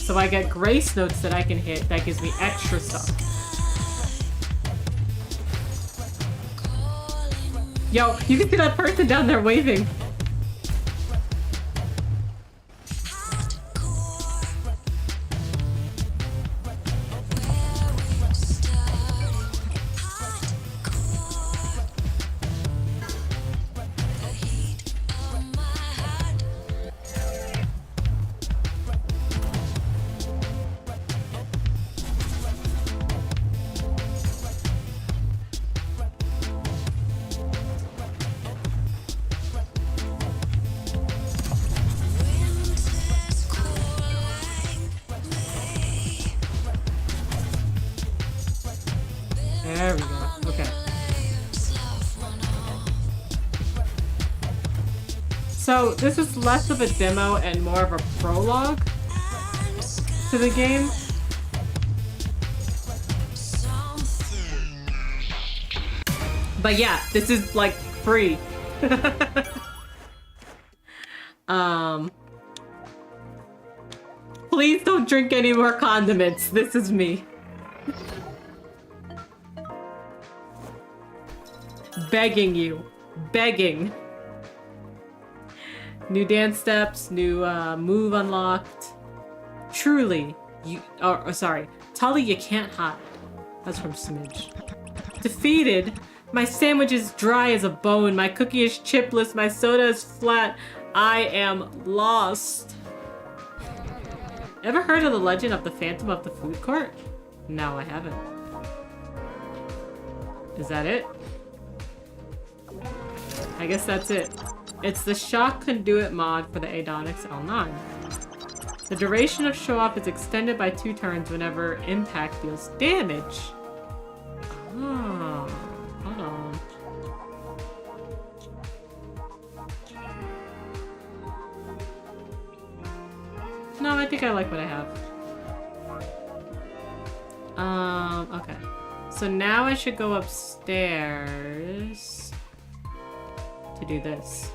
[SPEAKER 1] So I get grace notes that I can hit. That gives me extra stuff. Yo, you can see that person down there waving. There we go. Okay. So this is less of a demo and more of a prologue to the game. But yeah, this is like free. Please don't drink any more condiments. This is me. Begging you. Begging. New dance steps, new move unlocked. Truly, you... Oh, sorry. Tully, you can't hide. That's from Smidge. Defeated. My sandwich is dry as a bone. My cookie is chipless. My soda is flat. I am lost. Ever heard of the legend of the Phantom of the Food Court? No, I haven't. Is that it? I guess that's it. It's the Shock Conduit mod for the Adonix L9. The duration of show off is extended by 2 turns whenever impact deals damage. Oh, hold on. No, I think I like what I have. Okay. So now I should go upstairs to do this.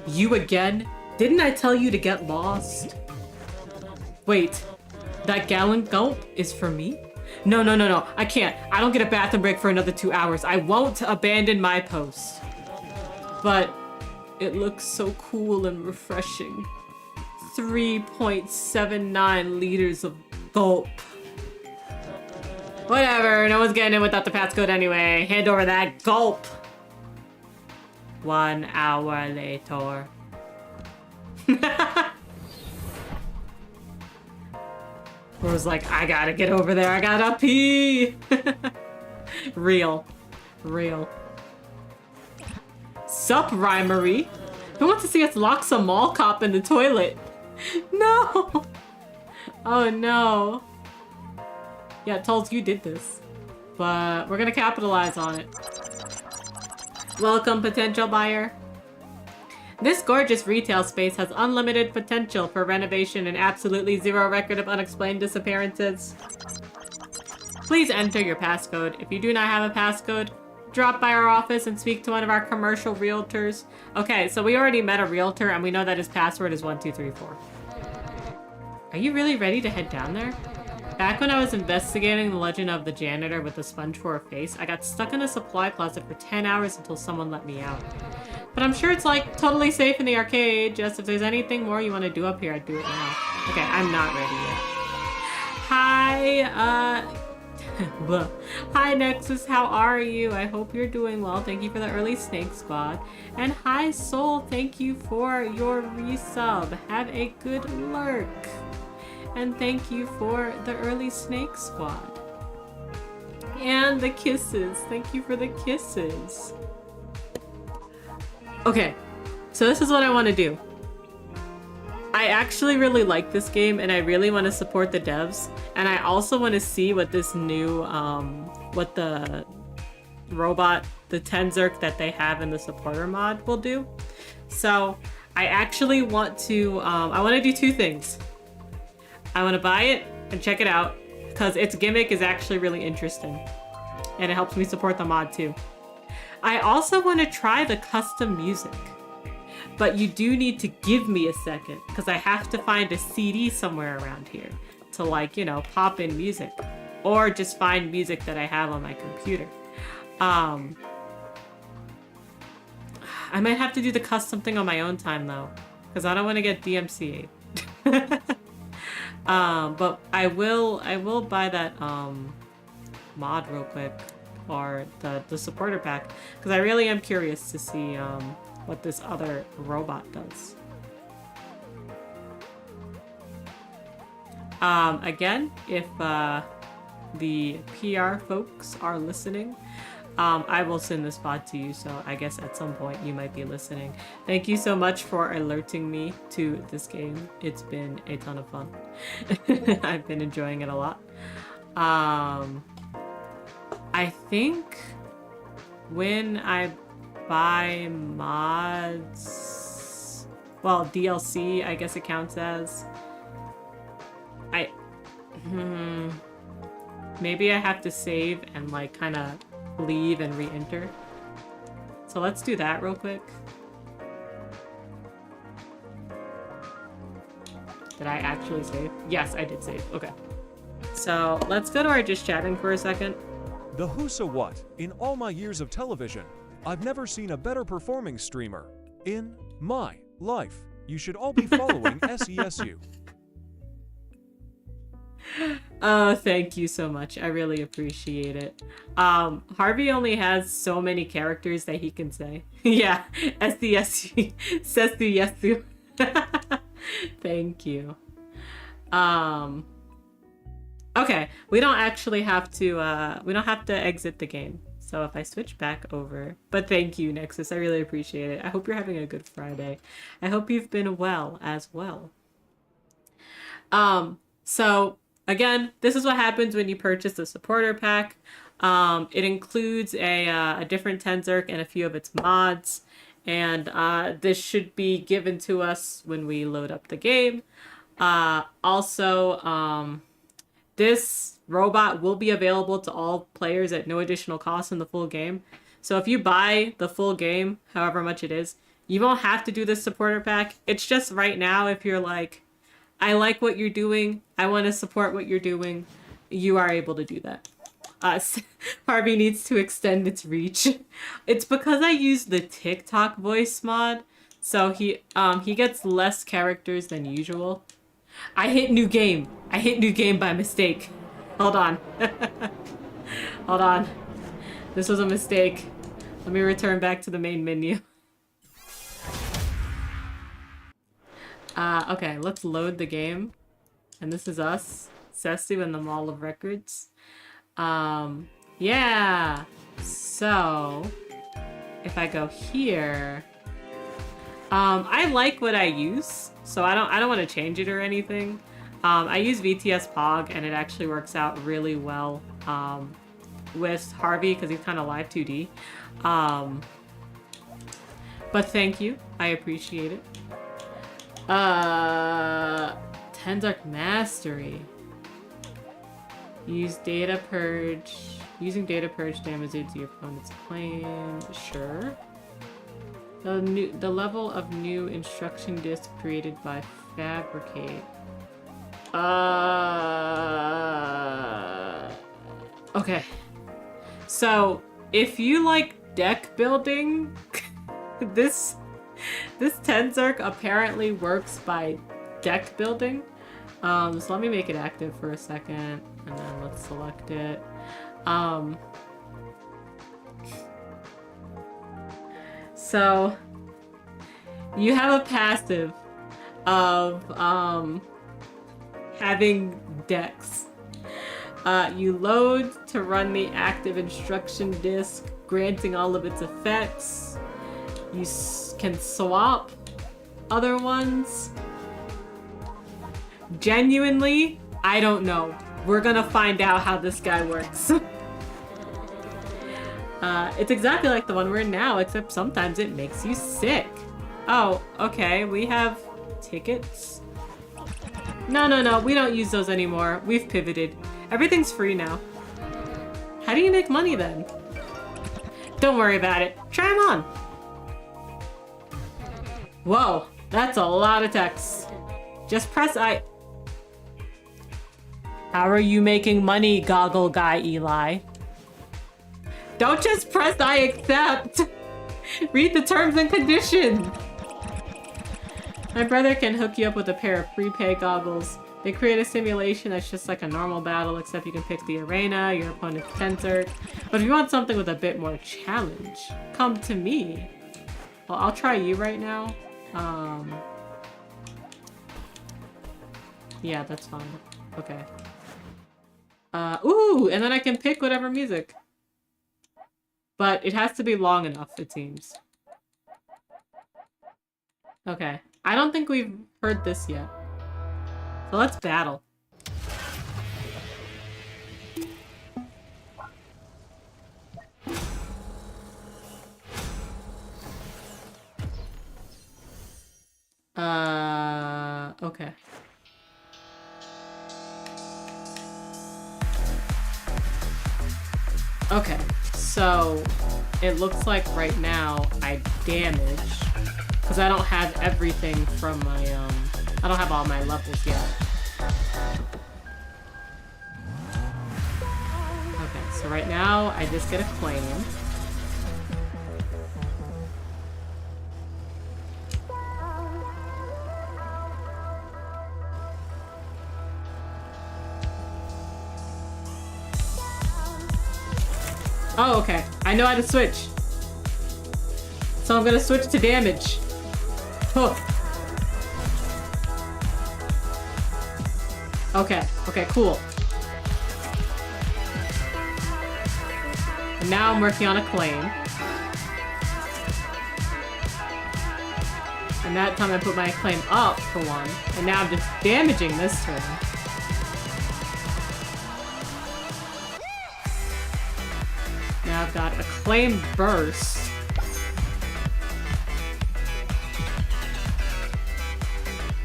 [SPEAKER 1] You again? Didn't I tell you to get lost? Wait, that gallon gulp is for me? No, no, no, no, I can't. I don't get a bathroom break for another 2 hours. I won't abandon my post. But it looks so cool and refreshing. 3.79 liters of gulp. Whatever, no one's getting in without the passcode anyway. Hand over that gulp. 1 hour later. Was like, I gotta get over there, I gotta pee. Real. Real. Sup, Rhymery? Who wants to see us lock some mall cop in the toilet? No! Oh no. Yeah, Tulls, you did this. But we're gonna capitalize on it. Welcome, potential buyer. This gorgeous retail space has unlimited potential for renovation and absolutely zero record of unexplained disappearances. Please enter your passcode. If you do not have a passcode, drop by our office and speak to one of our commercial realtors. Okay, so we already met a realtor and we know that his password is 1234. Are you really ready to head down there? Back when I was investigating the legend of the janitor with the sponge for a face, I got stuck in a supply closet for 10 hours until someone let me out. But I'm sure it's like totally safe in the arcade. Just if there's anything more you want to do up here, I'd do it now. Okay, I'm not ready yet. Hi, Blah. Hi Nexus, how are you? I hope you're doing well. Thank you for the early Snake Squad. And hi Soul, thank you for your resub. Have a good lurk. And thank you for the early Snake Squad. And the kisses. Thank you for the kisses. Okay, so this is what I want to do. I actually really like this game and I really want to support the devs. And I also want to see what this new, what the robot, the Tenzerk that they have in the supporter mod will do. So I actually want to, I want to do two things. I want to buy it and check it out because its gimmick is actually really interesting. And it helps me support the mod too. I also want to try the custom music. But you do need to give me a second because I have to find a CD somewhere around here to, like, you know, pop in music or just find music that I have on my computer. I might have to do the custom thing on my own time though because I don't want to get DMCA'd. But I will buy that mod real quick or the supporter pack because I really am curious to see what this other robot does. Again, if the PR folks are listening, I will send this bot to you, so I guess at some point you might be listening. Thank you so much for alerting me to this game. It's been a ton of fun. I've been enjoying it a lot. I think when I buy mods, well, DLC I guess it counts as, maybe I have to save and like kind of leave and re-enter. So let's do that real quick. Did I actually save? Yes, I did save. Okay. So let's go to our just chatting for a second.
[SPEAKER 2] The Whosa What? In all my years of television, I've never seen a better performing streamer in my life. You should all be following SESU.
[SPEAKER 1] Oh, thank you so much. I really appreciate it. Harvey only has so many characters that he can say. Yeah, SESU. SESU. Thank you. Okay, we don't actually have to, we don't have to exit the game. So if I switch back over, but thank you, Nexus. I really appreciate it. I hope you're having a good Friday. I hope you've been well as well. So again, this is what happens when you purchase the supporter pack. It includes a different Tenzerk and a few of its mods. And this should be given to us when we load up the game. Also, this robot will be available to all players at no additional cost in the full game. So if you buy the full game, however much it is, you won't have to do this supporter pack. It's just right now, if you're like, I like what you're doing, I want to support what you're doing, you are able to do that. Harvey needs to extend its reach. It's because I use the TikTok voice mod, so he gets less characters than usual. I hit new game. I hit new game by mistake. Hold on. Hold on. This was a mistake. Let me return back to the main menu. Okay, let's load the game. And this is us, Sesu and the Mall of Records. Yeah. So, if I go here, I like what I use, so I don't want to change it or anything. I use VTS Pog, and it actually works out really well with Harvey because he's kind of live 2D. But thank you, I appreciate it. Tenzerk Mastery. Use data purge. Using data purge damages your opponent's claim. Sure. The level of new instruction disk created by Fabricate. Okay. So if you like deck building, this Tenzerk apparently works by deck building. So let me make it active for a second, and then let's select it. Um, so you have a passive of having decks. You load to run the active instruction disk, granting all of its effects. You can swap other ones. Genuinely, I don't know. We're gonna find out how this guy works. It's exactly like the one we're in now, except sometimes it makes you sick. Oh, okay, we have tickets. No, we don't use those anymore. We've pivoted. Everything's free now. How do you make money then? Don't worry about it. Try them on. Whoa, that's a lot of text. Just press I. How are you making money, goggle guy Eli? Don't just press I accept. Read the terms and conditions. My brother can hook you up with a pair of prepay goggles. They create a simulation that's just like a normal battle, except you can pick the arena, your opponent's tensor. But if you want something with a bit more challenge, come to me. Well, I'll try you right now. Yeah, that's fine. Okay. Ooh, and then I can pick whatever music. But it has to be long enough, it seems. Okay. I don't think we've heard this yet. So let's battle. Okay. Okay, so it looks like right now I damage because I don't have everything from my I don't have all my levels yet. Okay, so right now I just get a claim. Oh, okay. I know how to switch. So I'm gonna switch to damage. Huh. Okay, cool. And now I'm working on a claim. And that time I put my claim up for one. And now I'm just damaging this turn. Now I've got a claim burst.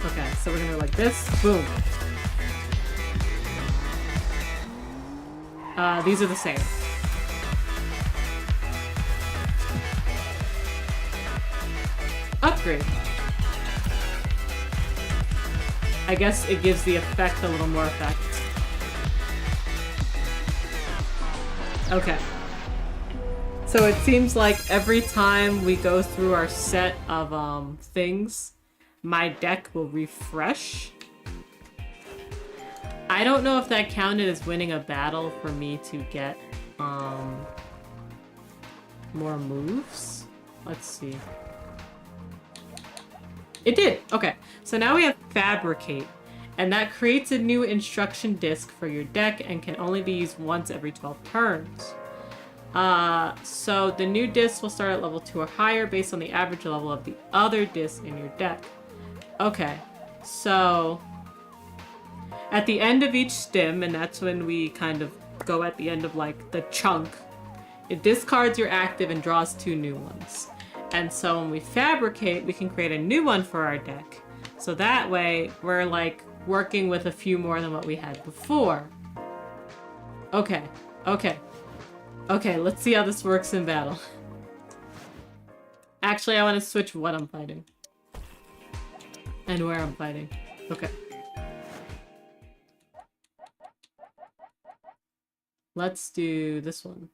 [SPEAKER 1] Okay, so we're gonna go like this. Boom. These are the same. Upgrade. I guess it gives the effect a little more effect. Okay. So it seems like every time we go through our set of things, my deck will refresh. I don't know if that counted as winning a battle for me to get more moves. Let's see. It did! Okay, so now we have Fabricate, and that creates a new instruction disc for your deck and can only be used once every 12 turns. So the new disc will start at level 2 or higher based on the average level of the other disc in your deck. Okay, so at the end of each stim, and that's when we kind of go at the end of like the chunk, it discards your active and draws 2 new ones. And so when we fabricate, we can create a new one for our deck. So that way we're like working with a few more than what we had before. Okay, let's see how this works in battle. Actually, I want to switch what I'm fighting. And where I'm fighting. Okay. Let's do this one.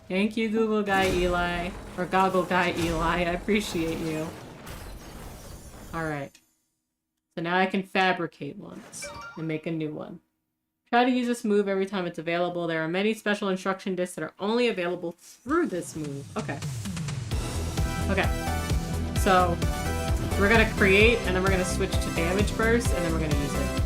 [SPEAKER 1] Thank you, Google Guy Eli. Or Goggle Guy Eli. I appreciate you. Alright. So now I can fabricate ones and make a new one. Try to use this move every time it's available. There are many special instruction discs that are only available through this move. Okay. Okay. So we're gonna create and then we're gonna switch to damage burst and then we're gonna use it.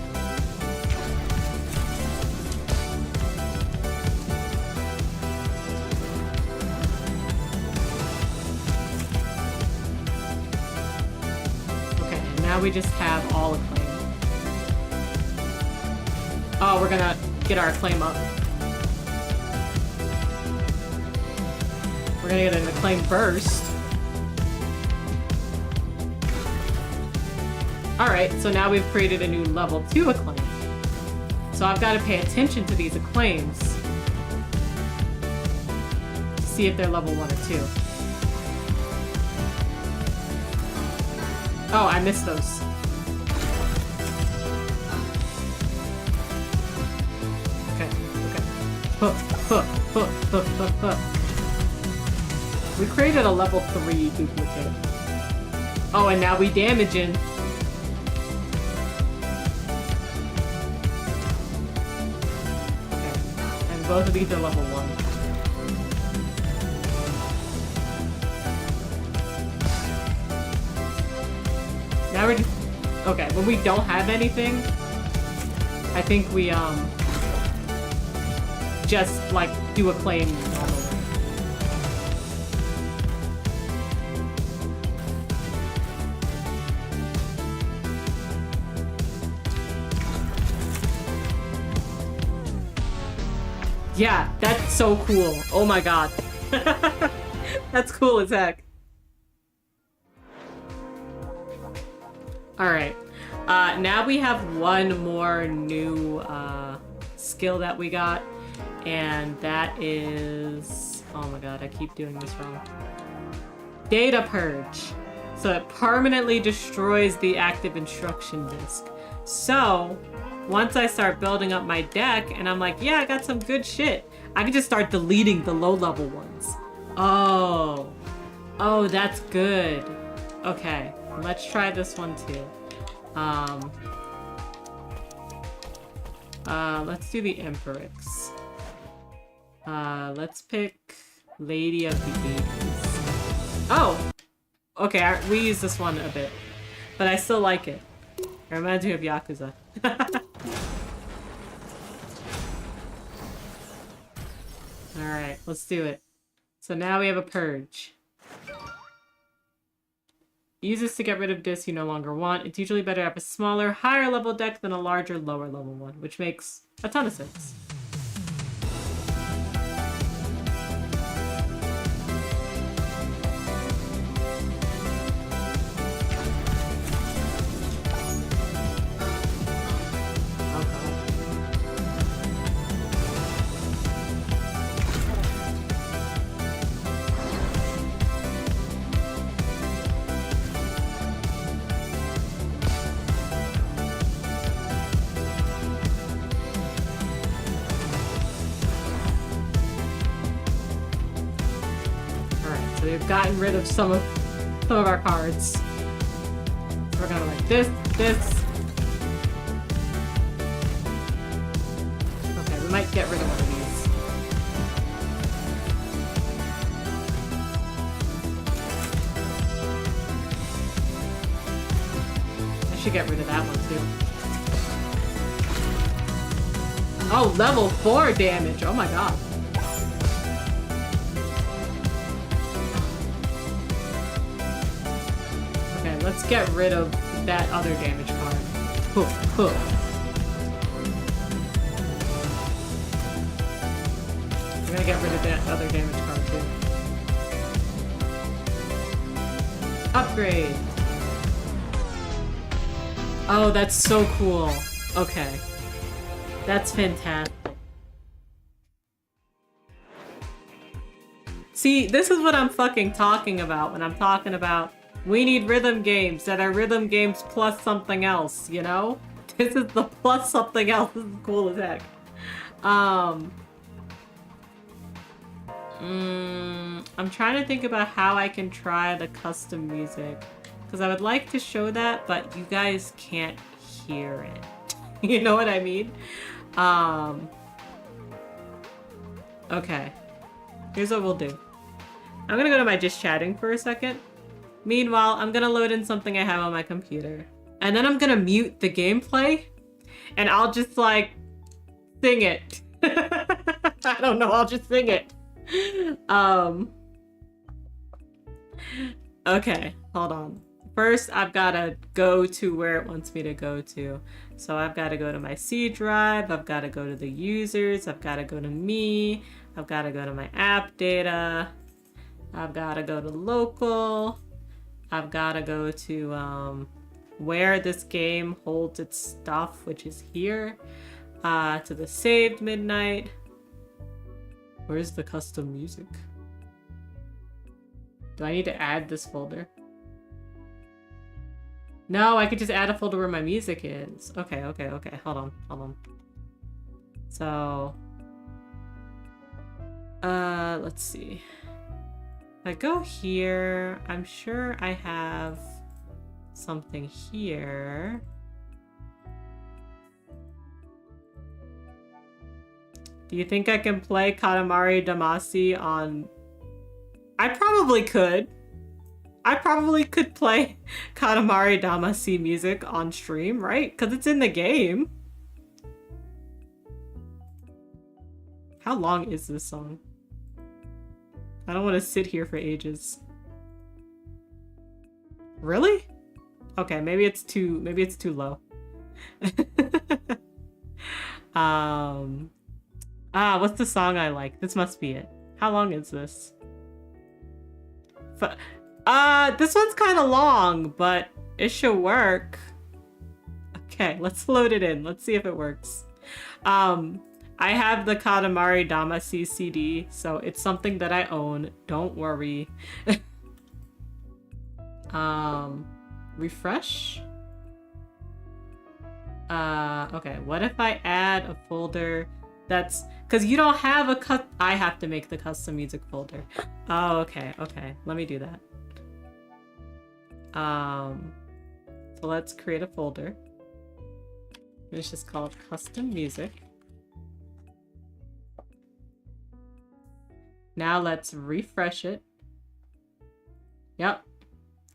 [SPEAKER 1] Okay, and now we just have all acclaim. Oh, we're gonna get our acclaim up. We're gonna get an acclaim burst. Alright, so now we've created a new level 2 acclaim. So I've got to pay attention to these acclaims to see if they're level 1 or 2. Oh, I missed those. We created a level 3 duplicate. Oh, and now we damaging. Okay. And both of these are level 1. Now we're just... Okay, when we don't have anything, I think we, just, like, do acclaim normally. Yeah, that's so cool. Oh my god. That's cool as heck. Alright. Now we have one more new skill that we got. And that is... Oh my god, I keep doing this wrong. Data Purge. So it permanently destroys the active instruction disk. So, once I start building up my deck, and I'm like, yeah, I got some good shit, I can just start deleting the low-level ones. Oh. Oh, that's good. Okay, let's try this one too. Let's do the Emperix. Let's pick Lady of the Ages. Oh! Okay, we use this one a bit. But I still like it. It reminds me of Yakuza. Alright, let's do it. So now we have a Purge. Use this to get rid of discs you no longer want. It's usually better to have a smaller, higher level deck than a larger, lower level one, which makes a ton of sense. We've gotten rid of some of our cards. So we're gonna like this. Okay, we might get rid of one of these. I should get rid of that one too. Oh, level 4 damage. Oh my god. Let's get rid of that other damage card. We're gonna get rid of that other damage card too. Upgrade! Oh, that's so cool. Okay. That's fantastic. See, this is what I'm fucking talking about when I'm talking about we need rhythm games that are rhythm games plus something else, you know? This is the plus something else. This is cool as heck. I'm trying to think about how I can try the custom music. Because I would like to show that, but you guys can't hear it. You know what I mean? Okay. Here's what we'll do. I'm gonna go to my just chatting for a second. Meanwhile, I'm gonna load in something I have on my computer. And then I'm gonna mute the gameplay. And I'll just like sing it. I don't know, I'll just sing it. Okay, hold on. First, I've gotta go to where it wants me to go to. So I've gotta go to my C drive, I've gotta go to the users, I've gotta go to me, I've gotta go to my app data, I've gotta go to local, I've gotta go to where this game holds its stuff, which is here, to the saved midnight. Where's the custom music? Do I need to add this folder? No, I could just add a folder where my music is. Okay. Hold on. So, let's see. If I go here, I'm sure I have something here. Do you think I can play Katamari Damacy on... I probably could. I probably could play Katamari Damacy music on stream, right? Because it's in the game. How long is this song? I don't want to sit here for ages. Really? Okay, maybe it's too low. What's the song I like? This must be it. How long is this? This one's kind of long, but it should work. Okay, let's load it in. Let's see if it works. I have the Katamari Damacy CD, so it's something that I own. Don't worry. Refresh? Okay, what if I add a folder that's... Because you don't have a I have to make the custom music folder. Oh, okay. Let me do that. So let's create a folder. Let's just call it custom music. Now let's refresh it. Yep.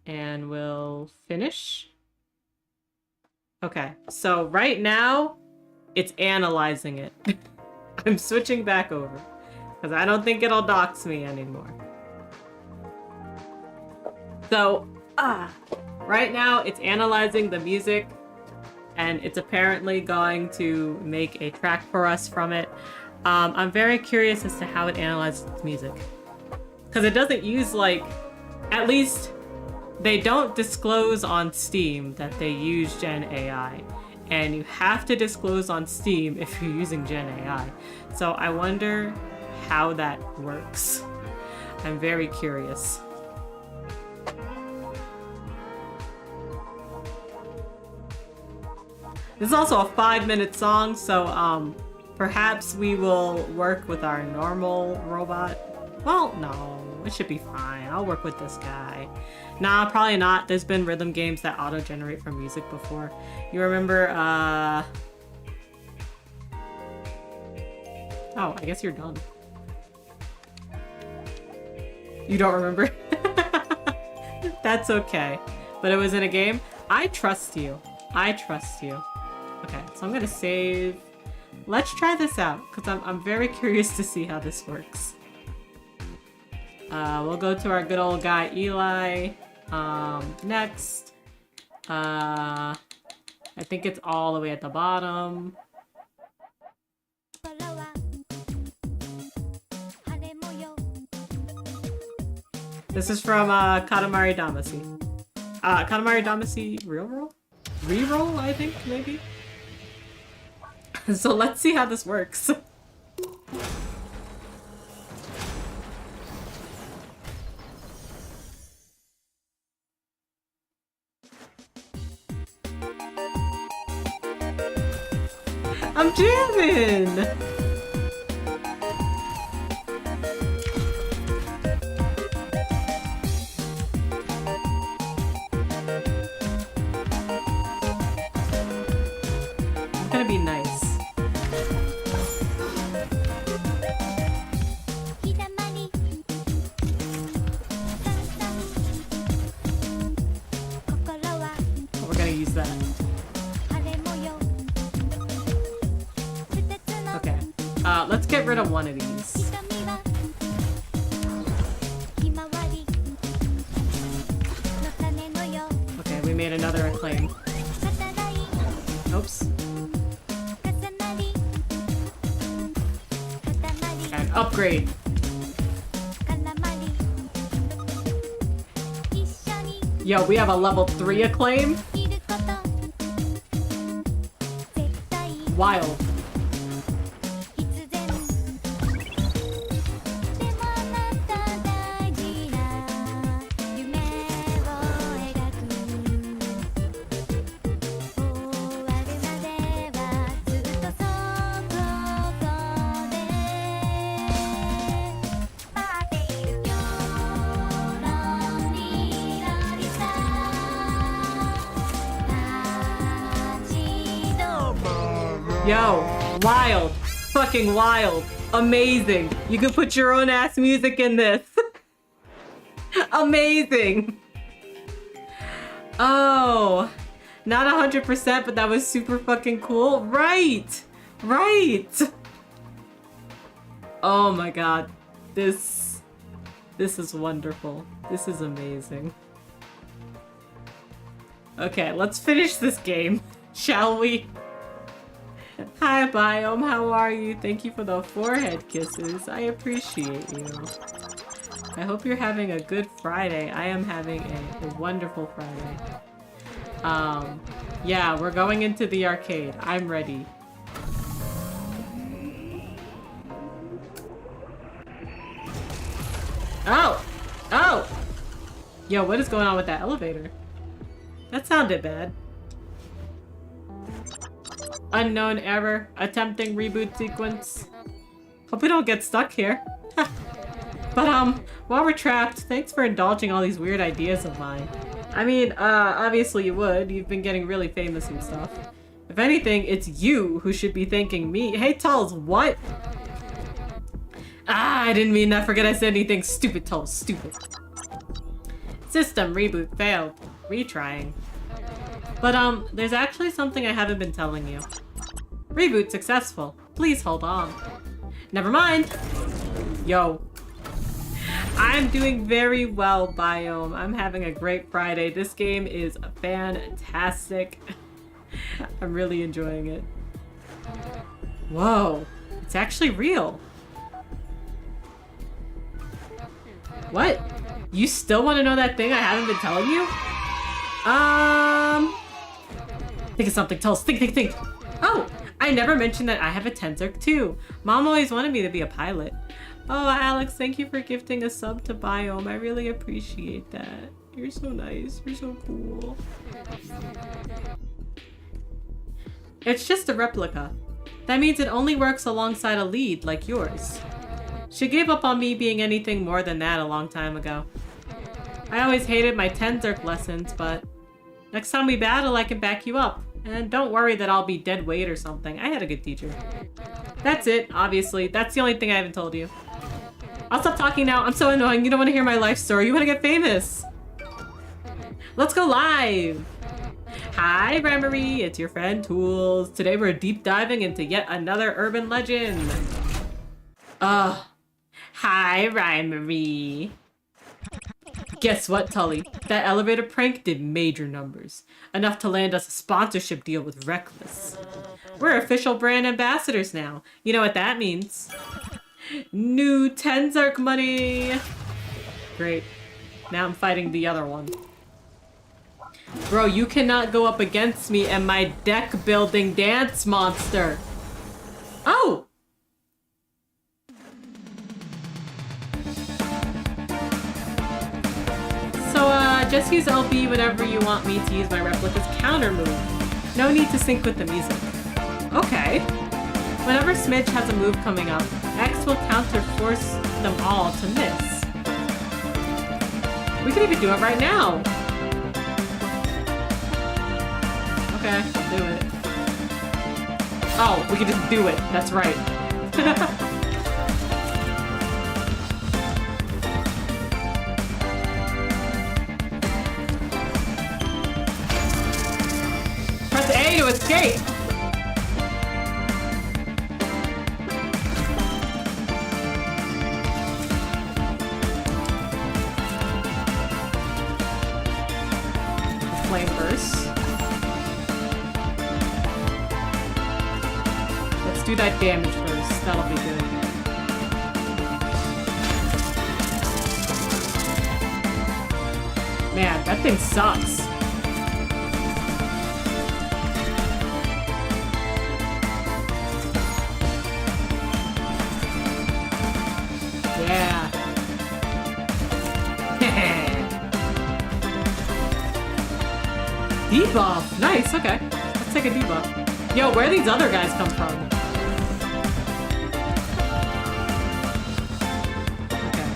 [SPEAKER 1] And we'll finish. Okay, so right now it's analyzing it. I'm switching back over because I don't think it'll dox me anymore. So, right now it's analyzing the music and it's apparently going to make a track for us from it. I'm very curious as to how it analyzes its music. Because it doesn't use, like, at least they don't disclose on Steam that they use Gen AI. And you have to disclose on Steam if you're using Gen AI. So I wonder how that works. I'm very curious. This is also a 5-minute song, so perhaps we will work with our normal robot. Well, no, it should be fine. I'll work with this guy. Nah, probably not. There's been rhythm games that auto-generate from music before. You remember, Oh, I guess you're done. You don't remember? That's okay. But it was in a game. I trust you. I trust you. Okay, so I'm gonna save. Let's try this out, because I'm very curious to see how this works. We'll go to our good old guy, Eli. Next. I think it's all the way at the bottom. This is from Katamari Damacy. Katamari Damacy Reroll? Reroll, I think, maybe? So let's see how this works. I'm jamming! use that. Okay. Let's get rid of one of these. Okay, we made another acclaim. Oops. And upgrade. Yo, we have a level 3 acclaim? Wild. Yo, wild. Fucking wild. Amazing. You could put your own ass music in this. Amazing. Oh, not 100%, but that was super fucking cool. Right. Right. Oh my god. This is wonderful. This is amazing. Okay, let's finish this game, shall we? Hi, Biome. How are you? Thank you for the forehead kisses. I appreciate you. I hope you're having a good Friday. I am having a wonderful Friday. Yeah, we're going into the arcade. I'm ready. Oh! Oh! Yo, what is going on with that elevator? That sounded bad. Unknown error. Attempting reboot sequence. Hope we don't get stuck here. But, while we're trapped, thanks for indulging all these weird ideas of mine. I mean, obviously you would. You've been getting really famous and stuff. If anything, it's you who should be thanking me. Hey, Tulls, what? Ah, I didn't mean that. Forget I said anything. Stupid, Tulls, stupid. System reboot failed. Retrying. But, there's actually something I haven't been telling you. Reboot successful. Please hold on. Never mind. Yo. I'm doing very well, Biome. I'm having a great Friday. This game is fantastic. I'm really enjoying it. Whoa. It's actually real. What? You still want to know that thing I haven't been telling you? Think of something. Tell us. Think. Oh, I never mentioned that I have a Tenzerk too. Mom always wanted me to be a pilot. Oh, Alex, thank you for gifting a sub to Biome. I really appreciate that. You're so nice. You're so cool. It's just a replica. That means it only works alongside a lead like yours. She gave up on me being anything more than that a long time ago. I always hated my Tenzerk lessons, but next time we battle, I can back you up. And don't worry that I'll be dead weight or something. I had a good teacher. That's it, obviously. That's the only thing I haven't told you. I'll stop talking now. I'm so annoying. You don't want to hear my life story. You want to get famous. Let's go live. Hi, Remery. It's your friend Tools. Today we're deep diving into yet another urban legend. Hi, Remery. Guess what, Tully? That elevator prank did major numbers. Enough to land us a sponsorship deal with Reckless. We're official brand ambassadors now. You know what that means. New Tenzerk money! Great. Now I'm fighting the other one. Bro, you cannot go up against me and my deck building dance monster. Oh! So, just use LB whenever you want me to use my replica's counter move. No need to sync with the music. Okay. Whenever Smidge has a move coming up, X will counter force them all to miss. We can even do it right now. Okay, I'll do it. Oh, we can just do it. That's right. gate! Flame burst. Let's do that damage first. That'll be good. Man, that thing sucks. Yeah. Debuff! Nice, okay. Let's take a debuff. Yo, where these other guys come from? Okay.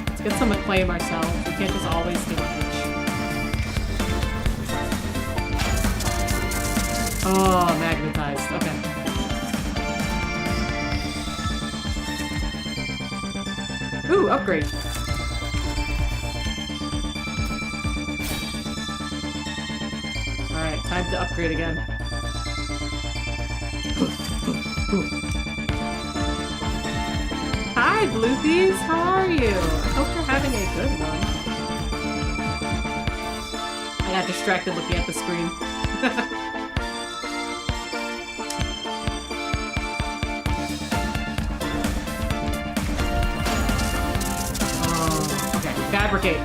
[SPEAKER 1] Let's get some acclaim ourselves. We can't just always damage. Oh, magnetized. Okay. Ooh, upgrade. Alright, time to upgrade again. Hi, Bloopies! How are you? I hope you're having a good one. I got distracted looking at the screen. Oh, okay. Fabricate.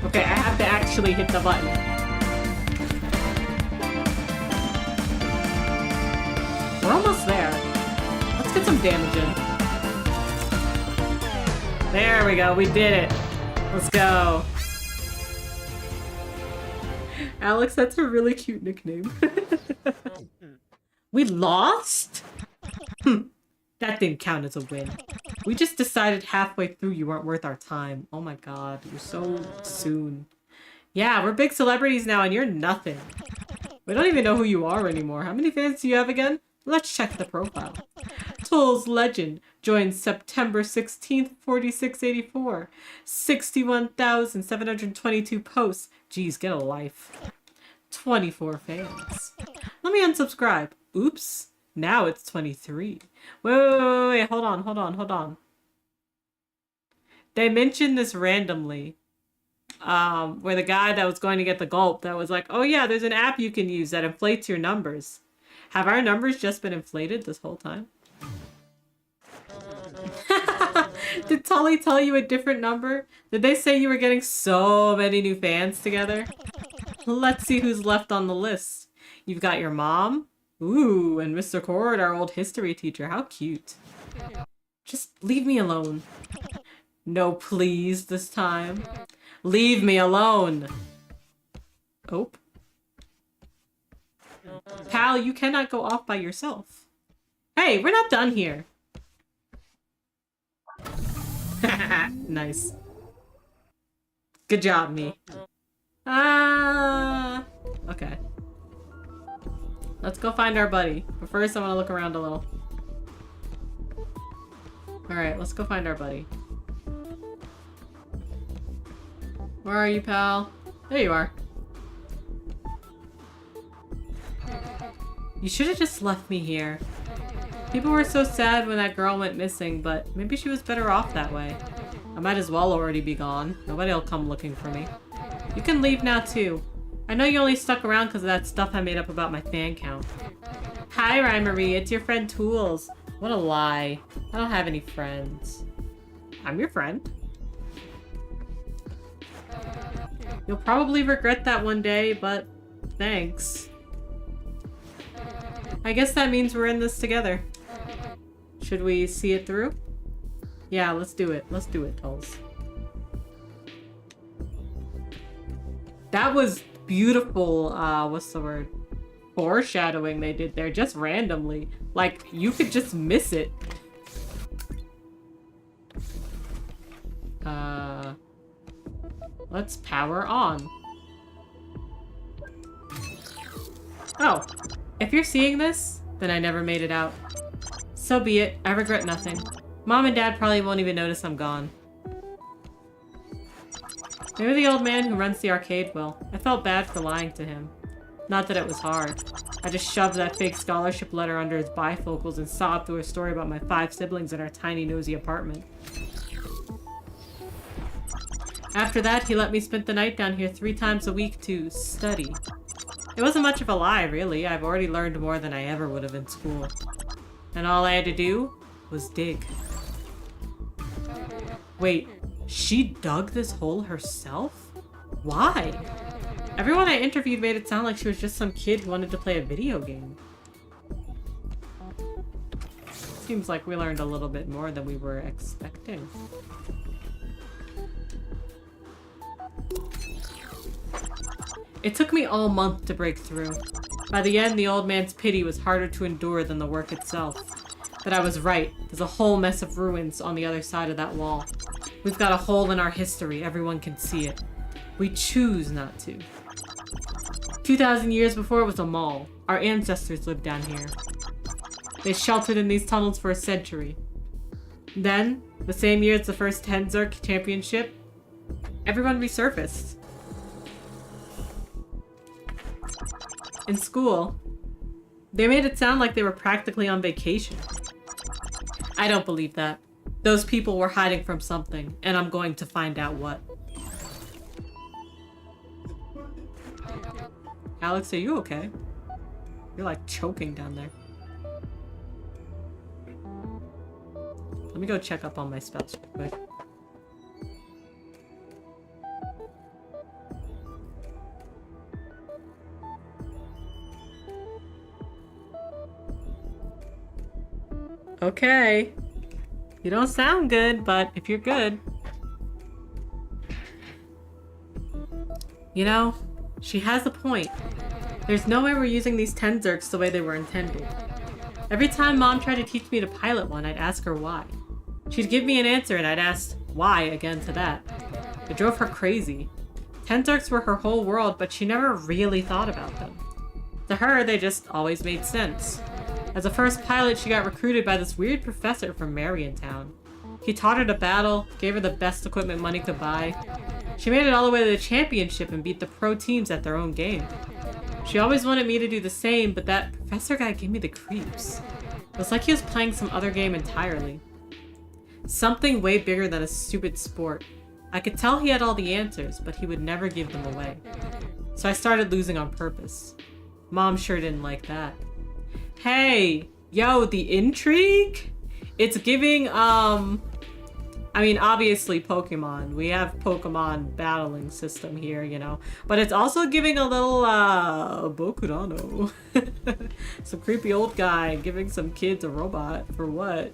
[SPEAKER 1] Okay, I have to actually hit the button. We're almost there. Let's get some damage in. There we go, we did it. Let's go. Alex, that's a really cute nickname. We lost? That didn't count as a win. We just decided halfway through you weren't worth our time. Oh my god, you're so soon. Yeah, we're big celebrities now and you're nothing. We don't even know who you are anymore. How many fans do you have again? Let's check the profile. Tool's Legend joined September 16th, 4684. 61,722 posts. Jeez, get a life. 24 fans. Let me unsubscribe. Oops. Now it's 23. Wait, hold on. They mentioned this randomly. Where the guy that was going to get the gulp that was like, oh yeah, there's an app you can use that inflates your numbers. Have our numbers just been inflated this whole time? Did Tully tell you a different number? Did they say you were getting so many new fans together? Let's see who's left on the list. You've got your mom. Ooh, and Mr. Cord, our old history teacher. How cute. Just leave me alone. No, please, this time. Leave me alone. Oh. Pal, you cannot go off by yourself. Hey, we're not done here. Nice. Good job, me. Okay. Let's go find our buddy. But first, I want to look around a little. Alright, let's go find our buddy. Where are you, pal? There you are. You should have just left me here. People were so sad when that girl went missing, but maybe she was better off that way. I might as well already be gone. Nobody'll come looking for me. You can leave now, too. I know you only stuck around because of that stuff I made up about my fan count. Hi, Rhymery. It's your friend Tools. What a lie. I don't have any friends. I'm your friend. You'll probably regret that one day, but thanks. I guess that means we're in this together. Should we see it through? Yeah, let's do it. Let's do it, Tulls. That was beautiful, what's the word? Foreshadowing they did there, just randomly. Like, you could just miss it. Let's power on. Oh, if you're seeing this, then I never made it out. So be it. I regret nothing. Mom and Dad probably won't even notice I'm gone. Maybe the old man who runs the arcade will. I felt bad for lying to him. Not that it was hard. I just shoved that fake scholarship letter under his bifocals and sobbed through a story about my 5 siblings in our tiny, nosy apartment. After that, he let me spend the night down here 3 times a week to study. It wasn't much of a lie, really. I've already learned more than I ever would have in school. And all I had to do was dig. Wait, she dug this hole herself? Why? Everyone I interviewed made it sound like she was just some kid who wanted to play a video game. Seems like we learned a little bit more than we were expecting. It took me all month to break through. By the end, the old man's pity was harder to endure than the work itself. But I was right. There's a whole mess of ruins on the other side of that wall. We've got a hole in our history. Everyone can see it. We choose not to. 2,000 years before it was a mall. Our ancestors lived down here. They sheltered in these tunnels for a century. Then, the same year as the first Tenzerk championship, everyone resurfaced. In school, they made it sound like they were practically on vacation. I don't believe that. Those people were hiding from something, and I'm going to find out what. Alex, are you okay? You're like choking down there. Let me go check up on my spells real quick. Okay. You don't sound good, but if you're good. You know, she has a point. There's no way we're using these Tenzerks the way they were intended. Every time Mom tried to teach me to pilot one, I'd ask her why. She'd give me an answer and I'd ask why again to that. It drove her crazy. Tenzerks were her whole world, but she never really thought about them. To her, they just always made sense. As a first pilot, she got recruited by this weird professor from Mariontown. He taught her to battle, gave her the best equipment money could buy. She made it all the way to the championship and beat the pro teams at their own game. She always wanted me to do the same, but that professor guy gave me the creeps. It was like he was playing some other game entirely. Something way bigger than a stupid sport. I could tell he had all the answers, but he would never give them away. So I started losing on purpose. Mom sure didn't like that. Hey, yo, the intrigue? It's giving, I mean, obviously Pokemon. We have Pokemon battling system here, you know. But it's also giving a little, Bokurano. Some creepy old guy giving some kids a robot. For what?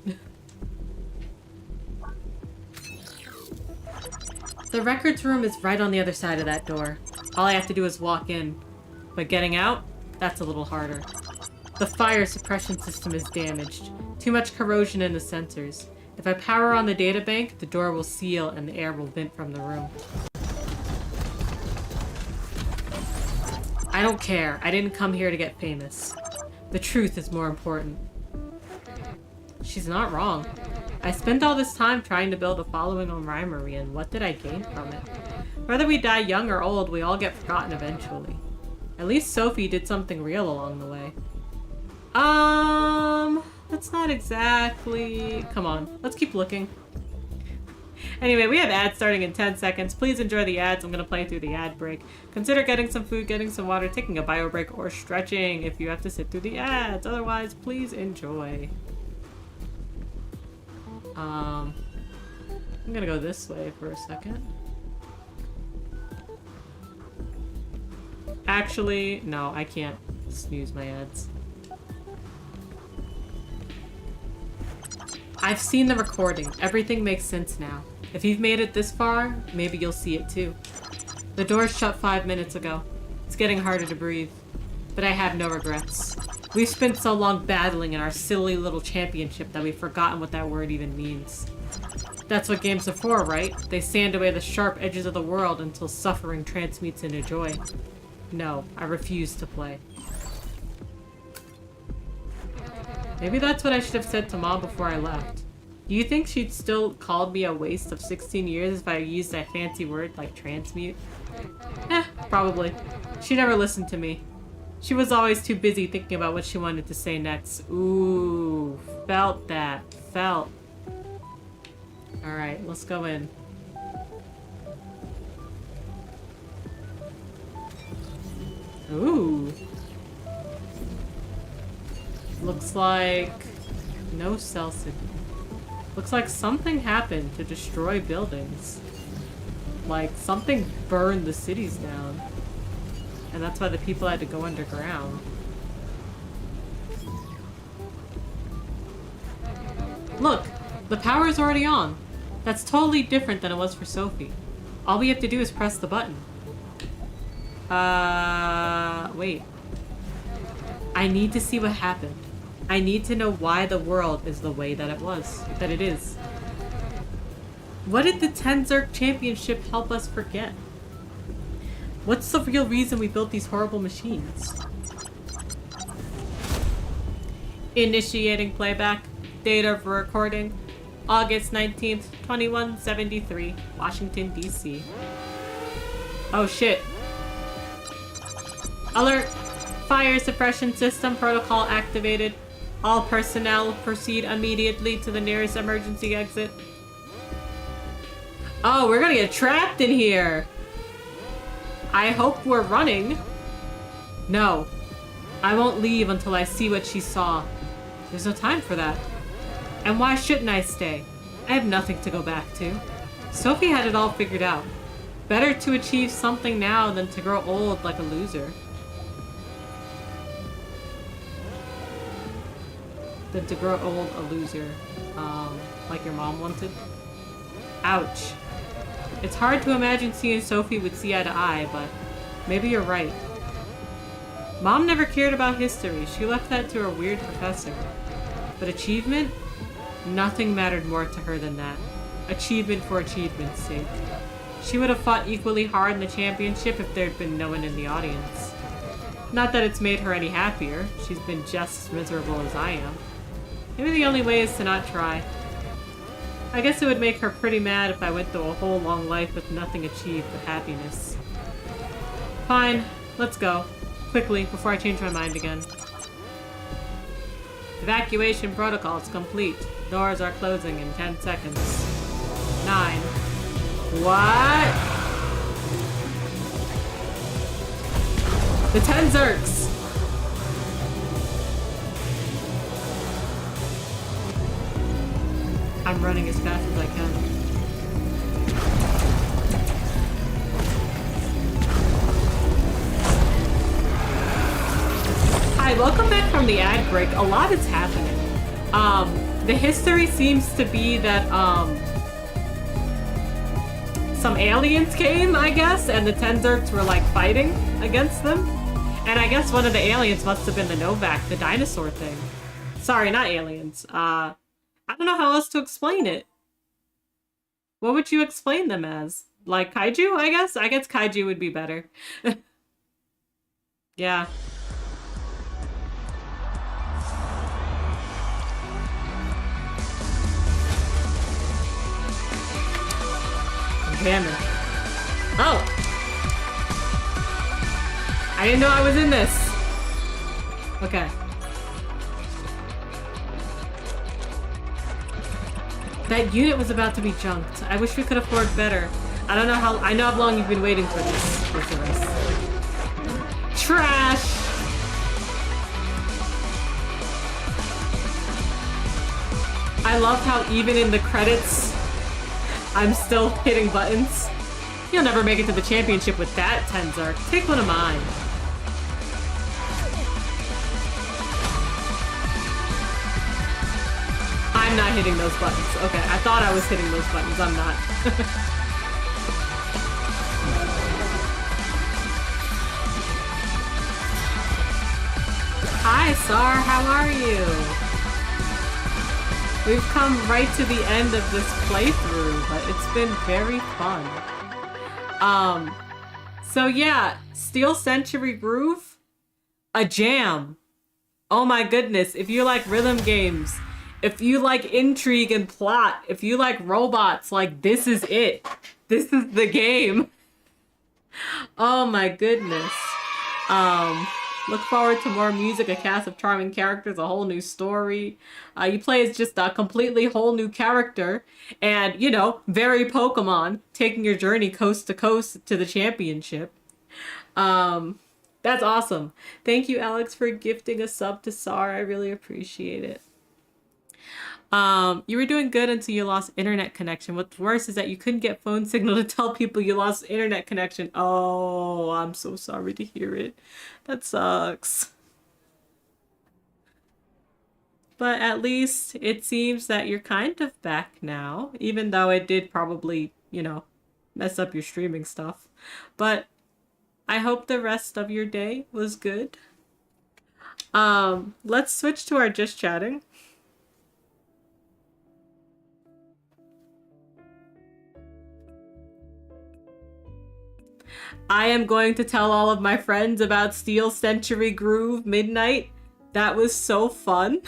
[SPEAKER 1] The records room is right on the other side of that door. All I have to do is walk in. But getting out, that's a little harder. The fire suppression system is damaged. Too much corrosion in the sensors. If I power on the databank, the door will seal and the air will vent from the room. I don't care. I didn't come here to get famous. The truth is more important. She's not wrong. I spent all this time trying to build a following on Rhymery, and what did I gain from it? Whether we die young or old, we all get forgotten eventually. At least Sophie did something real along the way. That's not exactly... Come on, let's keep looking. Anyway, we have ads starting in 10 seconds. Please enjoy the ads. I'm gonna play through the ad break. Consider getting some food, getting some water, taking a bio break, or stretching if you have to sit through the ads. Otherwise, please enjoy. I'm gonna go this way for a second. Actually, no, I can't snooze my ads. I've seen the recording. Everything makes sense now. If you've made it this far, maybe you'll see it too. The door shut 5 minutes ago. It's getting harder to breathe. But I have no regrets. We've spent so long battling in our silly little championship that we've forgotten what that word even means. That's what games are for, right? They sand away the sharp edges of the world until suffering transmutes into joy. No, I refuse to play. Maybe that's what I should have said to Mom before I left. Do you think she'd still called me a waste of 16 years if I used that fancy word like transmute? Probably. She never listened to me. She was always too busy thinking about what she wanted to say next. Ooh, felt that. Felt. Alright, let's go in. Ooh. Looks like no cell signal. Looks like something happened to destroy buildings. Like something burned the cities down. And that's why the people had to go underground. Look! The power is already on. That's totally different than it was for Sophie. All we have to do is press the button. Wait. I need to see what happened. I need to know why the world is the way that it is. What did the Tenzerk Championship help us forget? What's the real reason we built these horrible machines? Initiating playback. Data for recording. August 19th, 2173, Washington, D.C. Oh shit. Alert! Fire suppression system protocol activated. All personnel proceed immediately to the nearest emergency exit. Oh, we're gonna get trapped in here! I hope we're running. No. I won't leave until I see what she saw. There's no time for that. And why shouldn't I stay? I have nothing to go back to. Sophie had it all figured out. Better to achieve something now than to grow old like a loser. Like your mom wanted. Ouch. It's hard to imagine seeing Sophie would see eye to eye, but maybe you're right. Mom never cared about history. She left that to her weird professor. But achievement? Nothing mattered more to her than that. Achievement for achievement's sake. She would have fought equally hard in the championship if there'd been no one in the audience. Not that it's made her any happier. She's been just as miserable as I am. Maybe the only way is to not try. I guess it would make her pretty mad if I went through a whole long life with nothing achieved but happiness. Fine, let's go. Quickly, before I change my mind again. Evacuation protocols complete. Doors are closing in 10 seconds. 9. What? The Tenzerks! I'm running as fast as I can. Hi, welcome back from the ad break. A lot is happening. The history seems to be that, some aliens came, I guess, and the Tenzerks were, like, fighting against them. And I guess one of the aliens must have been the Novak, the dinosaur thing. Sorry, not aliens. I don't know how else to explain it. What would you explain them as? Like kaiju, I guess? I guess kaiju would be better. Yeah. Damn it. Oh! I didn't know I was in this. Okay. That unit was about to be junked. I wish we could afford better. I know how long you've been waiting for this. Trash! I love how even in the credits, I'm still hitting buttons. You'll never make it to the championship with that, Tenzerk. Take one of mine. I'm not hitting those buttons. Okay, I thought I was hitting those buttons. I'm not. Hi, Sar. How are you? We've come right to the end of this playthrough, but it's been very fun. So yeah, Steel Century Groove, a jam. Oh my goodness, if you like rhythm games, if you like intrigue and plot, if you like robots, like this is it. This is the game. Oh my goodness. Look forward to more music, a cast of charming characters, a whole new story. You play as just a completely whole new character and, you know, very Pokemon, taking your journey coast to coast to the championship. That's awesome. Thank you, Alex, for gifting a sub to SAR. I really appreciate it. You were doing good until you lost internet connection. What's worse is that you couldn't get phone signal to tell people you lost internet connection. Oh, I'm so sorry to hear it. That sucks. But at least it seems that you're kind of back now, even though it did probably, you know, mess up your streaming stuff. But I hope the rest of your day was good. Let's switch to our just chatting. I am going to tell all of my friends about Steel Century Groove Midnight. That was so fun.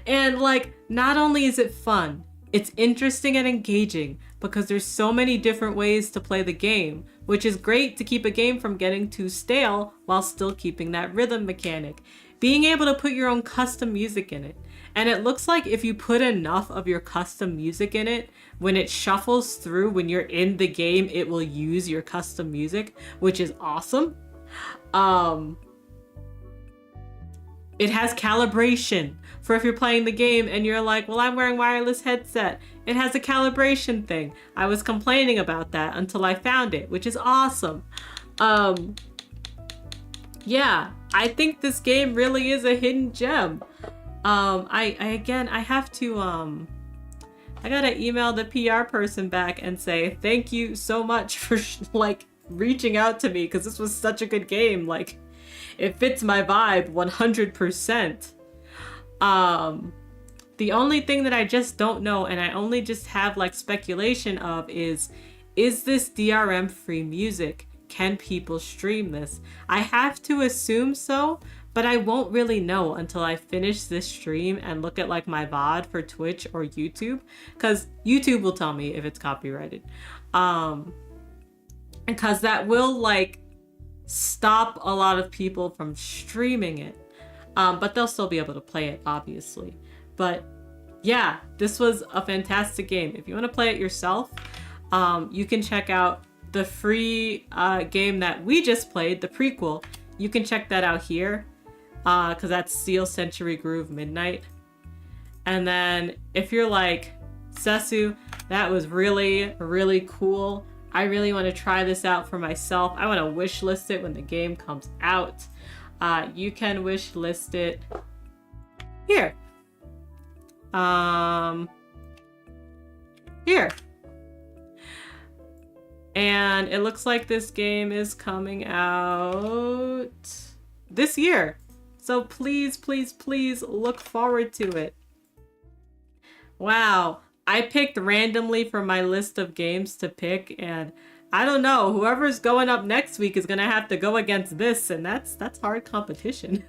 [SPEAKER 1] And like, not only is it fun, it's interesting and engaging because there's so many different ways to play the game, which is great to keep a game from getting too stale while still keeping that rhythm mechanic. Being able to put your own custom music in it. And it looks like if you put enough of your custom music in it, when it shuffles through, when you're in the game, it will use your custom music, which is awesome. It has calibration for if you're playing the game and you're like, well, I'm wearing wireless headset. It has a calibration thing. I was complaining about that until I found it, which is awesome. Yeah, I think this game really is a hidden gem. I have to, I gotta email the PR person back and say, thank you so much for like reaching out to me, because this was such a good game. Like, it fits my vibe 100%. The only thing that I just don't know, and I only just have like speculation of, is this DRM free music? Can people stream this? I have to assume so, but I won't really know until I finish this stream and look at like my VOD for Twitch or YouTube, because YouTube will tell me if it's copyrighted. Because that will like stop a lot of people from streaming it. But they'll still be able to play it, obviously. But yeah, this was a fantastic game. If you want to play it yourself, you can check out the free game that we just played, the prequel. You can check that out here, because that's Steel Century Groove Midnight. And then if you're like, Sesu, that was really, really cool. I really want to try this out for myself. I want to wishlist it when the game comes out. You can wishlist it here. Here. And it looks like this game is coming out this year. So please, please, please look forward to it. Wow. I picked randomly from my list of games to pick, and I don't know, whoever's going up next week is gonna have to go against this, and that's hard competition.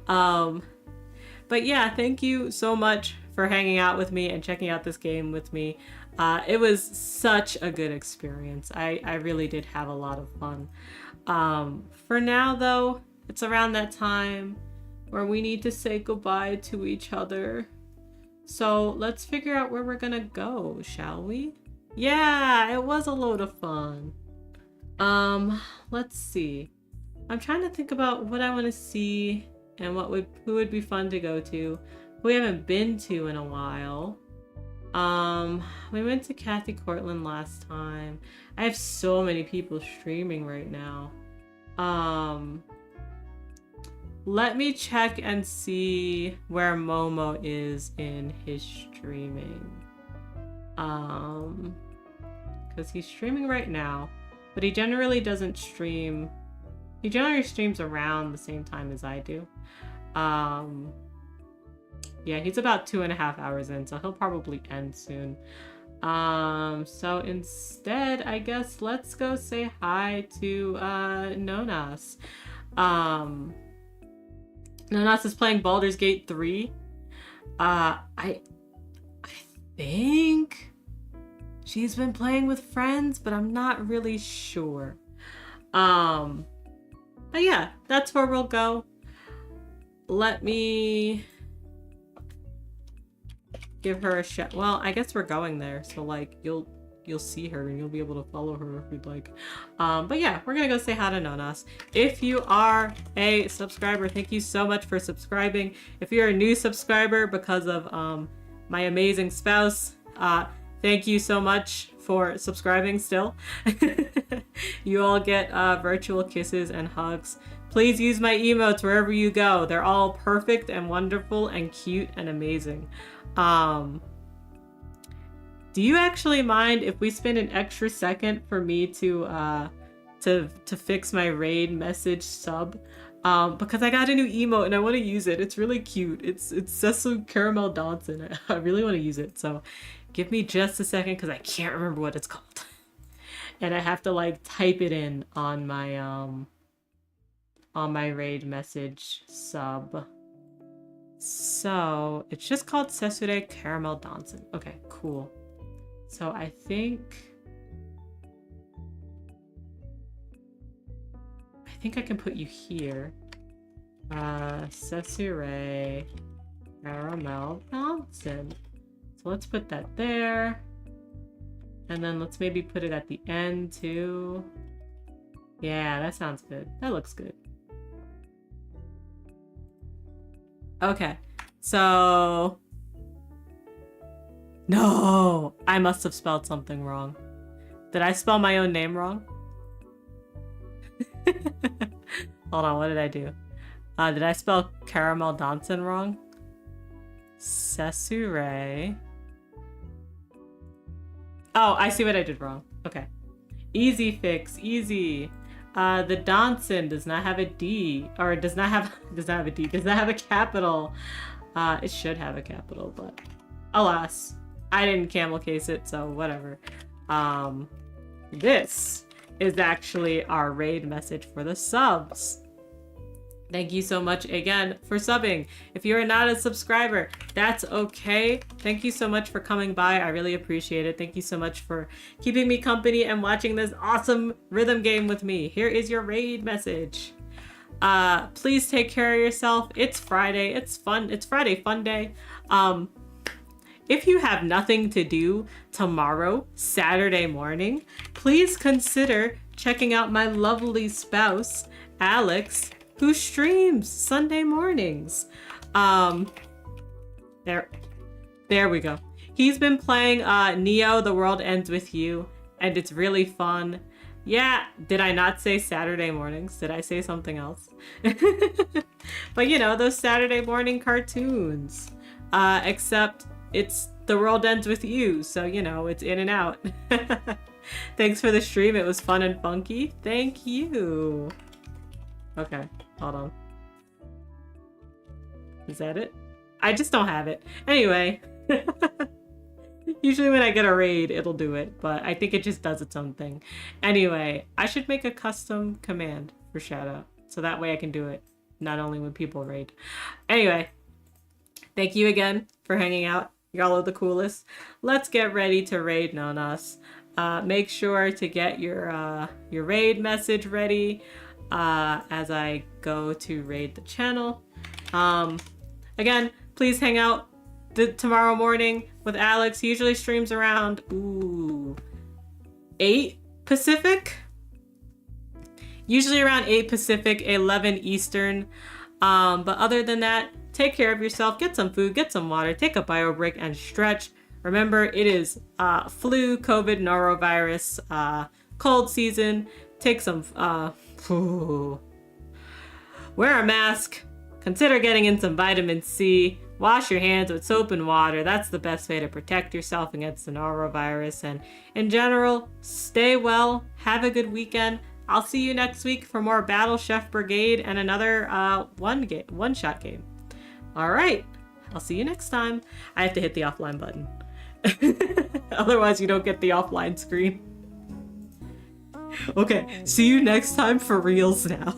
[SPEAKER 1] But yeah, thank you so much for hanging out with me and checking out this game with me. It was such a good experience. I really did have a lot of fun. For now though, it's around that time where we need to say goodbye to each other. So let's figure out where we're gonna go, shall we? Yeah, it was a load of fun. Let's see. I'm trying to think about what I want to see and who would be fun to go to, who we haven't been to in a while. We went to Kathy Cortland last time. I have so many people streaming right now. Let me check and see where Momo is in his streaming. Because he's streaming right now, but he generally doesn't stream. He generally streams around the same time as I do. Yeah, he's about 2.5 hours in, so he'll probably end soon. So instead, I guess let's go say hi to Nonas. Nanas is playing Baldur's Gate 3. I think she's been playing with friends, but I'm not really sure. But yeah, that's where we'll go. Let me give her a shot. Well, I guess we're going there, so like you'll see her and you'll be able to follow her if you'd like. But yeah, we're gonna go say hi to Nonas. If you are a subscriber, thank you so much for subscribing. If you're a new subscriber because of my amazing spouse, thank you so much for subscribing still. You all get virtual kisses and hugs. Please use my emotes wherever you go. They're all perfect and wonderful and cute and amazing. Do you actually mind if we spend an extra second for me to fix my raid message sub? Because I got a new emote and I want to use it. It's really cute. It's Sesu Caramel Dawson. I really want to use it. So give me just a second because I can't remember what it's called. And I have to like type it in on my raid message sub. So it's just called Sesure Caramel Dawson. Okay, cool. So I think I can put you here. Sesure Caramel Dawson. So let's put that there. And then let's maybe put it at the end too. Yeah, that sounds good. That looks good. Okay, so... No! I must have spelled something wrong. Did I spell my own name wrong? Hold on, what did I do? Did I spell Caramel Dawson wrong? Sesure. Oh, I see what I did wrong. Okay. Easy fix, easy. The Dawson does not have a D, or does not have a capital. It should have a capital, but alas, I didn't camel case it, so whatever. This is actually our raid message for the subs. Thank you so much again for subbing. If you are not a subscriber, that's okay. Thank you so much for coming by. I really appreciate it. Thank you so much for keeping me company and watching this awesome rhythm game with me. Here is your raid message. Please take care of yourself. It's Friday. It's fun. It's Friday fun day. If you have nothing to do tomorrow, Saturday morning, please consider checking out my lovely spouse, Alex, who streams Sunday mornings. There we go. He's been playing Neo, The World Ends With You, and it's really fun. Yeah, did I not say Saturday mornings? Did I say something else? But you know, those Saturday morning cartoons. Except it's The World Ends With You, so you know, it's in and out. Thanks for the stream, it was fun and funky. Thank you. Okay, hold on. Is that it? I just don't have it. Anyway. Usually when I get a raid, it'll do it, but I think it just does its own thing. Anyway, I should make a custom command for shoutout, so that way I can do it, not only when people raid. Anyway, thank you again for hanging out. Y'all are the coolest. Let's get ready to raid Nonas. Make sure to get your raid message ready. As I go to raid the channel. Again, please hang out tomorrow morning with Alex. He usually streams around 8 Pacific. Usually around 8 Pacific, 11 Eastern. But other than that, take care of yourself. Get some food, get some water, take a bio break, and stretch. Remember, it is flu, COVID, norovirus, cold season. Take some... Wear a mask, consider getting in some vitamin C, wash your hands with soap and water. That's the best way to protect yourself against the norovirus. And in general, stay well, have a good weekend. I'll see you next week for more Battle Chef Brigade and another one-shot game. All right, I'll see you next time. I have to hit the offline button. Otherwise you don't get the offline screen. Okay, see you next time for reals now.